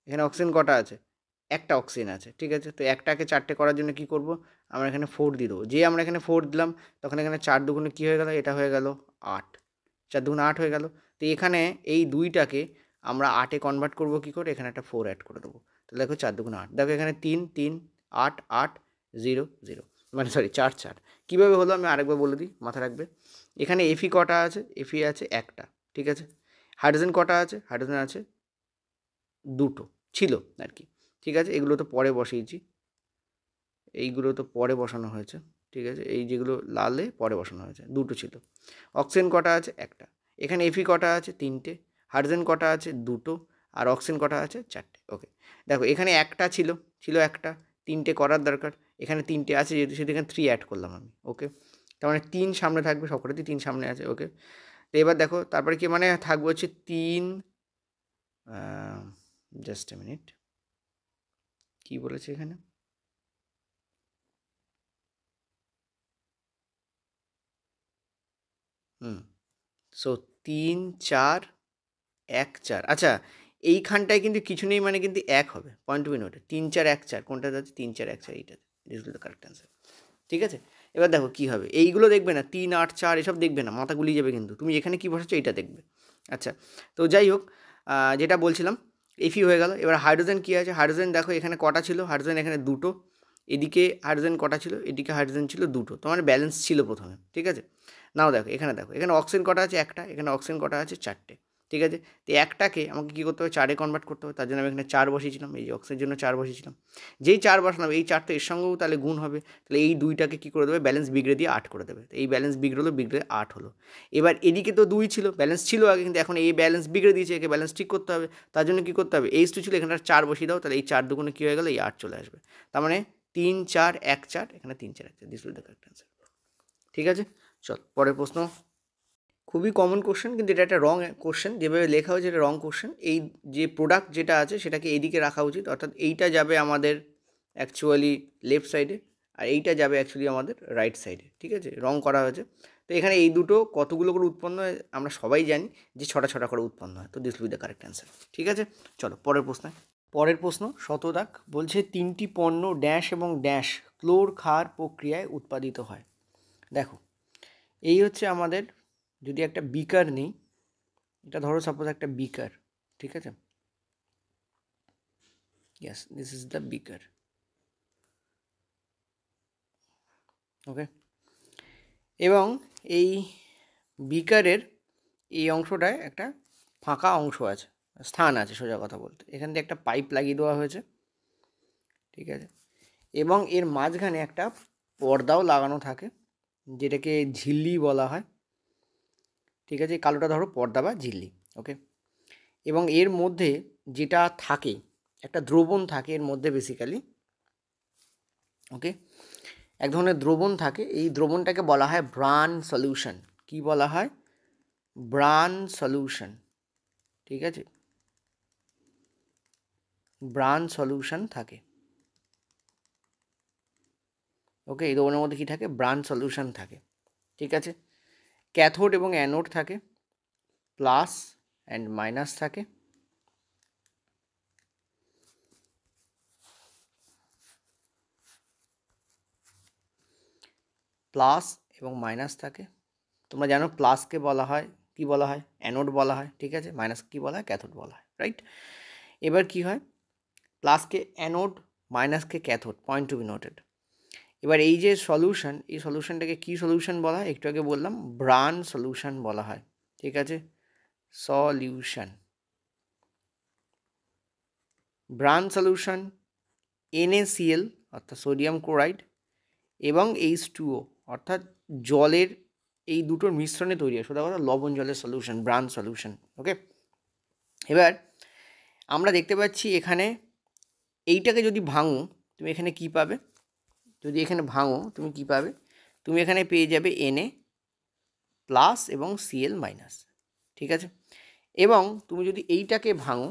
এখানে অক্সিজেন কটা আছে? একটা অক্সিজেন আছে। ঠিক আছে, তো একটাকে 4টে করার জন্য কি করব? আমরা এখানে 4 দিয়ে দেবো। যে আমরা এখানে 4 দিলাম, তখন এখানে 4 দুগুণে কী হয়ে গেল? এটা হয়ে গেল 8। 4 দুগুণে 8 হয়ে গেল। তো এখানে এই 2টাকে আমরা 8-এ কনভার্ট করবো কী করে? এখানে একটা 4 অ্যাড করে দেবো। তো দেখো 4 দুগুণে 8। দেখো এখানে 3 3 8 8 0 0, মানে সরি 4 4। কীভাবে হলো আমি আরেকবার বলে দিই, মাথায় রাখবে। এখানে Fe কটা আছে? Fe আছে একটা। ঠিক আছে, হাইড্রোজেন কটা আছে? হাইড্রোজেন আছে 2টো, ছিল আর কি। ঠিক আছে, এগুলো তো পরে বসিয়েছি, এইগুলো তো পরে বসানো হয়েছে। ঠিক আছে, এই যেগুলো লালে পরে বসানো হয়েছে, 2টো ছিল। অক্সিজেন কটা আছে? একটা। এখানে Fe কটা আছে? 3টে। হাইড্রোজেন কটা আছে? 2টো। আর অক্সিজেন কটা আছে? 4টে। ওকে, দেখো এখানে একটা ছিল একটা, 3টে করার দরকার। এখানে 3টে আছে যেহেতু, সেহেতু এখানে 3 অ্যাড করলাম আমি। ওকে, তার মানে 3 সামনে থাকবে, সবকটাতেই 3 সামনে আছে। ওকে, তো এবার দেখো তারপরে কি মানে থাকবে হচ্ছে 3, জাস্ট এ মিনিট, কী বলেছে এখানে? সো 3 4 1 4। আচ্ছা, এইখানটায় কিন্তু কিছু নেই, মানে কিন্তু 1 হবে। Point to be noted. 3 4 1 4 কোনটাতে আছে? 3 4 1 4 এইটাতে। This will the correct answer. ঠিক আছে, এবার দেখো কী হবে। এইগুলো দেখবে না, 3 8 4 এসব দেখবে না, মাথা গুলিয়ে যাবে কিন্তু। তুমি এখানে কী বসাচ্ছ এইটা দেখবে। আচ্ছা, তো যাই হোক, যেটা বলছিলাম, Fe হয়ে গেল। এবার হাইড্রোজেন কী আছে? হাইড্রোজেন দেখো এখানে কটা ছিল? হাইড্রোজেন এখানে 2টো। এদিকে হাইড্রোজেন কটা ছিল? এদিকে হাইড্রোজেন ছিল 2টো। তোমার ব্যালেন্স ছিল প্রথমে। ঠিক আছে, নাও দেখো এখানে, দেখো এখানে অক্সিজেন কটা আছে? একটা। এখানে অক্সিজেন কটা আছে? 4টে। ঠিক আছে, তো একটাকে আমাকে কী করতে হবে? 4-এ কনভার্ট করতে হবে। তার জন্য আমি এখানে 4 বসিয়েছিলাম, এই যে অক্সিজেনের জন্য 4 বসিয়েছিলাম। যেই 4 বসালাম, এই 4 তো এর সঙ্গেও তাহলে গুণ হবে। তাহলে এই 2টাকে কী করে দেবে? ব্যালেন্স বিগড়ে দিয়ে 8 করে দেবে। তো এই ব্যালেন্স বিগড়লো, বিগড়ে 8 হলো। এবার এদিকে তো 2 ছিল, ব্যালেন্স ছিল আগে, কিন্তু এখন এই ব্যালেন্স বিগড়ে দিয়েছে, একে ব্যালেন্স ঠিক করতে হবে। তার জন্য কী করতে হবে? H2 ছিল, এখানে 4 বসিয়ে দাও, তাহলে এই 4 দুগুণে কী হয়ে গেলো? এই 8 চলে আসবে। তার মানে 3 4 1 4, এখানে 3 4 1 4। This will the correct answer. ঠিক আছে, চল পরের প্রশ্ন। খুবই কমন কোশ্চেন, কিন্তু এটা একটা রং কোশ্চেন। যেভাবে লেখা হয়েছে এটা রং কোশ্চেন। এই যে প্রোডাক্ট যেটা আছে সেটাকে এইদিকে রাখা উচিত, অর্থাৎ এইটা যাবে আমাদের অ্যাকচুয়ালি লেফট সাইডে, আর এইটা যাবে অ্যাকচুয়ালি আমাদের রাইট সাইডে। ঠিক আছে, রং করা হয়েছে। তো এখানে এই দুটো কতগুলো করে উৎপন্ন হয় আমরা সবাই জানি যে 6টা 6টা করে উৎপন্ন হয়। তো this will be the correct answer. ঠিক আছে, চলো পরের প্রশ্ন। পরের প্রশ্ন শতদাগ বলছে 3টি পণ্য ড্যাশ এবং ড্যাশ ক্লোর ক্ষার প্রক্রিয়ায় উৎপাদিত হয়। দেখো এই হচ্ছে আমাদের, যদি একটা বিকার নিই, এটা ধরো সাপোজ একটা বিকার। ঠিক আছে, ইয়েস দিস ইজ দ্য বিকার। ওকে, এবং এই বিকারের এই অংশটায় একটা ফাঁকা অংশ আছে, স্থান আছে সোজা কথা বলতে। এখান দিয়ে একটা পাইপ লাগিয়ে দেওয়া হয়েছে। ঠিক আছে, এবং এর মাঝখানে একটা পর্দাও লাগানো থাকে, যেটাকে ঝিল্লি বলা হয়। ঠিক আছে, কালোটা ধরো পর্দা বা ঝিল্লি। ওকে, এবং এর মধ্যে যেটা থাকে, একটা দ্রবণ থাকে এর মধ্যে বেসিক্যালি। ওকে, এক ধরনের দ্রবণ থাকে, এই দ্রবণটাকে বলা হয় ব্রান সলিউশন। কি বলা হয়? Bran solution. ঠিক আছে, ব্রান সলিউশন থাকে। ওকে, এই দ্রবণের মধ্যে কী থাকে? ব্রান সলিউশন থাকে। ঠিক আছে, ক্যাথোড এবং অ্যানোড থাকে, প্লাস অ্যান্ড মাইনাস থাকে। প্লাস এবং মাইনাস থাকে। তোমরা জানো প্লাসকে বলা হয় কি বলা হয়? অ্যানোড বলা হয়। ঠিক আছে, মাইনাস কি বলা হয়? ক্যাথোড বলা হয়। রাইট, এবার কি হয়? প্লাসকে অ্যানোড, মাইনাসকে cathode. Point to be noted. এবার এই যে সলিউশন, এই সলিউশনটাকে কী সলিউশন বলা হয়? একটু আগে বললাম ব্রান সলিউশন বলা হয়। ঠিক আছে, সলিউশন, ব্রান সলিউশন, NaCl অর্থাৎ সোডিয়াম ক্লোরাইড এবং H2O অর্থাৎ জলের, এই দুটোর মিশ্রণে তৈরি হয় সোজা কথা লবণ জলের সলিউশন, ব্রান সলিউশন। ওকে, এবার আমরা দেখতে পাচ্ছি এখানে এইটাকে যদি ভাঙো তুমি এখানে কি পাবে? যদি এখানে ভাঙো তুমি কি পাবে? তুমি এখানে পেয়ে যাবে Na প্লাস এবং Cl মাইনাস, ঠিক আছে। এবং তুমি যদি এইটাকে ভাঙো,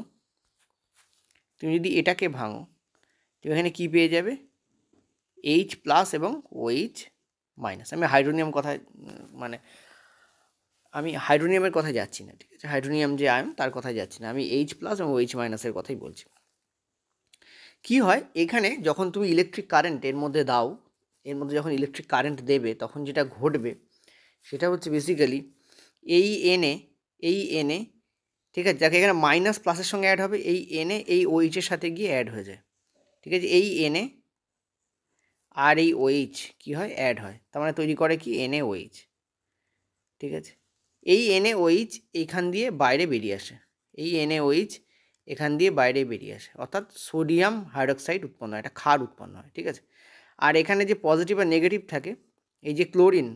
তুমি যদি এটাকে ভাঙো, তুমি এখানে কী পেয়ে যাবে, H প্লাস এবং OH মাইনাস। আমি হাইড্রোনিয়াম কথায় মানে আমি হাইড্রোনিয়ামের কথায় যাচ্ছি না, ঠিক আছে, হাইড্রোনিয়াম যে আয়ন তার কথায় যাচ্ছি না, আমি H প্লাস এবং OH মাইনাসের কথাই বলছি। কি হয় এখানে, যখন তুমি ইলেকট্রিক কারেন্ট এর মধ্যে দাও, এর মধ্যে যখন ইলেকট্রিক কারেন্ট দেবে, তখন যেটা ঘটবে সেটা হচ্ছে বেসিক্যালি এই Na, ঠিক আছে, যাকে এখানে মাইনাস প্লাসের সঙ্গে অ্যাড হবে, এই Na এই OH-এর সাথে গিয়ে অ্যাড হয়ে যায়, ঠিক আছে। এই Na আর এই OH কী হয়, অ্যাড হয়, তার মানে তৈরি করে কি NaOH, ঠিক আছে। এই NaOH এইখান দিয়ে বাইরে বেরিয়ে আসে, এই NaOH এখান দিয়ে বাইরে বেরিয়ে আসে, অর্থাৎ সোডিয়াম হাইড্রক্সাইড উৎপন্ন হয়, একটা ক্ষার উৎপন্ন হয়, ঠিক আছে। আর এখানে যে পজিটিভ আর নেগেটিভ থাকে, এই যে ক্লোরিন,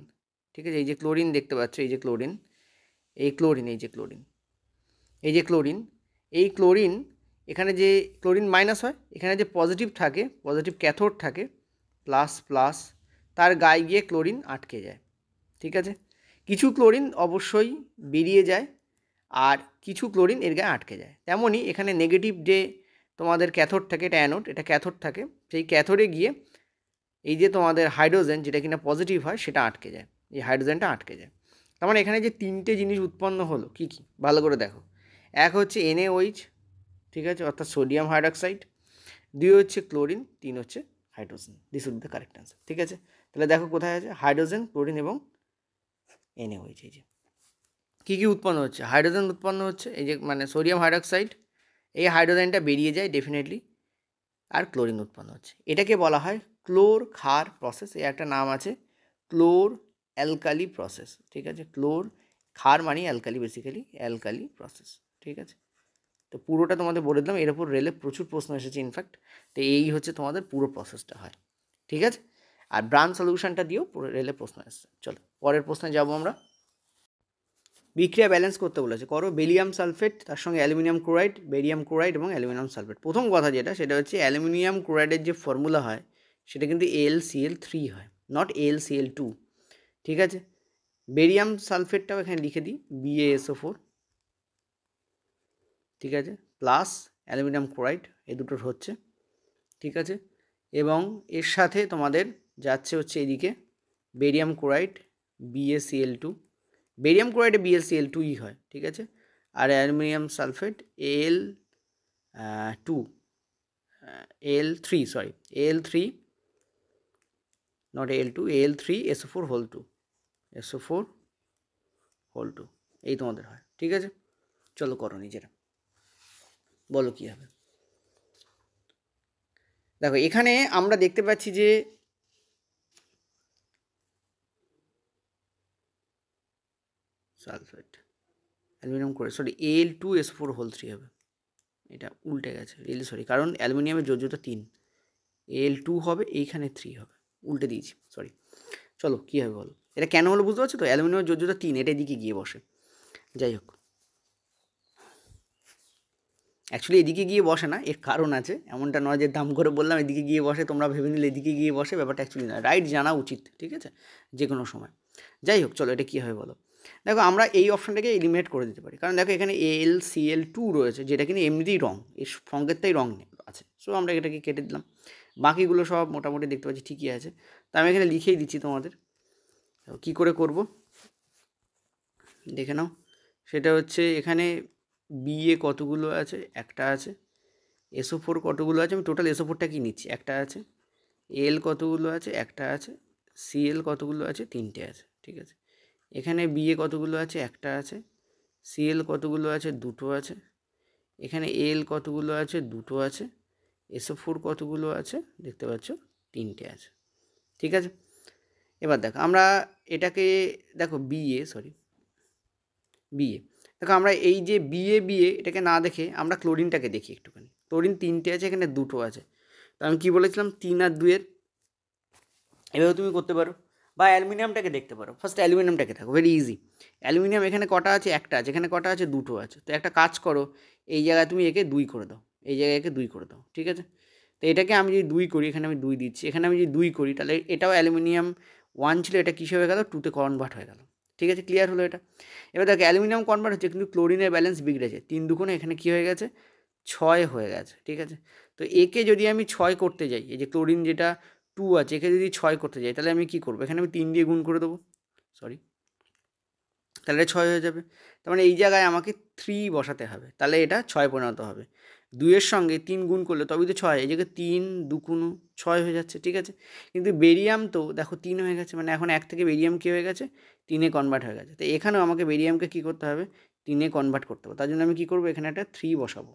ঠিক আছে, এই যে ক্লোরিন দেখতে পাচ্ছ, এই যে ক্লোরিন, এই ক্লোরিন, এই যে ক্লোরিন, এই যে ক্লোরিন, এই ক্লোরিন, এখানে যে ক্লোরিন মাইনাস হয়, এখানে যে পজিটিভ থাকে, পজিটিভ ক্যাথোড থাকে, প্লাস প্লাস, তার গায়ে গিয়ে ক্লোরিন আটকে যায়, ঠিক আছে। কিছু ক্লোরিন অবশ্যই বেরিয়ে যায়, আর কিছু ক্লোরিন এর গায়ে আটকে যায়। তেমনই এখানে নেগেটিভ যে তোমাদের ক্যাথোড থাকে, এটা অ্যানোড, এটা ক্যাথোড থাকে, সেই ক্যাথোডে গিয়ে এই যে তোমাদের হাইড্রোজেন যেটা কিনা পজিটিভ হয় সেটা আটকে যায়, এই হাইড্রোজেনটা আটকে যায়। তার মানে এখানে যে তিনটে জিনিস উৎপন্ন হলো, কী কী ভালো করে দেখো। এক হচ্ছে NaOH, ঠিক আছে, অর্থাৎ সোডিয়াম হাইড্রক্সাইড। দুই হচ্ছে ক্লোরিন, তিন হচ্ছে hydrogen. This would the correct answer, ঠিক আছে। তাহলে দেখো কোথায় আছে হাইড্রোজেন, ক্লোরিন এবং NaOH। এই যে কী কী উৎপন্ন হচ্ছে, হাইড্রোজেন উৎপন্ন হচ্ছে, এই যে মানে সোডিয়াম হাইড্রক্সাইড, এই হাইড্রোজেনটা বেরিয়ে যায় ডেফিনেটলি, আর ক্লোরিন উৎপন্ন হচ্ছে। এটাকে বলা হয় ক্লোর ক্ষার প্রসেস, এর একটা নাম আছে ক্লোর অ্যালকালি প্রসেস, ঠিক আছে। ক্লোর ক্ষার মানে অ্যালকালি, বেসিক্যালি অ্যালকালি প্রসেস, ঠিক আছে। তো পুরোটা তোমাদের বলে দিলাম, এর উপর রেলে প্রচুর প্রশ্ন এসেছে ইনফ্যাক্ট। তো এই হচ্ছে তোমাদের পুরো প্রসেসটা হয়, ঠিক আছে। আর ব্রাঞ্চ সলিউশনটা দিয়েও পুরো রেলে প্রশ্ন এসছে। চলো পরের প্রশ্নে যাবো আমরা। বিক্রিয়া ব্যালেন্স করতে বলেছে, করো বেরিয়াম সালফেট, তার সঙ্গে অ্যালুমিনিয়াম ক্লোরাইড, বেরিয়াম ক্লোরাইড এবং অ্যালুমিনিয়াম সালফেট। প্রথম কথা যেটা, সেটা হচ্ছে অ্যালুমিনিয়াম ক্লোরাইডের যে ফর্মুলা হয় সেটা কিন্তু AlCl3 হয়, নট AlCl2, ঠিক আছে। বেরিয়াম সালফেটটাও এখানে লিখে দিই, BaSO4, ঠিক আছে, প্লাস অ্যালুমিনিয়াম ক্লোরাইড, এ দুটোর হচ্ছে, ঠিক আছে। এবং এর সাথে তোমাদের যাচ্ছে হচ্ছে এদিকে বেরিয়াম ক্লোরাইড, BaCl2, বেরিয়াম ক্লোরাইডে BaCl2ই হয়, ঠিক আছে। আর aluminium sulphate Al3 not Al2, Al3SO4 এই তোমাদের হয়, ঠিক আছে। চলো করো নিজেরা, বলো কী হবে। দেখো এখানে আমরা দেখতে পাচ্ছি যে sulphate aluminium chloride, sorry Al2SO4 হবে, এটা উল্টে গেছে রিয়েলি সরি, কারণ অ্যালুমিনিয়ামের যোজ্যতা 3, Al2 হবে, এইখানে 3 হবে, উল্টে দিয়েছি, সরি। চলো কী হবে বলো, এটা কেন হলো বুঝতে পারছো তো, অ্যালুমিনিয়ামের যোজ্যতা 3, এটা এদিকে গিয়ে বসে, যাই হোক, অ্যাকচুয়ালি এদিকে গিয়ে বসে না, এর কারণ আছে, এমনটা নয় যে দাম করে বললাম এদিকে গিয়ে বসে, তোমরা ভেবে নিলে এদিকে গিয়ে বসে, ব্যাপারটা অ্যাকচুয়ালি না, রাইট জানা উচিত, ঠিক আছে, যে কোনো সময়। যাই হোক চলো, এটা কী হবে বলো। দেখো আমরা এই অপশানটাকে এলিমিনেট করে দিতে পারি, কারণ দেখো এখানে AlCl2 রয়েছে, যেটা কিন্তু এমনিতেই রং, এর সংকেতটাই রং আছে, সো আমরা এটাকে কেটে দিলাম। বাকিগুলো সব মোটামুটি দেখতে পাচ্ছি ঠিকই আছে, তা আমি এখানে লিখেই দিচ্ছি তোমাদের। কী করে করব দেখে নাও, সেটা হচ্ছে এখানে Ba কতগুলো আছে, একটা আছে, SO4 কতগুলো আছে, আমি টোটাল SO4টা কি নিচ্ছি, একটা আছে, Al কতগুলো আছে, একটা আছে, Cl কতগুলো আছে, তিনটে আছে, ঠিক আছে। এখানে Ba কতগুলো আছে, একটা আছে, Cl কতগুলো আছে, দুটো আছে, এখানে Al কতগুলো আছে, দুটো আছে, SO4 কতগুলো আছে দেখতে পাচ্ছ, তিনটে আছে, ঠিক আছে। এবার দেখো আমরা এটাকে দেখো Ba দেখো আমরা এই যে Ba এটাকে না দেখে আমরা ক্লোরিনটাকে দেখি একটুখানি। ক্লোরিন তিনটে আছে, এখানে দুটো আছে, তো আমি কী বলেছিলাম 3 আর 2 এভাবে তুমি করতে পারো, বা অ্যালুমিনিয়ামটাকে দেখতে পারো। ফার্স্ট অ্যালুমিনিয়ামটাকে দেখো, ভেরি ইজি। অ্যালুমিনিয়াম এখানে কটা আছে, একটা আছে, এখানে কটা আছে, দুটো আছে। তো একটা কাজ করো, এই জায়গায় তুমি একে 2 করে দাও, এই জায়গায় একে 2 করে দাও, ঠিক আছে। তো এটাকে আমি যদি 2 করি, এখানে আমি 2 দিচ্ছি, এখানে আমি যদি 2 করি, তাহলে এটাও অ্যালুমিনিয়াম 1 ছিল, এটা কিসে হয়ে গেল, 2-তে কনভার্ট হয়ে গেল। ঠিক আছে, ক্লিয়ার হলো এটা। এবার দেখো অ্যালুমিনিয়াম কনভার্ট হচ্ছে, কিন্তু ক্লোরিনের ব্যালেন্স বিগড়েছে, 3 দুগুণে এখানে কী হয়ে গেছে, 6 হয়ে গেছে। ঠিক আছে, তো একে যদি আমি 6 করতে যাই, এই যে ক্লোরিন যেটা 2 আছে, একে যদি 6 করতে যাই, তাহলে আমি কী করবো, এখানে আমি 3 দিয়ে গুণ করে দেবো, সরি, তাহলে 6 হয়ে যাবে। তার মানে এই জায়গায় আমাকে 3 বসাতে হবে, তাহলে এটা 6 পরিণত হবে। 2-এর সঙ্গে 3 গুণ করলে তবেই তো 6, এই জায়গায় 3 2 6 হয়ে যাচ্ছে। ঠিক আছে, কিন্তু বেরিয়াম তো দেখো 3 হয়ে গেছে, মানে এখন 1 থেকে বেরিয়াম কী হয়ে গেছে, 3-এ কনভার্ট হয়ে গেছে। তো এখানেও আমাকে বেরিয়ামকে কী করতে হবে, 3-এ কনভার্ট করতে হবে। তার জন্য আমি কী করবো, এখানে একটা 3 বসাবো।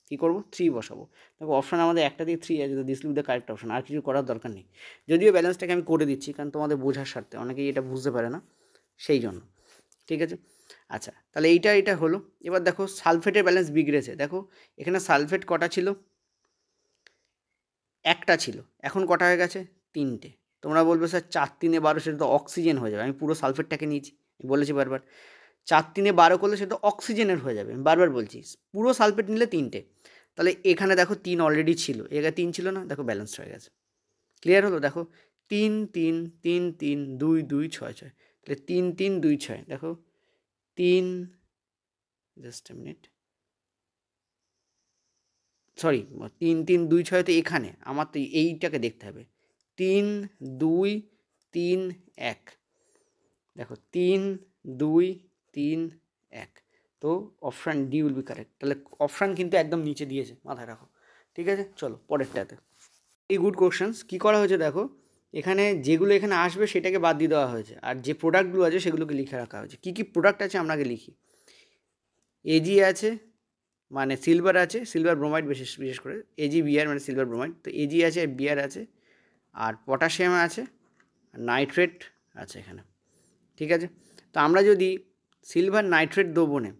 কী করবো, 3 বসাবো। দেখো অপশান আমাদের একটা দিয়ে 3 আছে, তো this will the correct option, আর কিছু করার দরকার নেই। যদিও ব্যালেন্সটাকে আমি করে দিচ্ছি, কারণ তোমাদের বোঝার স্বার্থে, অনেকেই এটা বুঝতে পারে না, সেই জন্য। ঠিক আছে, আচ্ছা, তাহলে এটা হলো। এবার দেখো সালফেটের ব্যালেন্স বিগড়েছে। দেখো এখানে সালফেট কটা ছিল, একটা ছিল, এখন কটা হয়ে গেছে, 3টে। তোমরা বলবে স্যার 4 3 12, সেটা তো অক্সিজেন হয়ে যাবে। আমি পুরো সালফেটটাকে নিয়েছি, বলেছি বারবার, 4 3 12 করলে সেটা অক্সিজেনের হয়ে যাবে। আমি বারবার বলছি, পুরো সালফেট নিলে 3টে। তাহলে এখানে দেখো 3 অলরেডি ছিল, এখানে 3 ছিল না, দেখো ব্যালেন্স হয়ে গেছে। ক্লিয়ার হলো, দেখো 3 3 3 3 2 2 6 6, তাহলে 3 3 2 6, দেখো 3, জাস্ট এ মিনিট, সরি, 3 3 2 6 তো এখানে আমার তো এইটাকে দেখতে হবে, 3 2 3 1, দেখো 3 2 3 1, তো option D will be correct. তাহলে অপশান কিন্তু একদম নিচে দিয়েছে, মাথায় রাখো। ঠিক আছে, চলো পরেরটাতে। এই গুড কোশ্চেন্স। কী করা হয়েছে দেখো, এখানে যেগুলো এখানে আসবে সেটাকে বাদ দিয়ে দেওয়া হয়েছে, আর যে প্রোডাক্টগুলো আছে সেগুলোকে লিখে রাখা হয়েছে। কী কী প্রোডাক্ট আছে আমরা আগে লিখি। এজি আছে, মানে সিলভার আছে, সিলভার ব্রোমাইড বিশেষ করে, এজি বিআর মানে সিলভার ব্রোমাইড, তো এজি আছে, বিআর আছে, আর পটাশিয়াম আছে, আর নাইট্রেট আছে এখানে। ঠিক আছে, তো আমরা যদি সিলভার নাইট্রেট দ্রবণে,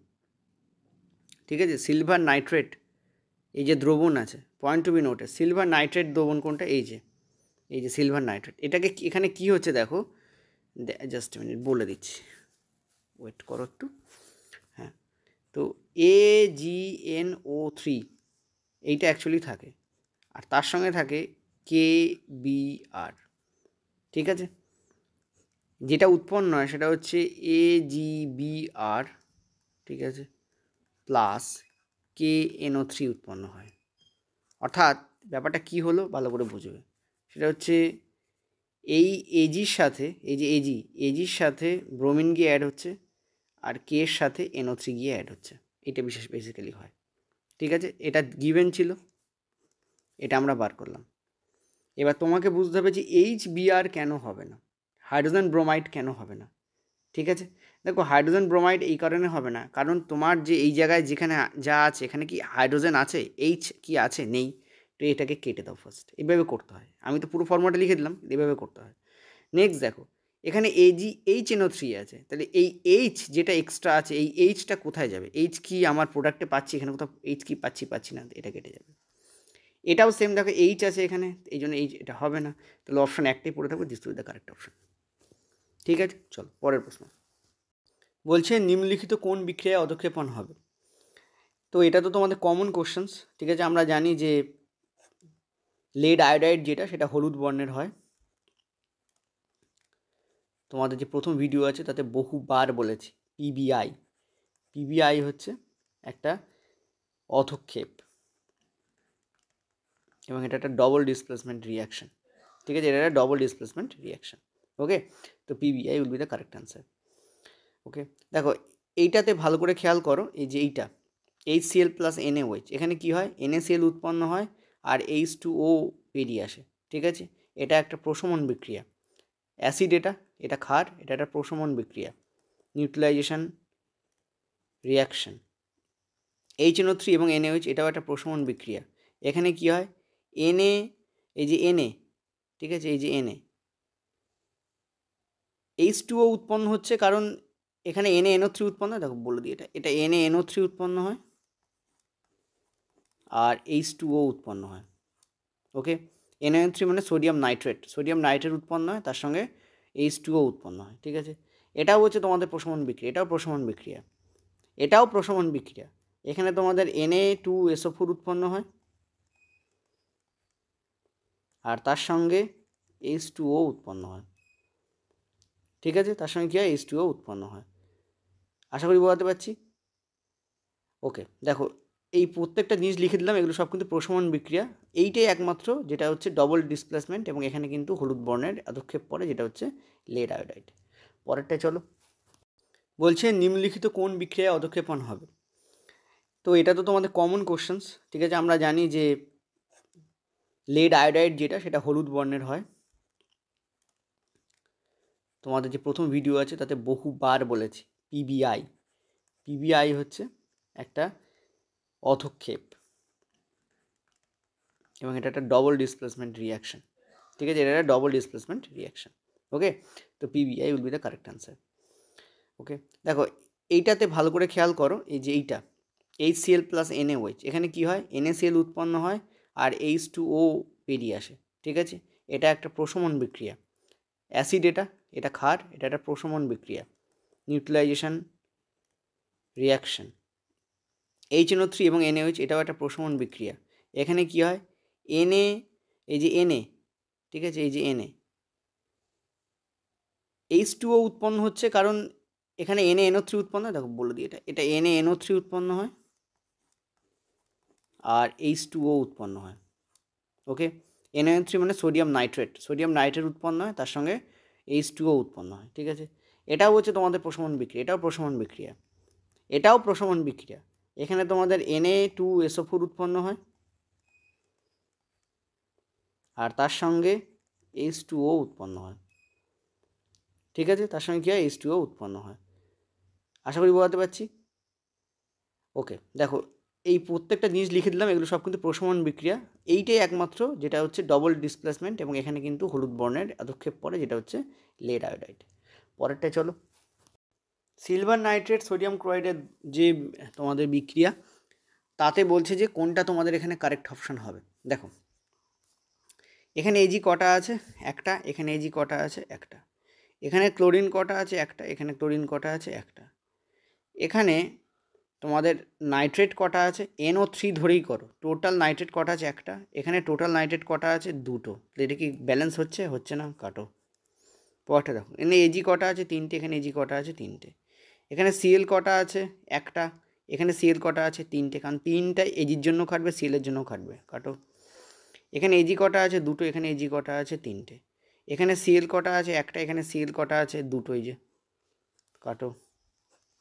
ঠিক আছে, সিলভার নাইট্রেট, এই যে দ্রবণ আছে, পয়েন্ট টু বি নোটে, সিলভার নাইট্রেট দ্রবণ কোনটা, এই যে সিলভার নাইট্রেট, এটাকে এখানে কি হচ্ছে দেখো, জাস্ট মিনিট বলে দিচ্ছি, ওয়েট করো একটু। হ্যাঁ, তো AgNO3 এইটা অ্যাকচুয়ালি থাকে, আর তার সঙ্গে থাকে KBr। ঠিক আছে, যেটা উৎপন্ন হয় সেটা হচ্ছে AgBr, ঠিক আছে, প্লাস KNO3 উৎপন্ন হয়। অর্থাৎ ব্যাপারটা কি হলো ভালো করে বুঝবে, সেটা হচ্ছে এই এজির সাথে, এই যে এজির সাথে ব্রোমিন গিয়ে অ্যাড হচ্ছে, আর কে এর সাথে NO3 গিয়ে অ্যাড হচ্ছে, এটা বেসিক্যালি হয়। ঠিক আছে, এটা গিভেন ছিল, এটা আমরা বার করলাম। এবার তোমাকে বুঝতে হবে যে HBr কেন হবে না, হাইড্রোজেন ব্রোমাইড কেন হবে না। ঠিক আছে, দেখো হাইড্রোজেন ব্রোমাইড এই কারণে হবে না, কারণ তোমার যে এই জায়গায় যেখানে যা আছে, এখানে কি হাইড্রোজেন আছে, এইচ কি আছে, নেই, তো এটাকে কেটে দাও ফার্স্ট। এইভাবে করতে হয়, আমি তো পুরো ফর্মুলাটা লিখে দিলাম, এইভাবে করতে হয়। নেক্সট দেখো, এখানে HNO3 আছে, তাহলে এই এইচ যেটা এক্সট্রা আছে, এই এইচটা কোথায় যাবে, এইচ কি আমার প্রোডাক্টে পাচ্ছি, এখানে কোথাও এইচ কি পাচ্ছি না, এটা কেটে যাবে। এটাও সেম, দেখো এইচ আছে এখানে, এই জন্য এইচ, এটা হবে না, তাহলে অপশান একটাই পড়ে থাকবে, this will the correct option. ঠিক আছে, চলো পরের প্রশ্ন। বলছে নিম্নলিখিত কোন বিক্রিয়ায় অধক্ষেপণ হবে। তো এটা তো তোমাদের কমন কোশ্চেন্স। ঠিক আছে, আমরা জানি যে লেড আয়োডাইড যেটা, সেটা হলুদ বর্ণের হয়। তোমাদের যে প্রথম ভিডিও আছে তাতে বহুবার বলেছি পিবিআই হচ্ছে একটা অধক্ষেপ, এবং এটা একটা ডবল ডিসপ্লেসমেন্ট রিয়াকশান। ঠিক আছে, এটা একটা ডবল ডিসপ্লেসমেন্ট রিয়াকশান। ওকে, তো PBI will be the correct answer. Okay, দেখো এইটাতে ভালো করে খেয়াল করো, এই যে এইটা HCl প্লাস NaOH, এখানে কি হয়, NaCl উৎপন্ন হয় আর H2O বেরিয়ে আসে। ঠিক আছে, এটা একটা প্রশমন বিক্রিয়া। অ্যাসিড এটা ক্ষার, এটা একটা প্রশমন বিক্রিয়া, নিউট্রালাইজেশন রিয়াকশন। HNO3 এবং NaOH এটাও একটা প্রশমন বিক্রিয়া। এখানে কি হয়, Na, এই যে Na, ঠিক আছে, এই যে Na, H2O উৎপন্ন হচ্ছে, কারণ এখানে NaNO3 উৎপন্ন হয়, দেখো বলে দিই, এটা NaNO3 উৎপন্ন হয় আর H2O উৎপন্ন হয়। ওকে, NaNO3 মানে সোডিয়াম নাইট্রেট উৎপন্ন হয়, তার সঙ্গে H2O উৎপন্ন হয়। ঠিক আছে, এটাও হচ্ছে তোমাদের প্রশমন বিক্রিয়া, এটাও প্রশমন বিক্রিয়া। এখানে তোমাদের Na2SO4 উৎপন্ন হয়, আর তার সঙ্গে H2O উৎপন্ন হয়। ঠিক আছে, তার সঙ্গে কী হয় H2O উৎপন্ন হয়। আশা করি বোঝাতে পারছি। ওকে, দেখো এই প্রত্যেকটা জিনিস লিখে দিলাম, এগুলো সব কিন্তু প্রশমন বিক্রিয়া। এইটাই একমাত্র যেটা হচ্ছে ডবল ডিসপ্লেসমেন্ট এবং এখানে কিন্তু হলুদ বর্ণের আদক্ষেপ পড়ে, যেটা হচ্ছে লেড আয়োডাইড। পরেরটায় চলো, বলছে নিম্নলিখিত কোন বিক্রিয়ায় অধক্ষেপণ হবে। তো এটা তো তোমাদের কমন কোশ্চেন্স, ঠিক আছে। আমরা জানি যে লেড আয়োডাইড যেটা, সেটা হলুদ বর্ণের হয়। তোমাদের যে প্রথম ভিডিও আছে তাতে বহুবার বলেছি পিবিআই হচ্ছে একটা অধক্ষেপ এবং এটা একটা ডবল ডিসপ্লেসমেন্ট রিয়াকশন, ঠিক আছে। এটা একটা ডবল ডিসপ্লেসমেন্ট রিয়াকশন। ওকে, তো PBI will be the correct answer. Okay, দেখো এইটাতে ভালো করে খেয়াল করো, এই যে এইটা HCl প্লাস NaOH, এখানে কি হয় NaCl উৎপন্ন হয় আর H2O বেরিয়ে আসে, ঠিক আছে। এটা একটা প্রশমন বিক্রিয়া। অ্যাসিড এটা ক্ষার, এটা একটা প্রশমন বিক্রিয়া, নিউট্রালাইজেশন রিয়াকশন। HNO3 এবং NaOH এটাও একটা প্রশমন বিক্রিয়া। এখানে কি হয় Na, এই যে Na, ঠিক আছে, এই যে Na, H2O উৎপন্ন হচ্ছে কারণ এখানে NaNO3 উৎপন্ন হয়। দেখো বলে দিই, এটা NaNO3 উৎপন্ন হয় আর H2O উৎপন্ন হয়। ওকে, NaNO3 মানে সোডিয়াম নাইট্রেট উৎপন্ন হয়, তার সঙ্গে H2O উৎপন্ন হয়, ঠিক আছে। এটাও হচ্ছে তোমাদের প্রশমন বিক্রিয়া, এটাও প্রশমন বিক্রিয়া। এখানে তোমাদের Na2SO4 উৎপন্ন হয় আর তার সঙ্গে H2O উৎপন্ন হয়, ঠিক আছে। তার সঙ্গে কী হয় H2O উৎপন্ন হয়। আশা করি বোঝাতে পারছি। ওকে, দেখো এই প্রত্যেকটা জিনিস লিখে দিলাম, এগুলো সব কিন্তু প্রশমন বিক্রিয়া। এইটাই একমাত্র যেটা হচ্ছে ডবল ডিসপ্লেসমেন্ট এবং এখানে কিন্তু হলুদ বর্ণের আদক্ষেপ পড়ে, যেটা হচ্ছে লেড আয়োডাইড। পরেরটায় চলো, সিলভার নাইট্রেট সোডিয়াম ক্লোরাইডের যে তোমাদের বিক্রিয়া, তাতে বলছে যে কোনটা তোমাদের এখানে কারেক্ট অপশান হবে। দেখো এখানে এজি কটা আছে একটা, এখানে এজি কটা আছে একটা, এখানে ক্লোরিন কটা আছে একটা, এখানে ক্লোরিন কটা আছে একটা, এখানে তোমাদের নাইট্রেট কটা আছে NO3 ধরেই করো, টোটাল নাইট্রেট কটা আছে একটা, এখানে টোটাল নাইট্রেট কটা আছে দুটো। এটা কি ব্যালেন্স হচ্ছে না, কাটো। পরটা দেখো, এখানে এজি কটা আছে তিনটে, এখানে এজি কটা আছে তিনটে, এখানে সিএল কটা আছে একটা, এখানে সিএল কটা আছে তিনটে, কারণ তিনটা এজির জন্য খাটবে, সিএলের জন্য খাটবে, কাটো। এখানে এজি কটা আছে দুটো, এখানে এজি কটা আছে তিনটে, এখানে সিএল কটা আছে একটা, এখানে সিএল কটা আছে দুটো, এই যে কাটো।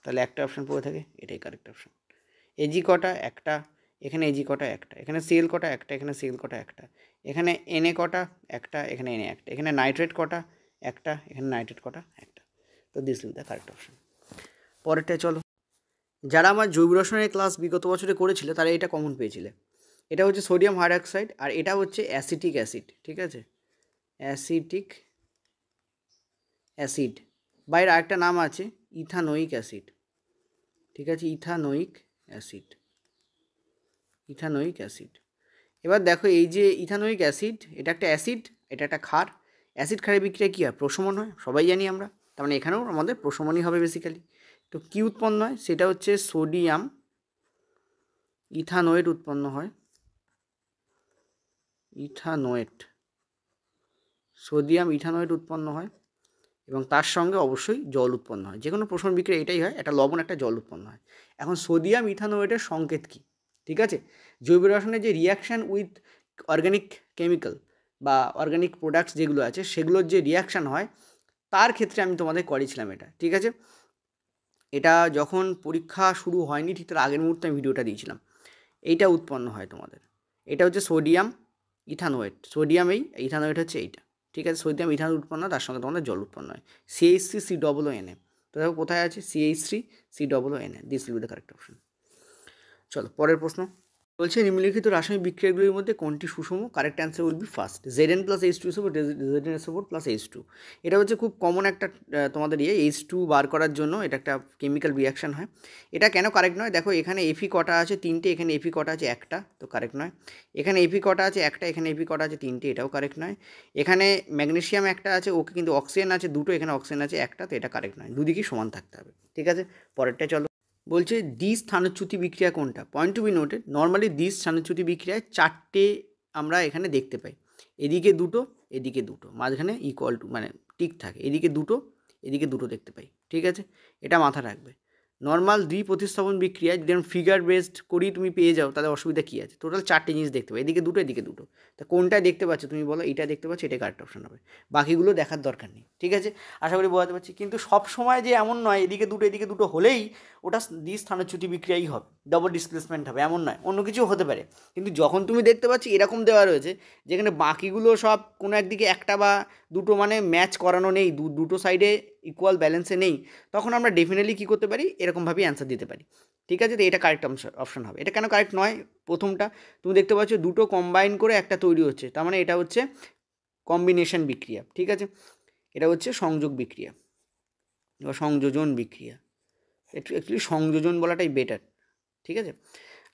তাহলে একটা অপশান পড়ে থাকে, এটাই কারেক্ট অপশান। এজি কটা একটা, এখানে এজি কটা একটা, এখানে সিএল কটা একটা, এখানে সিএল কটা একটা, এখানে এনএ কটা একটা, এখানে এনএ একটা, এখানে নাইট্রেট কটা একটা, এখানে নাইট্রেট কটা একটা। তো this will the correct option. পরেরটায় চলো, যারা আমার জৈব রসায়নের ক্লাস বিগত বছরে করেছিল তারা এটা কমন পেয়েছিলে। এটা হচ্ছে সোডিয়াম হাইড্রক্সাইড আর এটা হচ্ছে অ্যাসিটিক অ্যাসিড, ঠিক আছে, অ্যাসিটিক অ্যাসিড। বাইরে আরেকটা নাম আছে ইথানোয়িক অ্যাসিড, ঠিক আছে, ইথানোয়িক অ্যাসিড। এবার দেখো এই যে ইথানোয়িক অ্যাসিড, এটা একটা অ্যাসিড, এটা একটা ক্ষার। অ্যাসিড ক্ষারের বিক্রিয়া কী হয়, প্রশমন হয়, সবাই জানি আমরা। তার মানে এখানেও আমাদের প্রশমনই হবে বেসিক্যালি। তো কী উৎপন্ন হয়, সেটা হচ্ছে সোডিয়াম ইথানোয়েট উৎপন্ন হয়, সোডিয়াম ইথানোয়েট উৎপন্ন হয় এবং তার সঙ্গে অবশ্যই জল উৎপন্ন হয়। যে কোনো প্রশমন বিক্রিয়া এটাই হয়, একটা লবণ একটা জল উৎপন্ন হয়। এখন সোডিয়াম ইথানোয়েটের সংকেত কী, ঠিক আছে। জৈব রসায়নের যে রিয়াকশান উইথ অর্গ্যানিক কেমিক্যাল বা অর্গ্যানিক প্রোডাক্টস যেগুলো আছে সেগুলোর যে রিয়াকশান হয়, তার ক্ষেত্রে আমি তোমাদের করেছিলাম এটা, ঠিক আছে। এটা যখন পরীক্ষা শুরু হয়নি ঠিক তার আগের মুহূর্তে আমি ভিডিওটা দিয়েছিলাম। এইটা উৎপন্ন হয় তোমাদের, এটা হচ্ছে সোডিয়াম ইথানোয়েট, সোডিয়াম এই ইথানোয়েট হচ্ছে এইটা, ঠিক আছে। সোডিয়াম ইথানোয়েট উৎপন্ন হয়, তার সঙ্গে তোমাদের জল উৎপন্ন হয়, CH3COONA। তো দেখো কোথায় আছে CH3COONA, this will be the correct option. চলো পরের প্রশ্ন, বলছে নিম্নলিখিত রাসায়নিক বিক্রিয়াগুলির মধ্যে কোনটি সুষম, correct answer will B first Zn plus H2SO ZnSO4 plus H2। এটা হচ্ছে খুব কমন একটা তোমাদের H2 বার করার জন্য এটা একটা কেমিক্যাল রিয়াকশান হয়। এটা কেন কারেক্ট নয়, দেখো এখানে এফি কটা আছে তিনটে, এখানে এফি কটা আছে একটা, তো কারেক্ট নয়। এখানে এফি কটা আছে একটা, এখানে এফি কটা আছে তিনটে, এটাও কারেক্ট নয়। এখানে ম্যাগনেসিয়াম একটা আছে, ওকে কিন্তু অক্সিজেন আছে দুটো, এখানে অক্সিজেন আছে একটা, তো এটা কারেক্ট নয়। দুদিকেই সমান থাকতে হবে, ঠিক আছে। পরেরটা চলো, বলছে দ্বি স্থানচ্যুতি বিক্রিয়া কোনটা। Point to be noted, normally দ্বি স্থানচ্যুতি বিক্রিয়ায় চারটে আমরা এখানে দেখতে পাই, এদিকে দুটো, এদিকে দুটো, মাঝখানে ইকুয়াল টু মানে টিক থাকে, এদিকে দুটো, এদিকে দুটো দেখতে পাই, ঠিক আছে, এটা মাথা রাখবে। নর্মাল দ্বিপ্রতিস্থাপন বিক্রিয়া যদি আমি ফিগার বেসড করি তুমি পেয়ে যাও, তাহলে অসুবিধা কী আছে? টোটাল 4টে জিনিস দেখতে পাই, এদিকে দুটো এদিকে দুটো। তা কোনটায় দেখতে পাচ্ছ তুমি বলো? এইটা দেখতে পাচ্ছ, এটা কারেক্ট অপশন হবে, বাকিগুলো দেখার দরকার নেই, ঠিক আছে? আশা করি বোঝাতে পারছি। কিন্তু সব সময় যে এমন নয় এদিকে দুটো হলেই ওটা দ্বিস্থানচ্যুতি বিক্রিয়াই হবে, ডবল ডিসপ্লেসমেন্ট হবে, এমন নয়, অন্য কিছু হতে পারে। কিন্তু যখন তুমি দেখতে পাচ্ছি এরকম দেওয়া রয়েছে যেখানে বাকিগুলো সব কোনো একদিকে একটা বা দুটো মানে ম্যাচ করানো নেই, দুটো সাইডে ইকুয়াল ব্যালেন্সে নেই, তখন আমরা ডেফিনেটলি কী করতে পারি? এরকমভাবেই অ্যান্সার দিতে পারি, ঠিক আছে? তো এটা কারেক্ট অপশন হবে। এটা কেন কারেক্ট নয়? প্রথমটা তুমি দেখতে পাচ্ছ দুটো কম্বাইন করে একটা তৈরি হচ্ছে, তার মানে এটা হচ্ছে কম্বিনেশন বিক্রিয়া, ঠিক আছে? এটা হচ্ছে সংযোগ বিক্রিয়া বা সংযোজন বিক্রিয়া। অ্যাকচুয়ালি সংযোজন বলাটাই বেটার, ঠিক আছে?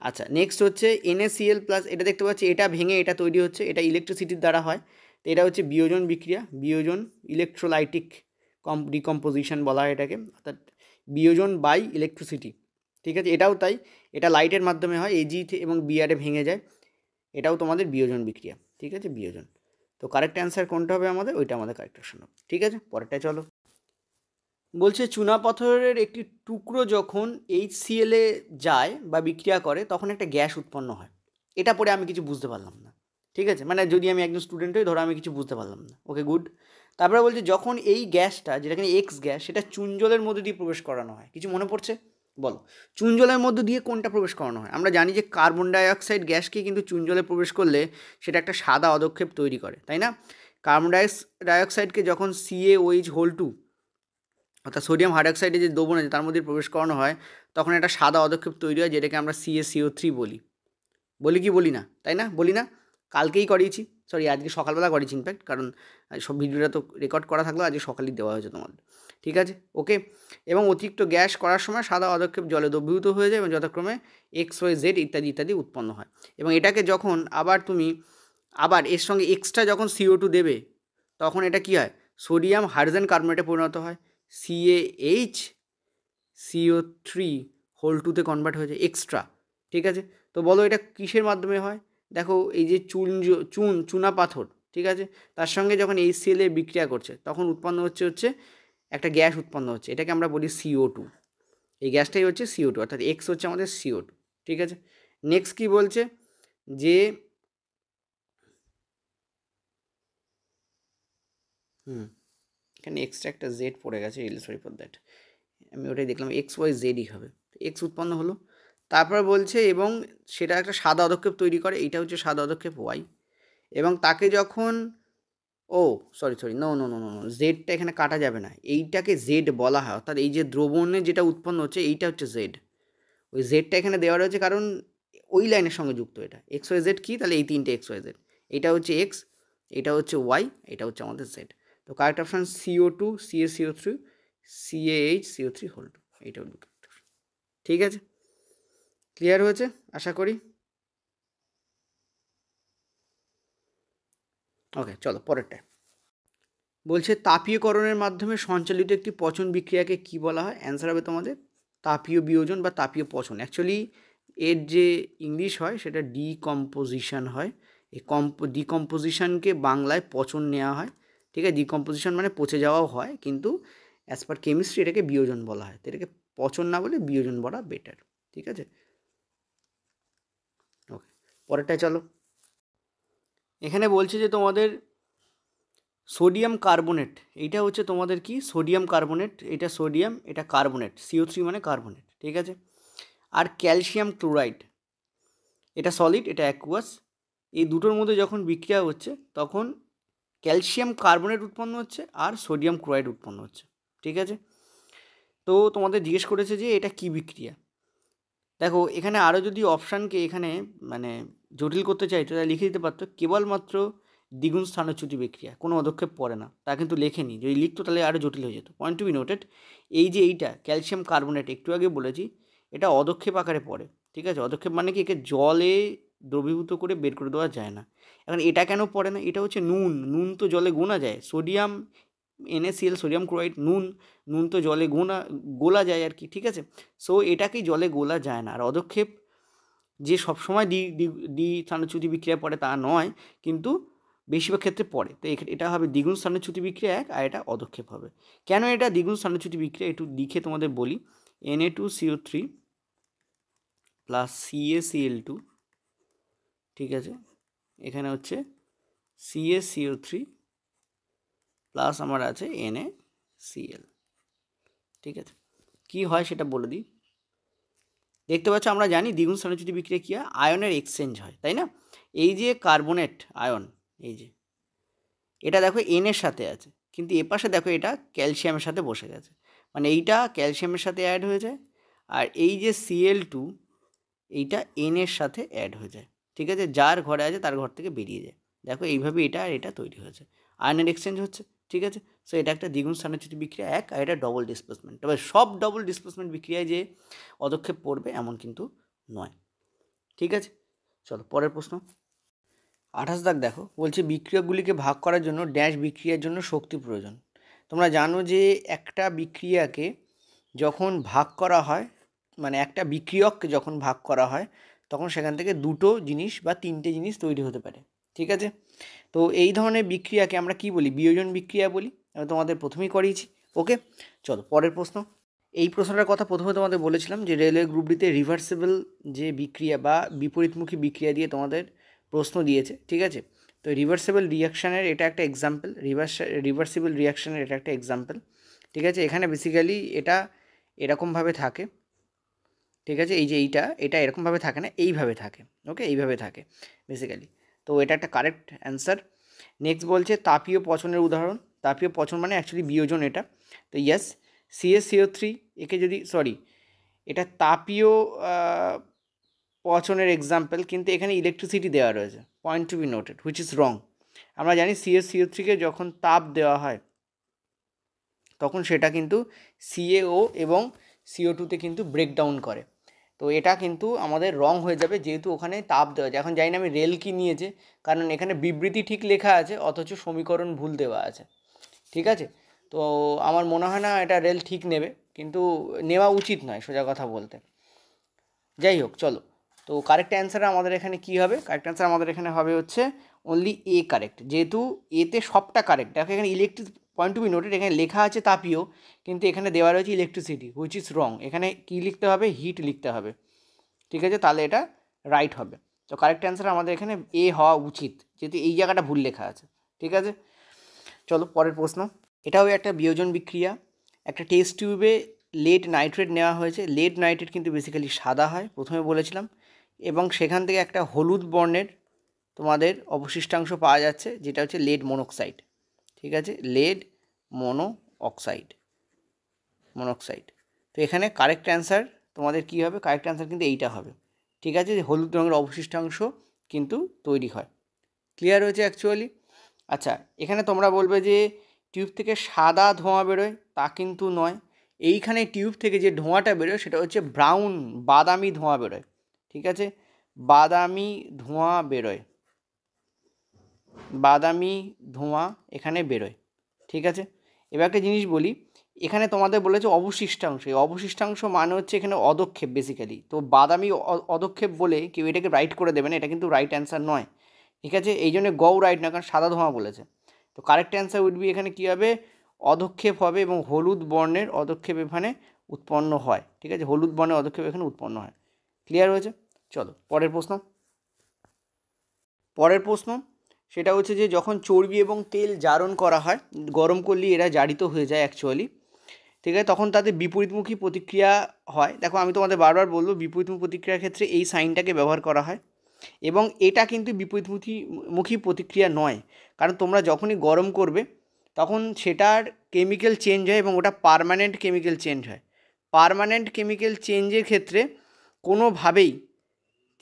আচ্ছা, নেক্সট হচ্ছে NaCl প্লাস, এটা দেখতে পাচ্ছি এটা ভেঙে এটা তৈরি হচ্ছে, এটা ইলেকট্রিসিটির দ্বারা হয়। তো এটা হচ্ছে বিয়োজন বিক্রিয়া, বিয়োজন ইলেকট্রোলাইটিক ডিকম্পোজিশন বলা হয় এটাকে, অর্থাৎ বিয়োজন বাই ইলেকট্রিসিটি, ঠিক আছে? এটাও তাই, এটা লাইটের মাধ্যমে হয়, Ag এবং Br ভেঙে যায়, এটাও তোমাদের বিয়োজন বিক্রিয়া, ঠিক আছে? বিয়োজন। তো কারেক্ট অ্যান্সার কোনটা হবে আমাদের? ওইটা আমাদের কারেক্ট অপশন হবে, ঠিক আছে? পরেরটা চলো। বলছে চুনাপাথরের একটি টুকরো যখন HCl এ যায় বা বিক্রিয়া করে তখন একটা গ্যাস উৎপন্ন হয়। এটা পড়ে আমি কিছু বুঝতে পারলাম না, ঠিক আছে? মানে যদি আমি একজন স্টুডেন্ট হই, ধরো আমি কিছু বুঝতে পারলাম না, ওকে গুড। তারপরে বলছে যখন এই গ্যাসটা, যেটা কিনা এক্স গ্যাস, সেটা চুন জলের মধ্যে দিয়ে প্রবেশ করানো হয়, কিছু মনে পড়ছে? বলো, চুন জলের মধ্যে দিয়ে কোনটা প্রবেশ করানো হয়? আমরা জানি যে কার্বন ডাইঅক্সাইড গ্যাসকে কিন্তু চুন জলে প্রবেশ করলে সেটা একটা সাদা অধক্ষেপ তৈরি করে, তাই না? কার্বন ডাইঅক্সাইডকে যখন CaOH2 অর্থাৎ সোডিয়াম হাইড্রক্সাইডে যে দ্রবণ আছে তার মধ্যে প্রবেশ করানো হয়, তখন একটা সাদা অধক্ষেপ তৈরি হয়, যেটাকে আমরা CaCO3 বলি। বলি কি বলি না? তাই না? বলি না? কালকেই করিয়েছি, সরি আজকে সকালবেলা করিয়েছি ইনফ্যাক্ট, কারণ সব ভিডিওটা তো রেকর্ড করা থাকলেও আজকে সকালেই দেওয়া হয়েছে তোমাদের, ঠিক আছে? ওকে। এবং অতিরিক্ত গ্যাস করার সময় সাদা অধক্ষেপ জলে দ্রবীভূত হয়ে যায় এবং যথাক্রমে XYZ ইত্যাদি ইত্যাদি উৎপন্ন হয়। এবং এটাকে যখন আবার তুমি আবার এর সঙ্গে এক্সট্রা যখন CO2 দেবে, তখন এটা কী হয়? সোডিয়াম হাইড্রোজেন কার্বনেটে পরিণত হয়, CaHCO3 কনভার্ট হয়ে যায় এক্সট্রা, ঠিক আছে? তো বলো এটা কিসের মাধ্যমে হয়? দেখো এই যে চুনা পাথর, ঠিক আছে, তার সঙ্গে যখন HCl এর বিক্রিয়া করছে তখন উৎপন্ন হচ্ছে একটা গ্যাস উৎপন্ন হচ্ছে, এটাকে আমরা বলি CO2। এই গ্যাসটাই হচ্ছে CO2, অর্থাৎ X হচ্ছে আমাদের CO2, ঠিক আছে? নেক্সট কি বলছে? যে এখানে এক্সট্রা একটা জেড পড়ে গেছে, সরি ফর দ্যাট, আমি ওটাই দেখলাম XYZই হবে, এক্স উৎপন্ন হলো। তারপর বলছে এবং সেটা একটা সাদা অধক্ষেপ তৈরি করে, এইটা হচ্ছে সাদা অধক্ষেপ Y, এবং তাকে যখন সরি নো, জেডটা এখানে কাটা যাবে না, এইটাকে জেড বলা হয়, অর্থাৎ এই যে দ্রবণে যেটা উৎপন্ন হচ্ছে এইটা হচ্ছে জেড। ওই জেডটা এখানে দেওয়া রয়েছে কারণ ওই লাইনের সঙ্গে যুক্ত এটা। XYZ কী? তাহলে এই তিনটে XYZ, এইটা হচ্ছে এক্স, এটা হচ্ছে ওয়াই, এটা হচ্ছে আমাদের জেড। তো correct option CO2 CaCO3 CaHCO3 whole 2, এইটা হল কারেক্ট অপশান, ঠিক আছে? ক্লিয়ার হয়েছে আশা করি। ওকে, চলো পরেরটায়। বলছে তাপীয়করণের মাধ্যমে সঞ্চালিত একটি পচন বিক্রিয়াকে কি বলা হয়? অ্যান্সার হবে তোমাদের তাপীয় বিয়োজন বা তাপীয় পচন। অ্যাকচুয়ালি এর যে ইংলিশ হয় সেটা ডিকম্পোজিশন হয়। এই ডিকম্পোজিশনকে বাংলায় পচন নেওয়া হয়, ঠিক আছে? ডিকম্পোজিশন মানে পচে যাওয়াও হয়, কিন্তু অ্যাজ পার কেমিস্ট্রি এটাকে বিয়োজন বলা হয়, তো এটাকে পচন না বলে বিয়োজন বলা বেটার, ঠিক আছে? ওকে, পরেরটায় চলো। এখানে বলছে যে তোমাদের সোডিয়াম কার্বনেট, এইটা হচ্ছে তোমাদের কি? সোডিয়াম কার্বনেট, এটা সোডিয়াম, এটা কার্বনেট, CO3 মানে কার্বনেট, ঠিক আছে? আর ক্যালসিয়াম ক্লোরাইড, এটা সলিড, এটা অ্যাকুয়াস। এই দুটোর মধ্যে যখন বিক্রিয়া হচ্ছে তখন ক্যালসিয়াম কার্বনেট উৎপন্ন হচ্ছে আর সোডিয়াম ক্লোরাইড উৎপন্ন হচ্ছে, ঠিক আছে? তো তোমাদের জিজ্ঞেস করেছে যে এটা কি বিক্রিয়া। দেখো এখানে আরও যদি অপশানকে এখানে মানে জটিল করতে চাইতো তাহলে লিখে দিতে পারতো কেবলমাত্র দ্বিগুণ স্থানচ্যুতি বিক্রিয়া, কোনো পদক্ষেপ পড়ে না, তা কিন্তু লেখেনি। যদি লিখতো তাহলে আরও জটিল হয়ে যেত। পয়েন্ট টু বি নোটেড, এই যে এইটা ক্যালসিয়াম কার্বনেট একটু আগে বলেছি, এটা অদক্ষেপ আকারে পড়ে, ঠিক আছে? অদক্ষেপ মানে কি? একে জলে দ্রবীভূত করে বের করে দেওয়া যায় না। এখন এটা কেন পড়ে না? এটা হচ্ছে নুন তো জলে গোনা যায়, সোডিয়াম NaCl সোডিয়াম ক্লোরাইড নুন তো জলে গোলা যায় আর কি, ঠিক আছে? সো এটাকেই জলে গোলা যায় না। আর অদক্ষেপ যে সবসময় দ্বি স্থানচ্যুতি বিক্রিয়া পড়ে তা নয়, কিন্তু বেশিরভাগ ক্ষেত্রে পড়ে। তো এটা হবে দ্বিগুণ স্থানচ্যুতি বিক্রিয়া 1, আর এটা অদক্ষেপ হবে। কেন এটা দ্বিগুণ স্থানচ্যুতি বিক্রিয়া একটু লিখে তোমাদের বলি। Na2CO3 প্লাস CaCl2, ঠিক আছে, এখানে হচ্ছে CaCO3 প্লাস আমার আছে NaCl, ঠিক আছে। কি হয় সেটা বলে দিই। দেখতে পাচ্ছ আমরা জানি দ্বিগুণ স্থানচ্যুতি বিক্রিয়া কী হয়, আয়নের এক্সচেঞ্জ হয়, তাই না? এই যে কার্বনেট আয়ন, এই যে এটা দেখো এনের সাথে আছে, কিন্তু এ পাশে দেখো এটা ক্যালসিয়ামের সাথে বসে গেছে, মানে এইটা ক্যালসিয়ামের সাথে অ্যাড হয়ে যায়, আর এই যে Cl2 এইটা এনের সাথে অ্যাড হয়ে যায়, ঠিক আছে, যার ঘরে আছে তার ঘর থেকে বেরিয়ে যায়। দেখো এইভাবে এটা আর এটা তৈরি হয়েছে, আয়নের এক্সচেঞ্জ হচ্ছে, ঠিক আছে। সো এটা একটা দ্বিগুণ স্থানচ্যুতি বিক্রিয়া 1, আর এটা ডবল ডিসপ্লেসমেন্ট। তবে সব ডবল ডিসপ্লেসমেন্ট বিক্রিয়ায় যে পদক্ষেপ পড়বে এমন কিন্তু নয়, ঠিক আছে। চলো পরের প্রশ্ন। 28 দাগ দেখো, বলছে বিক্রিয়কগুলিকে ভাগ করার জন্য ড্যাশ বিক্রিয়ার জন্য শক্তি প্রয়োজন। তোমরা জানো যে একটা বিক্রিয়াকে যখন ভাগ করা হয়, মানে একটা বিক্রিয়ককে যখন ভাগ করা হয় তখন সেখান থেকে দুটো জিনিস বা তিনটে জিনিস তৈরি হতে পারে, ঠিক আছে। তো এই ধরনের বিক্রিয়াকে আমরা কি বলি, বিয়োজন বিক্রিয়া বলি। আমি তোমাদের প্রথমেই করিয়েছি, ওকে। চলো পরের প্রশ্ন। এই প্রশ্নটার কথা প্রথমে তোমাদের বলেছিলাম যে রেলওয়ে গ্রুপ ডিতে রিভার্সেবল যে বিক্রিয়া বা বিপরীতমুখী বিক্রিয়া দিয়ে তোমাদের প্রশ্ন দিয়েছে, ঠিক আছে। তো রিভার্সেবল রিয়াকশানের এটা একটা এক্সাম্পল, রিভার্সিবল রিয়াকশানের এটা একটা এক্সাম্পল, ঠিক আছে। এখানে বেসিক্যালি এটা এরকমভাবে থাকে, ঠিক আছে। এই যে এটা এরকমভাবে থাকে না, এইভাবে থাকে, ওকে, এইভাবে থাকে বেসিক্যালি। তো এটা একটা কারেক্ট অ্যান্সার। নেক্সট বলছে তাপীয় পচনের উদাহরণ। তাপীয় পচন মানে অ্যাকচুয়ালি বিয়োজন এটা। তো ইয়েস, CaCO3 একে যদি এটা তাপীয় পচনের এক্সাম্পল, কিন্তু এখানে ইলেকট্রিসিটি দেওয়া রয়েছে, point to be noted, which is wrong. আমরা জানি CaCO3কে যখন তাপ দেওয়া হয় তখন সেটা কিন্তু CaO এবং CO2তে কিন্তু ব্রেকডাউন করে। তো এটা কিন্তু আমাদের রং হয়ে যাবে, যেহেতু ওখানে তাপ দেওয়া আছে। এখন জানি না আমি রেল কি নিয়েছে, কারণ এখানে বিবৃতি ঠিক লেখা আছে অথচ সমীকরণ ভুল দেওয়া আছে, ঠিক আছে। তো আমার মনে হয় না এটা রেল ঠিক নেবে, কিন্তু নেওয়া উচিত নয় সোজা কথা বলতে। যাই হোক, চলো। তো কারেক্ট অ্যান্সার আমাদের এখানে কি হবে, কারেক্ট অ্যান্সার আমাদের এখানে হবে হচ্ছে অনলি এ কারেক্ট, যেহেতু এতে সবটা কারেক্ট। দেখো এখানে electric, point to be noted, এখানে লেখা আছে তাপীয়, কিন্তু এখানে দেওয়া রয়েছে ইলেকট্রিসিটি, হুইচ ইজ রং। এখানে কী লিখতে হবে, হিট লিখতে হবে, ঠিক আছে, তাহলে এটা রাইট হবে। তো কারেক্ট অ্যান্সার আমাদের এখানে এ হওয়া উচিত, যেহেতু এই জায়গাটা ভুল লেখা আছে, ঠিক আছে। চলো পরের প্রশ্ন। এটাও একটা বিয়োজন বিক্রিয়া। একটা টেস্ট টিউবে লেড নাইট্রেট নেওয়া হয়েছে। লেড নাইট্রেট কিন্তু বেসিক্যালি সাদা হয়, প্রথমে বলেছিলাম, এবং সেখান থেকে একটা হলুদ বর্ণের তোমাদের অবশিষ্টাংশ পাওয়া যাচ্ছে, যেটা হচ্ছে লেড মনোক্সাইড, ঠিক আছে, লেড মনোক্সাইড। তো এখানে কারেক্ট অ্যান্সার তোমাদের কী হবে, কারেক্ট অ্যান্সার কিন্তু এইটা হবে, ঠিক আছে, যে হলুদ রঙের অবশিষ্টাংশ কিন্তু তৈরি হয়। ক্লিয়ার হয়েছে অ্যাকচুয়ালি। আচ্ছা, এখানে তোমরা বলবে যে টিউব থেকে সাদা ধোঁয়া বেরোয়, তা কিন্তু নয়। এইখানে টিউব থেকে যে ধোঁয়াটা বেরোয় সেটা হচ্ছে ব্রাউন, বাদামি ধোঁয়া বেরোয়, ঠিক আছে, বাদামি ধোঁয়া বেরোয়, বাদামি ধোঁয়া এখানে বেরোয়, ঠিক আছে। এবার একটা জিনিস বলি, এখানে তোমাদের বলেছে অবশিষ্টাংশ, এই অবশিষ্টাংশ মানে হচ্ছে এখানে অদক্ষেপ বেসিক্যালি। তো বাদামি অদক্ষেপ বলে কেউ এটাকে রাইট করে দেবে না, এটা কিন্তু রাইট অ্যান্সার নয়, ঠিক আছে। এই জন্য গও রাইট না, কারণ সাদা ধোঁয়া বলেছে। তো কারেক্ট অ্যান্সার উইড বি, এখানে কী হবে, অদক্ষেপ হবে, এবং হলুদ বর্ণের অদক্ষেপ এখানে উৎপন্ন হয়, ঠিক আছে, হলুদ বর্ণের অদক্ষেপ এখানে উৎপন্ন হয়। ক্লিয়ার হয়েছে। চলো পরের প্রশ্ন। পরের প্রশ্ন সেটা হচ্ছে যে যখন চর্বি এবং তেল জারণ করা হয়, গরম করলে এরা জারিত হয়ে যায় অ্যাকচুয়ালি, ঠিক আছে, তখন তাদের বিপরীতমুখী প্রতিক্রিয়া হয়। দেখো আমি তোমাদের বারবার বলবো, বিপরীতমুখী প্রতিক্রিয়ার ক্ষেত্রে এই সাইনটাকে ব্যবহার করা হয়, এবং এটা কিন্তু বিপরীতমুখী প্রতিক্রিয়া নয়, কারণ তোমরা যখনই গরম করবে তখন সেটার কেমিক্যাল চেঞ্জ হয়, এবং ওটা পার্মানেন্ট কেমিক্যাল চেঞ্জ হয়। পার্মানেন্ট কেমিক্যাল চেঞ্জের ক্ষেত্রে কোনোভাবেই,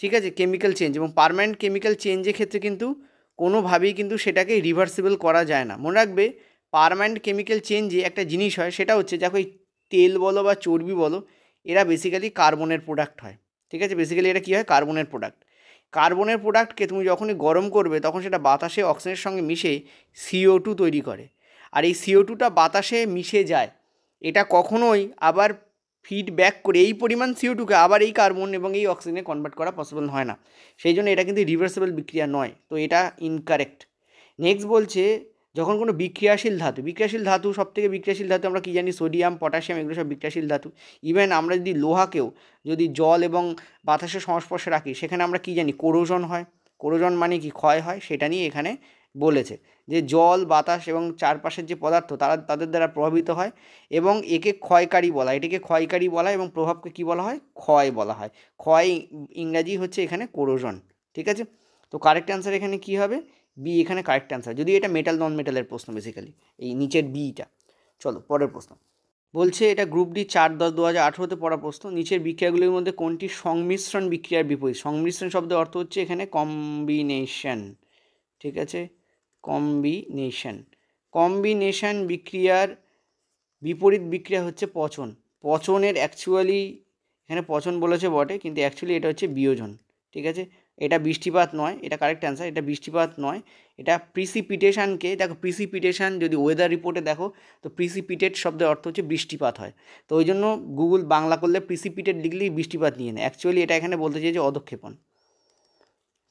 ঠিক আছে, কেমিক্যাল চেঞ্জ এবং পার্মানেন্ট কেমিক্যাল চেঞ্জের ক্ষেত্রে কিন্তু কোনোভাবেই কিন্তু সেটাকে রিভার্সিবল করা যায় না। মনে রাখবে, পার্মানেন্ট কেমিক্যাল চেঞ্জে একটা জিনিস হয়, সেটা হচ্ছে দেখো এই তেল বলো বা চর্বি বলো, এরা বেসিক্যালি কার্বনের প্রোডাক্ট হয়, ঠিক আছে, বেসিক্যালি এটা কী হয়, কার্বনের প্রোডাক্ট। কার্বনের প্রোডাক্টকে তুমি যখনই গরম করবে তখন সেটা বাতাসে অক্সিজেনের সঙ্গে মিশে CO2 তৈরি করে, আর এই CO2টা বাতাসে মিশে যায়, এটা কখনোই আবার ফিডব্যাক করে এই পরিমাণ CO2কে আবার এই কার্বন এবং এই অক্সিজেনে কনভার্ট করা পসিবল হয় না। সেই জন্য এটা কিন্তু রিভার্সেবল বিক্রিয়া নয়, তো এটা ইনকারেক্ট। নেক্সট বলছে যখন কোনো বিক্রিয়াশীল ধাতু সব থেকে বিক্রিয়াশীল ধাতু আমরা কী জানি, সোডিয়াম, পটাশিয়াম, এগুলো সব বিক্রিয়াশীল ধাতু। ইভেন আমরা যদি লোহাকেও যদি জল এবং বাতাসের সংস্পর্শে রাখি, সেখানে আমরা কী জানি, কোরোজন হয়। কোরোজন মানে কি, ক্ষয় হয়, সেটা নিয়ে এখানে বলেছে যে জল, বাতাস এবং চারপাশের যে পদার্থ তাদের দ্বারা প্রভাবিত হয় এবং একে ক্ষয়কারী বলা হয়, এটিকে ক্ষয়কারী বলা হয় এবং প্রভাবকে কী বলা হয়, ক্ষয় বলা হয়। ক্ষয় ইংরাজি হচ্ছে এখানে কোরোজন। ঠিক আছে, তো কারেক্ট অ্যান্সার এখানে কী হবে, বি এখানে কারেক্ট অ্যান্সার, যদি এটা মেটাল নন মেটালের প্রশ্ন বেসিক্যালি, এই নিচের বিটা। চলো পরের প্রশ্ন। বলছে এটা গ্রুপ ডি 4/10/2018-তে পড়া প্রশ্ন। নিচের বিক্রিয়াগুলির মধ্যে কোনটি সংমিশ্রণ বিক্রিয়ার বিপরীত? সংমিশ্রণ শব্দের অর্থ হচ্ছে এখানে কম্বিনেশন। ঠিক আছে, কম্বিনেশন বিক্রিয়ার বিপরীত বিক্রিয়া হচ্ছে পচন। পচনের অ্যাকচুয়ালি এখানে পচন বলেছে বটে, কিন্তু অ্যাকচুয়ালি এটা হচ্ছে বিয়োজন। ঠিক আছে, এটা বৃষ্টিপাত নয়, এটা কারেক্ট অ্যান্সার, এটা বৃষ্টিপাত নয়, এটা প্রিসিপিটেশনকে দেখো, প্রিসিপিটেশন যদি ওয়েদার রিপোর্টে দেখো তো প্রিসিপিটেট শব্দের অর্থ হচ্ছে বৃষ্টিপাত হয়। তো ওই জন্য গুগল বাংলা করলে প্রিসিপিটেট লিখলেই বৃষ্টিপাত নিয়ে নেয়। অ্যাকচুয়ালি এটা এখানে বলতে চাইছে অধঃক্ষেপণ।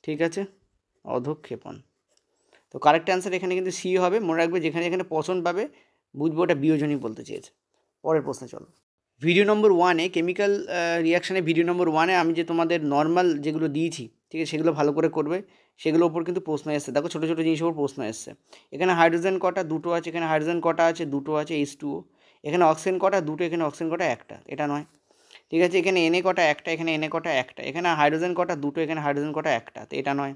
ঠিক আছে, অধঃক্ষেপণ। তো কারেক্ট অ্যান্সার এখানে কিন্তু সি হবে। মনে রাখবে যেখানে যেখানে পচন পাবে বুঝবো ওটা বিয়োজনই বলতে চেয়েছে। পরের প্রশ্নে চলো। ভিডিও নম্বর 1-এ কেমিক্যাল রিয়াকশানে ভিডিও নম্বর 1-এ আমি যে তোমাদের নর্মাল যেগুলো দিয়েছি, ঠিক আছে, সেগুলো ভালো করে করবে। সেগুলোর উপর কিন্তু প্রশ্ন এসছে, দেখো ছোটো ছোটো জিনিসের উপর প্রশ্ন এসছে। এখানে হাইড্রোজেন কটা, দুটো আছে। এখানে হাইড্রোজেন কটা আছে, দুটো আছে, H2O। এখানে অক্সিজেন কটা, দুটো। এখানে অক্সিজেন কটা, একটা। এটা নয়। ঠিক আছে, এখানে এনে কটা, একটা। এখানে এনে কটা, একটা। এখানে হাইড্রোজেন কটা, দুটো। এখানে হাইড্রোজেন কটা, একটা। তো এটা নয়।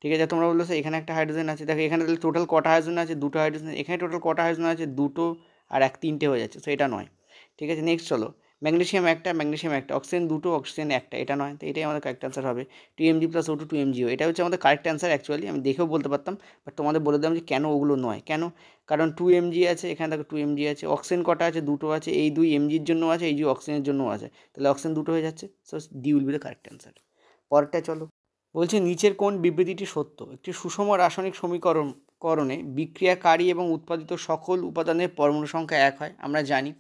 ঠিক আছে, তোমরা বললো স্যার এখানে একটা হাইড্রোজেন আছে, দেখো এখানে তাহলে টোটাল কটা হাইড্রোজেন আছে, দুটো হাইড্রোজেন। এখানে টোটাল কটা হাইড্রোজেন আছে, দুটো আর এক, তিনটে হয়ে যাচ্ছে, তো এটা নয়। ঠিক আছে, নেক্সট চলো। ম্যাগনেসিয়াম একটা, অক্সিজেন দুটো, অক্সিজেন একটা। এটা নয়, তো এটাই আমাদের কারেক্ট অ্যান্সার হবে। 2 mg + O2 2 mgO, এটা হচ্ছে আমাদের কারেক্ট অ্যান্সার। অ্যাকচুয়ালি আমি দেখেও বলতে পারতাম, বাট তোমাদের বলে দিলাম যে কেন ওগুলো নয়। কেন? কারণ 2 mg আছে, এখানে দেখো 2 mg আছে। অক্সিজেন কটা আছে, দুটো আছে। এই 2 mgর জন্য আছে, এই 2 অক্সিজেনের জন্য আছে, তাহলে অক্সিজেন দুটো হয়ে যাচ্ছে। So D will be the correct answer. পরেরটা চলো। বলছে নিচের কোন বিবৃতিটি সত্য? একটি সুষম রাসায়নিক সমীকরণে বিক্রিয়াকারী এবং উৎপাদিত সকল উপাদানের পরমাণু সংখ্যা এক হয়, আমরা জানি।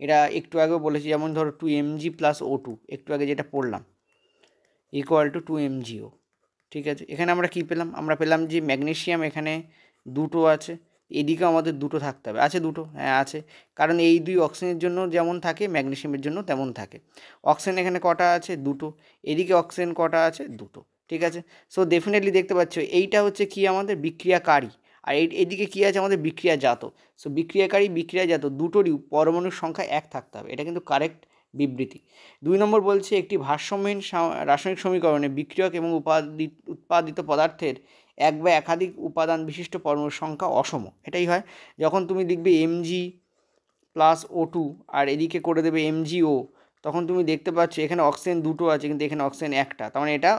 এটা একটু আগেও বলেছি, যেমন ধরো 2 mg + O2, একটু আগে যেটা পড়লাম, = 2 mgO। ঠিক আছে, এখানে আমরা কী পেলাম? আমরা পেলাম যে ম্যাগনেসিয়াম এখানে দুটো আছে, এদিকেও আমাদের দুটো থাকতে হবে। আছে দুটো? হ্যাঁ আছে, কারণ এই 2 অক্সিজেনের জন্য যেমন থাকে, ম্যাগনেসিয়ামের জন্য তেমন থাকে। অক্সিজেন এখানে কটা আছে? দুটো। এদিকে অক্সিজেন কটা আছে? দুটো। ঠিক আছে, সো ডেফিনেটলি দেখতে পাচ্ছ এইটা হচ্ছে কি, আমাদের বিক্রিয়াকারী, আর এদিকে কী আছে, আমাদের বিক্রিয়াজাত। সো বিক্রিয়াকারী, বিক্রিয়াজাত দুটোরই পরমাণুর সংখ্যা এক থাকতে হবে, এটা কিন্তু কারেক্ট বিবৃতি। 2 নম্বর বলছে একটি ভারসাম্যহীন রাসায়নিক সমীকরণে বিক্রিয়ক এবং উৎপাদিত পদার্থের এক বা একাধিক উপাদান বিশিষ্ট পরমাণুর সংখ্যা অসম। এটাই হয় যখন তুমি লিখবে mg + O2 আর এদিকে করে দেবে mgO, তখন তুমি দেখতে পাচ্ছ এখানে অক্সিজেন দুটো আছে, কিন্তু এখানে অক্সিজেন একটা। তার মানে এটা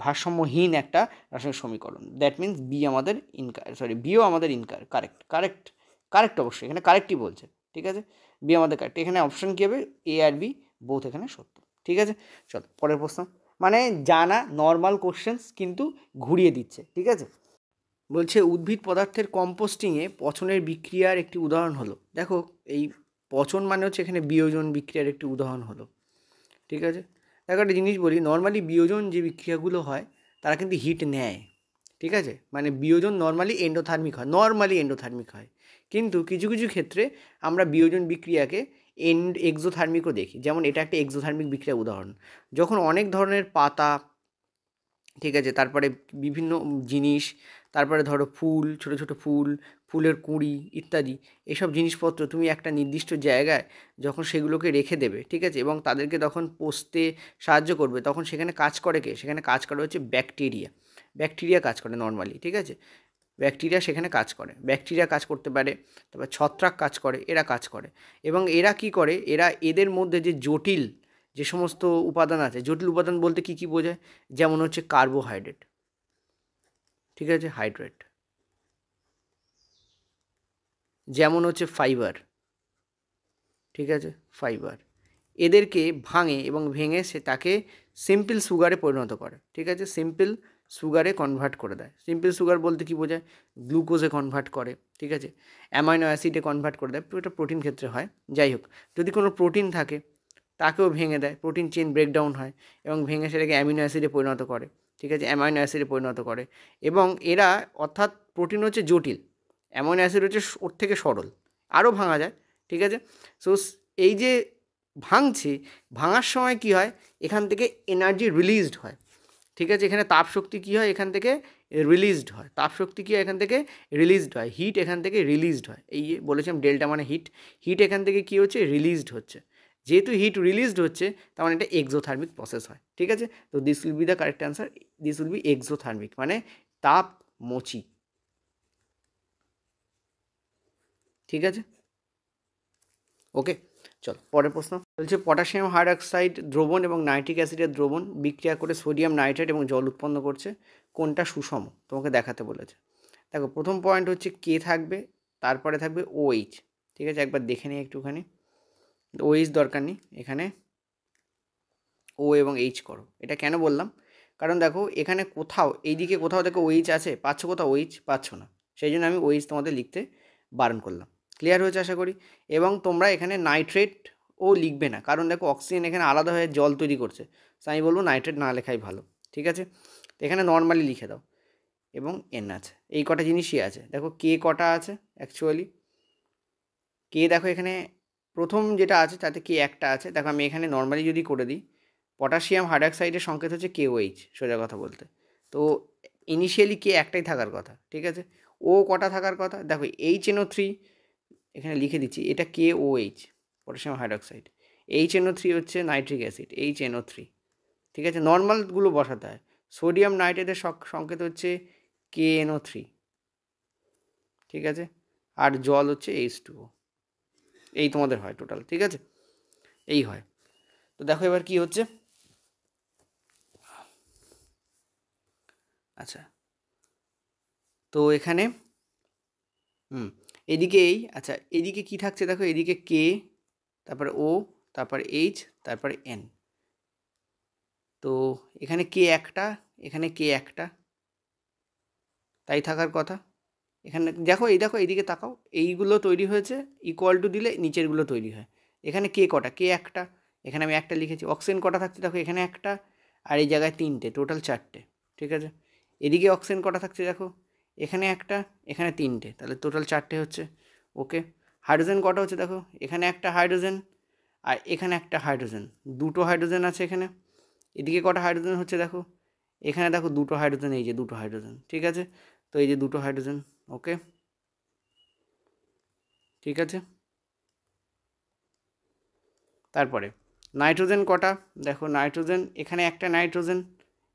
ভারসাম্যহীন একটা রাসায়নিক সমীকরণ। দ্যাট মিন্স বি আমাদের বিও আমাদের কারেক্ট অবশ্যই, এখানে কারেক্টই বলছে। ঠিক আছে, বি আমাদের কারেক্ট। এখানে অপশন কী হবে? এ আর বি বোথ এখানে সত্য। ঠিক আছে, চলো পরের প্রশ্ন। মানে জানা নর্মাল কোশ্চেন্স কিন্তু ঘুরিয়ে দিচ্ছে। ঠিক আছে, বলছে উদ্ভিদ পদার্থের কম্পোস্টিংয়ে পচনের বিক্রিয়ার একটি উদাহরণ হলো। দেখো এই পচন মানে হচ্ছে এখানে বিয়োজন বিক্রিয়ার একটি উদাহরণ হলো। ঠিক আছে, দেখো একটা জিনিস বলি, নর্মালি বিয়োজন যে বিক্রিয়াগুলো হয় তারা কিন্তু হিট নেয়। ঠিক আছে, মানে বিয়োজন নর্মালি এন্ডোথার্মিক হয়, কিন্তু কিছু কিছু ক্ষেত্রে আমরা বিয়োজন বিক্রিয়াকে এক্সোথার্মিকও দেখি। যেমন এটা একটা এক্সোথার্মিক বিক্রিয়া উদাহরণ। যখন অনেক ধরনের পাতা, ঠিক আছে, তারপরে বিভিন্ন জিনিস, তারপরে ধরো ফুল, ছোটো ছোটো ফুল, ফুলের কুঁড়ি ইত্যাদি, এসব জিনিসপত্র তুমি একটা নির্দিষ্ট জায়গায় যখন সেগুলোকে রেখে দেবে, ঠিক আছে, এবং তাদেরকে তখন পচতে সাহায্য করবে, তখন সেখানে কাজ করে কে? সেখানে কাজ করে হচ্ছে ব্যাকটেরিয়া কাজ করে নর্মালি। ঠিক আছে, ব্যাকটেরিয়া সেখানে কাজ করে, ব্যাকটেরিয়া কাজ করতে পারে, তারপর ছত্রাক কাজ করে, এরা কাজ করে। এবং এরা কি করে, এদের মধ্যে যে জটিল যে সমস্ত উপাদান আছে, জটিল উপাদান বলতে কী কী বোঝায়? যেমন হচ্ছে কার্বোহাইড্রেট, ঠিক আছে, হাইড্রেট, যেমন হচ্ছে ফাইবার, ঠিক আছে, ফাইবার, এদেরকে ভাঙে এবং ভেঙে সে তাকে সিম্পল সুগারে পরিণত করে। ঠিক আছে, সিম্পল সুগারে কনভার্ট করে দেয়। সিম্পল সুগার বলতে কী বোঝায়? গ্লুকোজে কনভার্ট করে। ঠিক আছে, অ্যামাইনো অ্যাসিডে কনভার্ট করে দেয়, এটা প্রোটিন ক্ষেত্রে হয়। যাই হোক, যদি কোনো প্রোটিন থাকে তাকেও ভেঙে দেয়, প্রোটিন চেন ব্রেকডাউন হয় এবং ভেঙে সেটাকে অ্যামিনো অ্যাসিডে পরিণত করে। ঠিক আছে, অ্যামাইনো অ্যাসিডে পরিণত করে। এবং এরা অর্থাৎ প্রোটিন হচ্ছে জটিল, অ্যামাইনো অ্যাসিড হচ্ছে ওর থেকে সরল, আরও ভাঙা যায়। ঠিক আছে, সো এই যে ভাঙছে, ভাঙার সময় কী হয়, এখান থেকে এনার্জি রিলিজড হয়। ঠিক আছে, এখানে তাপ শক্তি কী হয়, এখান থেকে রিলিজড হয়, তাপ শক্তি কী হয়, এখান থেকে রিলিজড হয়, হিট এখান থেকে রিলিজড হয়। এই যে বলেছিলাম ডেল্টা মানে হিট, হিট এখান থেকে কী হচ্ছে, রিলিজড হচ্ছে। যেহেতু হিট রিলিজড হচ্ছে, তার মানে এটা এক্সোথার্মিক প্রসেস হয়। ঠিক আছে, তো this will be the correct answer, this will be exothermic, মানে তাপমোচী। ঠিক আছে, ওকে, চলো পরের প্রশ্ন বলছে, পটাশিয়াম হাইড্রক্সাইড দ্রবণ এবং নাইট্রিক অ্যাসিডের দ্রবণ বিক্রিয়া করে সোডিয়াম নাইট্রেট এবং জল উৎপন্ন করছে, কোনটা সুষম, তোমাকে দেখাতে বলেছে। দেখো প্রথম পয়েন্ট হচ্ছে কে থাকবে, তারপরে থাকবে OH। ঠিক আছে, একবার দেখে নিই একটুখানি, OH দরকার নেই, এখানে O এবং H করো। এটা কেন বললাম, কারণ দেখো এখানে কোথাও এইদিকে কোথাও দেখো OH আছে, পাচ্ছ কোথাও OH পাচ্ছ না, সেই জন্য আমি OH তোমাদের লিখতে বারণ করলাম। ক্লিয়ার হয়েছে আশা করি। এবং তোমরা এখানে নাইট্রেটও লিখবে না, কারণ দেখো অক্সিজেন এখানে আলাদা হয়ে জল তৈরি করছে, তো আমি বলবো নাইট্রেট না লেখাই ভালো। ঠিক আছে, তো এখানে নর্মালি লিখে দাও, এবং N আছে, এই কটা জিনিসই আছে। দেখো কে কটা আছে, অ্যাকচুয়ালি কে দেখো এখানে প্রথম যেটা আছে তাতে কে একটা আছে। দেখো আমি এখানে নর্মালি যদি করে দিই, পটাশিয়াম হাইড্রক্সাইডের সংকেত হচ্ছে KOH, সোজা কথা বলতে, তো ইনিশিয়ালি কে একটাই থাকার কথা। ঠিক আছে, ও কটা থাকার কথা, দেখো HNO3 এখানে লিখে দিচ্ছি, এটা KOH পটাশিয়াম হাইড্রক্সাইড, HNO3 হচ্ছে নাইট্রিক অ্যাসিড, HNO3। ঠিক আছে, নর্মালগুলো বসাতে হয়। সোডিয়াম নাইট্রেটের সংকেত হচ্ছে KNO3। ঠিক আছে, আর জল হচ্ছে H2O। এই তোমাদের হয় টোটাল। ঠিক আছে, এই হয়। তো দেখো এবার কি হচ্ছে, আচ্ছা তো এখানে এদিকে এই, আচ্ছা এদিকে কি থাকছে দেখো, এদিকে কে, তারপরে ও, তারপরে এইচ, তারপরে এন। তো এখানে কে একটা, এখানে কে একটা, তাই থাকার কথা। এখানে দেখো, এই দেখো এইদিকে তাকাও, এইগুলো তৈরি হয়েছে, ইকুয়াল টু দিলে নিচেরগুলো তৈরি হয়। এখানে কে কটা, কে একটা, এখানে আমি একটা লিখেছি। অক্সিজেন কটা থাকছে দেখো, এখানে একটা, আর এই জায়গায় তিনটে, টোটাল চারটে। ঠিক আছে, এদিকে অক্সিজেন কটা থাকছে দেখো, এখানে একটা, এখানে তিনটে, তাহলে টোটাল চারটে হচ্ছে। ওকে, হাইড্রোজেন কটা হচ্ছে দেখো, এখানে একটা হাইড্রোজেন, আর এখানে একটা হাইড্রোজেন, দুটো হাইড্রোজেন আছে এখানে। এদিকে কটা হাইড্রোজেন হচ্ছে দেখো, এখানে দেখো দুটো হাইড্রোজেন, এই যে দুটো হাইড্রোজেন। ঠিক আছে, তো এই যে দুটো হাইড্রোজেন। ওকে, ঠিক আছে, তারপরে নাইট্রোজেন কটা, দেখো নাইট্রোজেন এখানে একটা নাইট্রোজেন,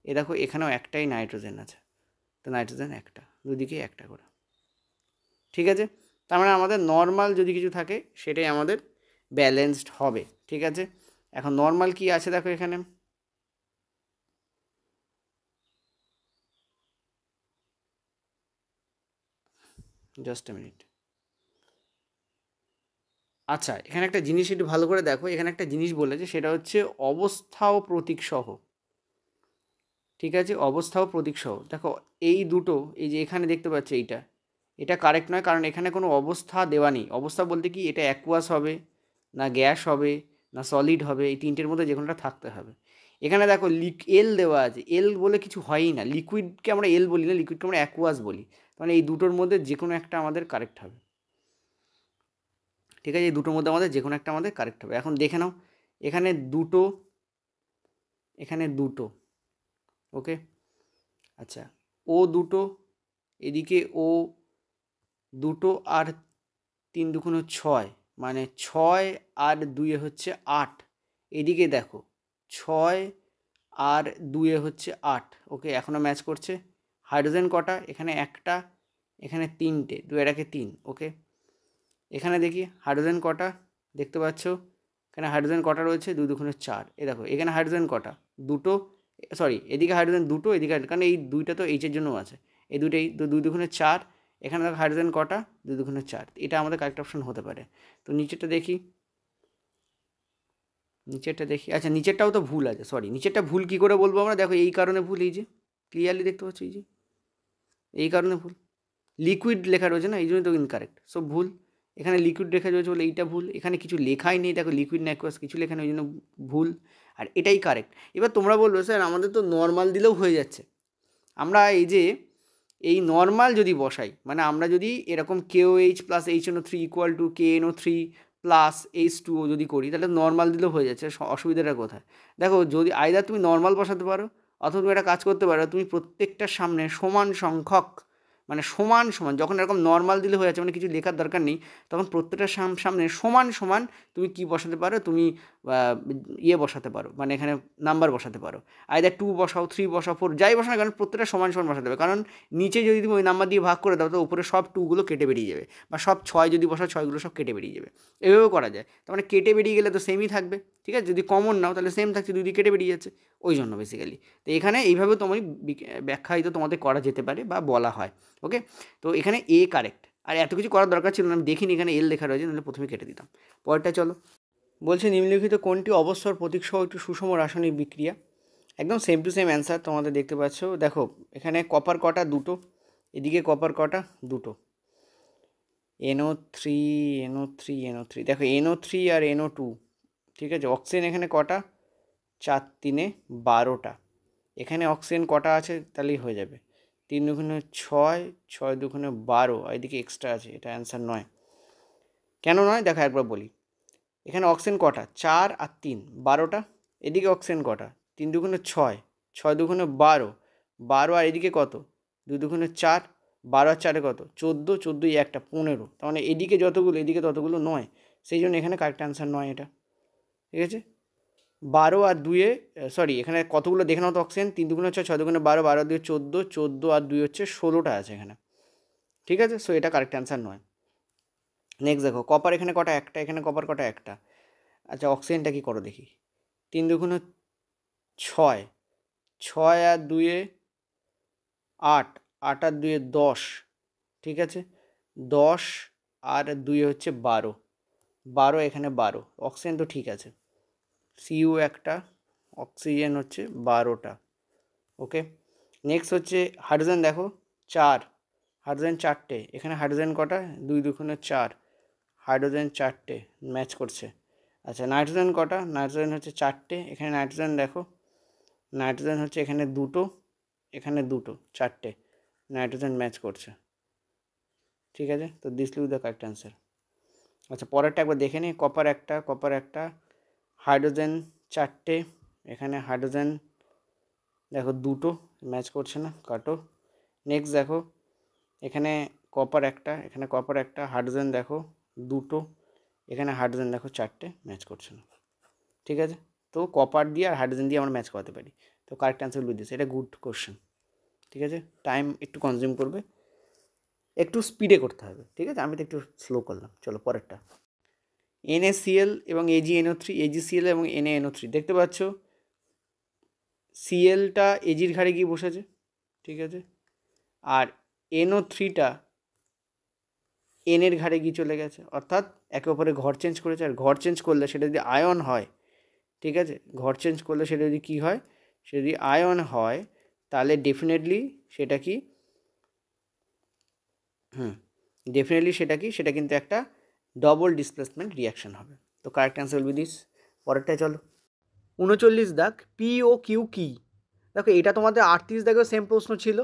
এ দেখো এখানেও একটাই নাইট্রোজেন আছে, তো নাইট্রোজেন একটা, দুদিকে একটা করে। ঠিক আছে, তার মানে আমাদের নর্মাল যদি কিছু থাকে সেটাই আমাদের ব্যালেন্সড হবে। ঠিক আছে, এখন নর্মাল কি আছে দেখো এখানে, জাস্ট এ মিনিট। আচ্ছা এখানে একটা জিনিস একটু ভালো করে দেখো, এখানে একটা জিনিস বলেছে, সেটা হচ্ছে অবস্থা ও প্রতীক সহ। ঠিক আছে, অবস্থা ও প্রতীক সহ। দেখো এই দুটো, এই যে এখানে দেখতে পাচ্ছ এইটা, এটা কারেক্ট নয়, কারণ এখানে কোনো অবস্থা দেওয়া নেই। অবস্থা বলতে কি, এটা অ্যাকুয়াস হবে না গ্যাস হবে না সলিড হবে, এই তিনটের মধ্যে যে কোনোটা থাকতে হবে। এখানে দেখো এল দেওয়া আছে, এল বলে কিছু হয়ই না, লিকুইডকে আমরা এল বলি না, লিকুইডকে আমরা অ্যাকুয়াস বলি, মানে এই দুটোর মধ্যে যে কোনো একটা আমাদের কারেক্ট হবে। ঠিক আছে, এই দুটোর মধ্যে আমাদের যে কোনো একটা আমাদের কারেক্ট হবে। এখন দেখে নাও, এখানে দুটো, এখানে দুটো। ওকে, আচ্ছা ও দুটো, এদিকে ও দুটো, আর তিন দুগুণে ছয়, মানে ছয় আর দুয়ে হচ্ছে আট। এদিকে দেখো ছয় আর দুয়ে হচ্ছে আট। ওকে, এখনও ম্যাচ করছে। হাইড্রোজেন কটা, এখানে একটা, এখানে তিনটে, দু এটাকে তিন। ওকে, এখানে দেখি হাইড্রোজেন কটা, দেখতে পাচ্ছ এখানে হাইড্রোজেন কটা রয়েছে, দুই দুগুণে চার। এ দেখো এখানে হাইড্রোজেন কটা, দুটো, সরি এদিকে হাইড্রোজেন দুটো, এদিকে কারণ এই দুইটা তো এইচের জন্যও আছে, এই দুটোই তো, দুই দুগুণে চার। এখানে দেখো হাইড্রোজেন কটা, দুই দুগুণে চার, এটা আমাদের কারেক্ট অপশন হতে পারে। তো নিচেরটা দেখি, নিচেরটা দেখি, আচ্ছা নিচেরটাও তো ভুল আছে, সরি নিচেরটা ভুল কী করে বলবো আমরা, দেখো এই কারণে ভুল, এই যে ক্লিয়ারলি দেখতে পাচ্ছ, এই যে এই কারণে ভুল, লিকুইড লেখা রয়েছে না, এই জন্যই তো ইনকারেক্ট, সব ভুল। এখানে লিকুইড লেখা রয়েছে বলে এইটা ভুল, এখানে কিছু লেখাই নেই, দেখো লিকুইড না অ্যাকুয়াস কিছু লেখা নেই, ওই জন্য ভুল, আর এটাই কারেক্ট। এবার তোমরা বলবে স্যার আমাদের তো নর্মাল দিলেও হয়ে যাচ্ছে, আমরা এই নর্মাল যদি বসাই, মানে আমরা যদি এরকম KOH plus HNO3 equal to KNO3 plus H2O যদি করি, তাহলে নর্মাল দিলেও হয়ে যাচ্ছে। অসুবিধাটা কোথায়? দেখো, যদি আইদার তুমি নর্মাল বসাতে পারো, অথবা তুমি একটা কাজ করতে পারো, তুমি প্রত্যেকটার সামনে সমান সংখ্যক, মানে সমান সমান, যখন এরকম নর্মাল দিলে হয়ে যাচ্ছে, মানে কিছু লেখার দরকার নেই, তখন প্রত্যেকটার সামনে সমান সমান তুমি কি বসাতে পারো, তুমি বসাতে পারো, মানে এখানে নাম্বার বসাতে পারো। আইদার 2 বসাও, 3 বসাও, 4, যাই বসাও না, কারণ প্রত্যেকটা সমান সমান বসাতে হবে। কারণ নিচে যদি তুমি ওই নাম্বার দিয়ে ভাগ করে দাও, তো উপরে সব 2গুলো কেটে বেরিয়ে যাবে, বা সব 6 যদি বসাও, 6গুলো সব কেটে বেরিয়ে যাবে। এভাবেও করা যায়। তার মানে কেটে বেরিয়ে গেলে তো সেমই থাকবে, ঠিক আছে? যদি কমন নাও তাহলে সেম থাকছে, দুই কেটে বেরিয়ে যাচ্ছে, ওই জন্য বেসিক্যালি। তো এখানে এইভাবেও তোমার ব্যাখ্যায়িত তোমাদের করা যেতে পারে বা বলা হয়। ওকে, তো এখানে এ কারেক্ট, আর এত কিছু করার দরকার ছিল না, আমি দেখিনি এখানে এল লেখা রয়েছে, নাহলে প্রথমে কেটে দিতাম। পরেরটা চলো। বলছে নিম্নলিখিত কোনটি অবসর প্রতীক সহ একটু সুষম রাসায়নিক বিক্রিয়া? একদম সেম টু সেম অ্যান্সার তোমাদের দেখতে পাচ্ছ। দেখো, এখানে কপার কটা? দুটো। এদিকে কপার কটা? দুটো। NO3, NO3, NO3, দেখো NO3 আর NO2, ঠিক আছে? অক্সিজেন এখানে কটা? 4 3 12টা। এখানে অক্সিজেন কটা আছে? তাহলেই হয়ে যাবে। 3 দুগুণে 6, 6 দুগুণে 12, আর এদিকে এক্সট্রা আছে, এটা অ্যান্সার নয়। কেন নয় দেখো একবার বলি। এখানে অক্সিজেন কটা? 4 আর 3, 12টা। এদিকে অক্সিজেন কটা? 3 দুগুণে 6, 6 দুগুণে 12, 12, আর এদিকে কত? 2 দুগুণে 4, 12 আর 4 কত? 14, 14 একটা 15। তার মানে এদিকে যতগুলো, এদিকে ততগুলো নয়, সেই জন্য এখানে কারেক্ট অ্যান্সার নয় এটা, ঠিক আছে? 12 আর 2, সরি, এখানে কতগুলো দেখে নাও তো অক্সিজেন। 3 দুগুণে 6, 6 দুগুণে 12, 12 2 14, 14 আর 2 হচ্ছে 16টা আছে এখানে, ঠিক আছে? সো এটা কারেক্ট অ্যান্সার নয়। নেক্সট দেখো, কপার এখানে কটা? একটা। এখানে কপার কটা? একটা। আচ্ছা, অক্সিজেনটা কি করো দেখি। 3 দুগুণে 6, 6 আর 2 8, 8 আর 2 10, ঠিক আছে? 10 আর 2 হচ্ছে 12, 12 এখানে 12, অক্সিজেন তো ঠিক আছে। সিইউ একটা, অক্সিজেন হচ্ছে 12টা। ওকে, নেক্সট হচ্ছে হাইড্রোজেন। দেখো 4, হাইড্রোজেন 4টে। এখানে হাইড্রোজেন কটা? 2 দুগুণে 4, হাইড্রোজেন 4টে, ম্যাচ করছে। আচ্ছা, নাইট্রোজেন কটা? নাইট্রোজেন হচ্ছে 4টে। এখানে নাইট্রোজেন দেখো, নাইট্রোজেন হচ্ছে এখানে 2টো, এখানে 2টো, 4টে, নাইট্রোজেন ম্যাচ করছে, ঠিক আছে? তো this will the correct answer. আচ্ছা, পরেরটা একবার দেখে নিই। কপার একটা, কপার একটা, হাইড্রোজেন 4টে, এখানে হাইড্রোজেন দেখো 2টো, ম্যাচ করছে না, কাটো। নেক্সট দেখো, এখানে কপার একটা, এখানে কপার একটা, হাইড্রোজেন দেখো 2টো, এখানে হাইড্রোজেন দেখো 4টে, ম্যাচ করছে না, ঠিক আছে? তো কপার দিয়ে আর হাইড্রোজেন দিয়ে আমরা ম্যাচ করাতে পারি। তো কারেক্ট অ্যান্সার উইল দিস। এটা গুড কোশ্চেন, ঠিক আছে? টাইম একটু কনজিউম করবে, একটু স্পিডে করতে হবে, ঠিক আছে? আমি তো একটু স্লো করলাম। চলো পরেরটা। NaCl এবং AgNO3, AgCl এবং NaNO3, দেখতে পাচ্ছ সিএলটা এজির ঘাড়ে গিয়ে বসেছে, ঠিক আছে? আর NO3টা এনের ঘাড়ে গিয়ে চলে গেছে, অর্থাৎ একে অপরে ঘর চেঞ্জ করেছে। আর ঘর চেঞ্জ করলে সেটা যদি আয়ন হয়, ঠিক আছে? ঘর চেঞ্জ করলে সেটা যদি কী হয়, সেটা যদি আয়ন হয়, তাহলে ডেফিনেটলি সেটা কি, ডেফিনেটলি সেটা কি, সেটা কিন্তু একটা ডবল ডিসপ্লেসমেন্ট রিয়াকশন হবে। তো correct answer will be this. পরেরটায় চলো। 39 দাগ, POQ কি? দেখো, এটা তোমাদের 38 দাগেও সেম প্রশ্ন ছিল,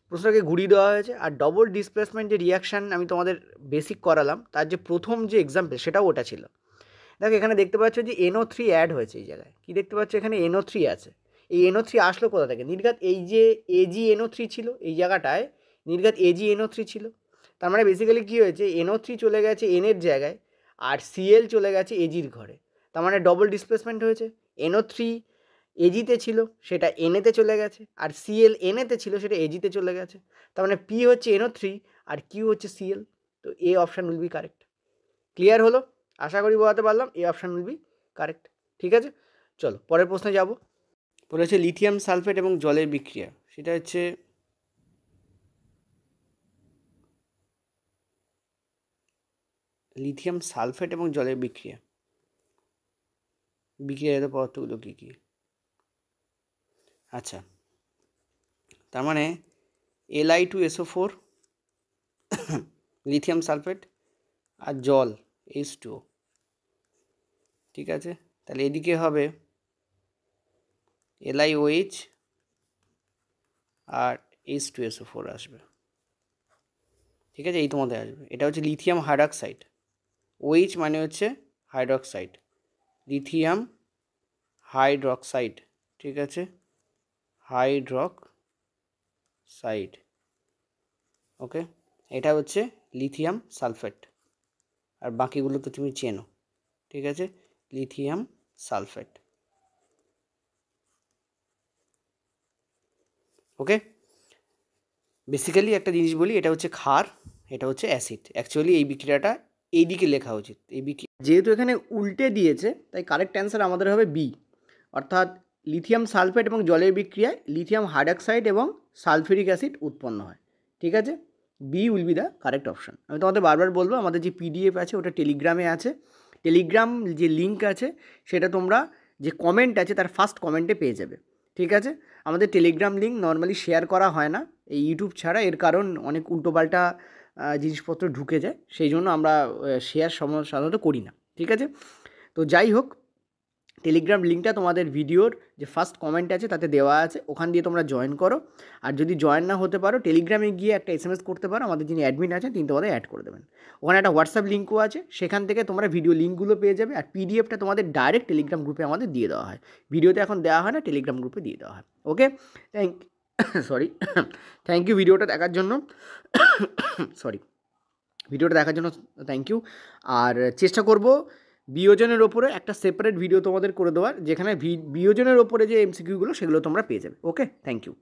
প্রশ্নটাকে ঘুরিয়ে দেওয়া হয়েছে। আর ডবল ডিসপ্লেসমেন্ট যে রিয়াকশান আমি তোমাদের বেসিক করালাম, তার যে প্রথম যে এক্সাম্পল, সেটাও ওটা ছিল। দেখো, এখানে দেখতে পাচ্ছ যে NO3 অ্যাড হয়েছে এই জায়গায়। কী দেখতে পাচ্ছ? এখানে NO3 আছে। এই NO3 আসলো কোথা থেকে? নির্ঘাত এই যে AgNO3 ছিল, এই জায়গাটায় নির্ঘাত AgNO3 ছিল। তার মানে বেসিক্যালি কী হয়েছে, NO3 চলে গেছে এনের জায়গায়, আর Cl চলে গেছে এজির ঘরে। তার মানে ডবল ডিসপ্লেসমেন্ট হয়েছে। NO3 এজিতে ছিল, সেটা এনএতে চলে গেছে, আর Cl এনএতে ছিল, সেটা এজিতে চলে গেছে। তার মানে P হচ্ছে NO3 আর Q হচ্ছে Cl। তো A option will be correct. Clear হলো? আশা করি বোঝাতে পারলাম। A option will be correct, ঠিক আছে? চলো পরের প্রশ্নে যাব। বলেছে লিথিয়াম সালফেট এবং জলের বিক্রিয়া, সেটা হচ্ছে লিথিয়াম সালফেট এবং জলের বিক্রিয়া, বিক্রিয়াজাত পদার্থগুলো কী কী? আচ্ছা, তার মানে Li2SO4, লিথিয়াম সালফেট, আর জল H2O, ঠিক আছে? তাহলে এদিকে হবে LiOH আর H2SO4 আসবে, ঠিক আছে, এই তোমাদের আসবে। এটা হচ্ছে লিথিয়াম হাইড্রক্সাইড, OH মানে হচ্ছে হাইড্রক্সাইড, লিথিয়াম হাইড্রক্সাইড, ঠিক আছে, হাইড্রক্সাইড, ওকে। এটা হচ্ছে লিথিয়াম সালফেট, আর বাকিগুলো তো তুমি চেনো, ঠিক আছে, লিথিয়াম সালফেট, ওকে। বেসিক্যালি একটা জিনিস বলি, এটা হচ্ছে ক্ষার, এটা হচ্ছে অ্যাসিড। অ্যাকচুয়ালি এই বিক্রিয়াটা এই দিকে লেখা উচিত, এই বিক্রিয়া যেহেতু এখানে উল্টে দিয়েছে তাই কারেক্ট অ্যান্সার আমাদের হবে বি, অর্থাৎ লিথিয়াম সালফেট এবং জলের বিক্রিয়ায় লিথিয়াম হাইড্রক্সাইড এবং সালফিউরিক অ্যাসিড উৎপন্ন হয়, ঠিক আছে, B will be the correct option. আমি তোমাদের বারবার বলবো, আমাদের যে পিডিএফ আছে ওটা টেলিগ্রামে আছে, টেলিগ্রাম যে লিঙ্ক আছে সেটা তোমরা যে কমেন্ট আছে তার ফার্স্ট কমেন্টে পেয়ে যাবে, ঠিক আছে। আমাদের টেলিগ্রাম লিঙ্ক নর্মালি শেয়ার করা হয় না এই ইউটিউব ছাড়া, এর কারণ অনেক উল্টোপাল্টা জিনিসপত্র ঢুকে যায়, সেই জন্য আমরা শেয়ার সাধারণত করি না, ঠিক আছে। তো যাই হোক, টেলিগ্রাম লিঙ্কটা তোমাদের ভিডিওর যে ফার্স্ট কমেন্ট আছে তাতে দেওয়া আছে, ওখান দিয়ে তোমরা জয়েন করো। আর যদি জয়েন না হতে পারো, টেলিগ্রামে গিয়ে একটা SMS করতে পারো, আমাদের যিনি অ্যাডমিন আছেন তিনি তোমাদের অ্যাড করে দেবেন। ওখানে একটা হোয়াটসঅ্যাপ লিঙ্কও আছে, সেখান থেকে তোমরা ভিডিও লিঙ্কগুলো পেয়ে যাবে, আর পিডিএফটা তোমাদের ডাইরেক্ট টেলিগ্রাম গ্রুপে আমাদের দিয়ে দেওয়া হয়, ভিডিওতে এখন দেওয়া হয় না, টেলিগ্রাম গ্রুপে দিয়ে দেওয়া হয়, ওকে। সরি, থ্যাংক ইউ ভিডিওটা দেখার জন্য, সরি, ভিডিওটা দেখার জন্য থ্যাংক ইউ। আর চেষ্টা করব বিয়োজনের ওপরে একটা সেপারেট ভিডিও তোমাদের করে দেওয়ার, যেখানে বিয়োজনের ওপরে যে MCQগুলো সেগুলো তোমরা পেয়ে যাবে, ওকে, থ্যাংক ইউ।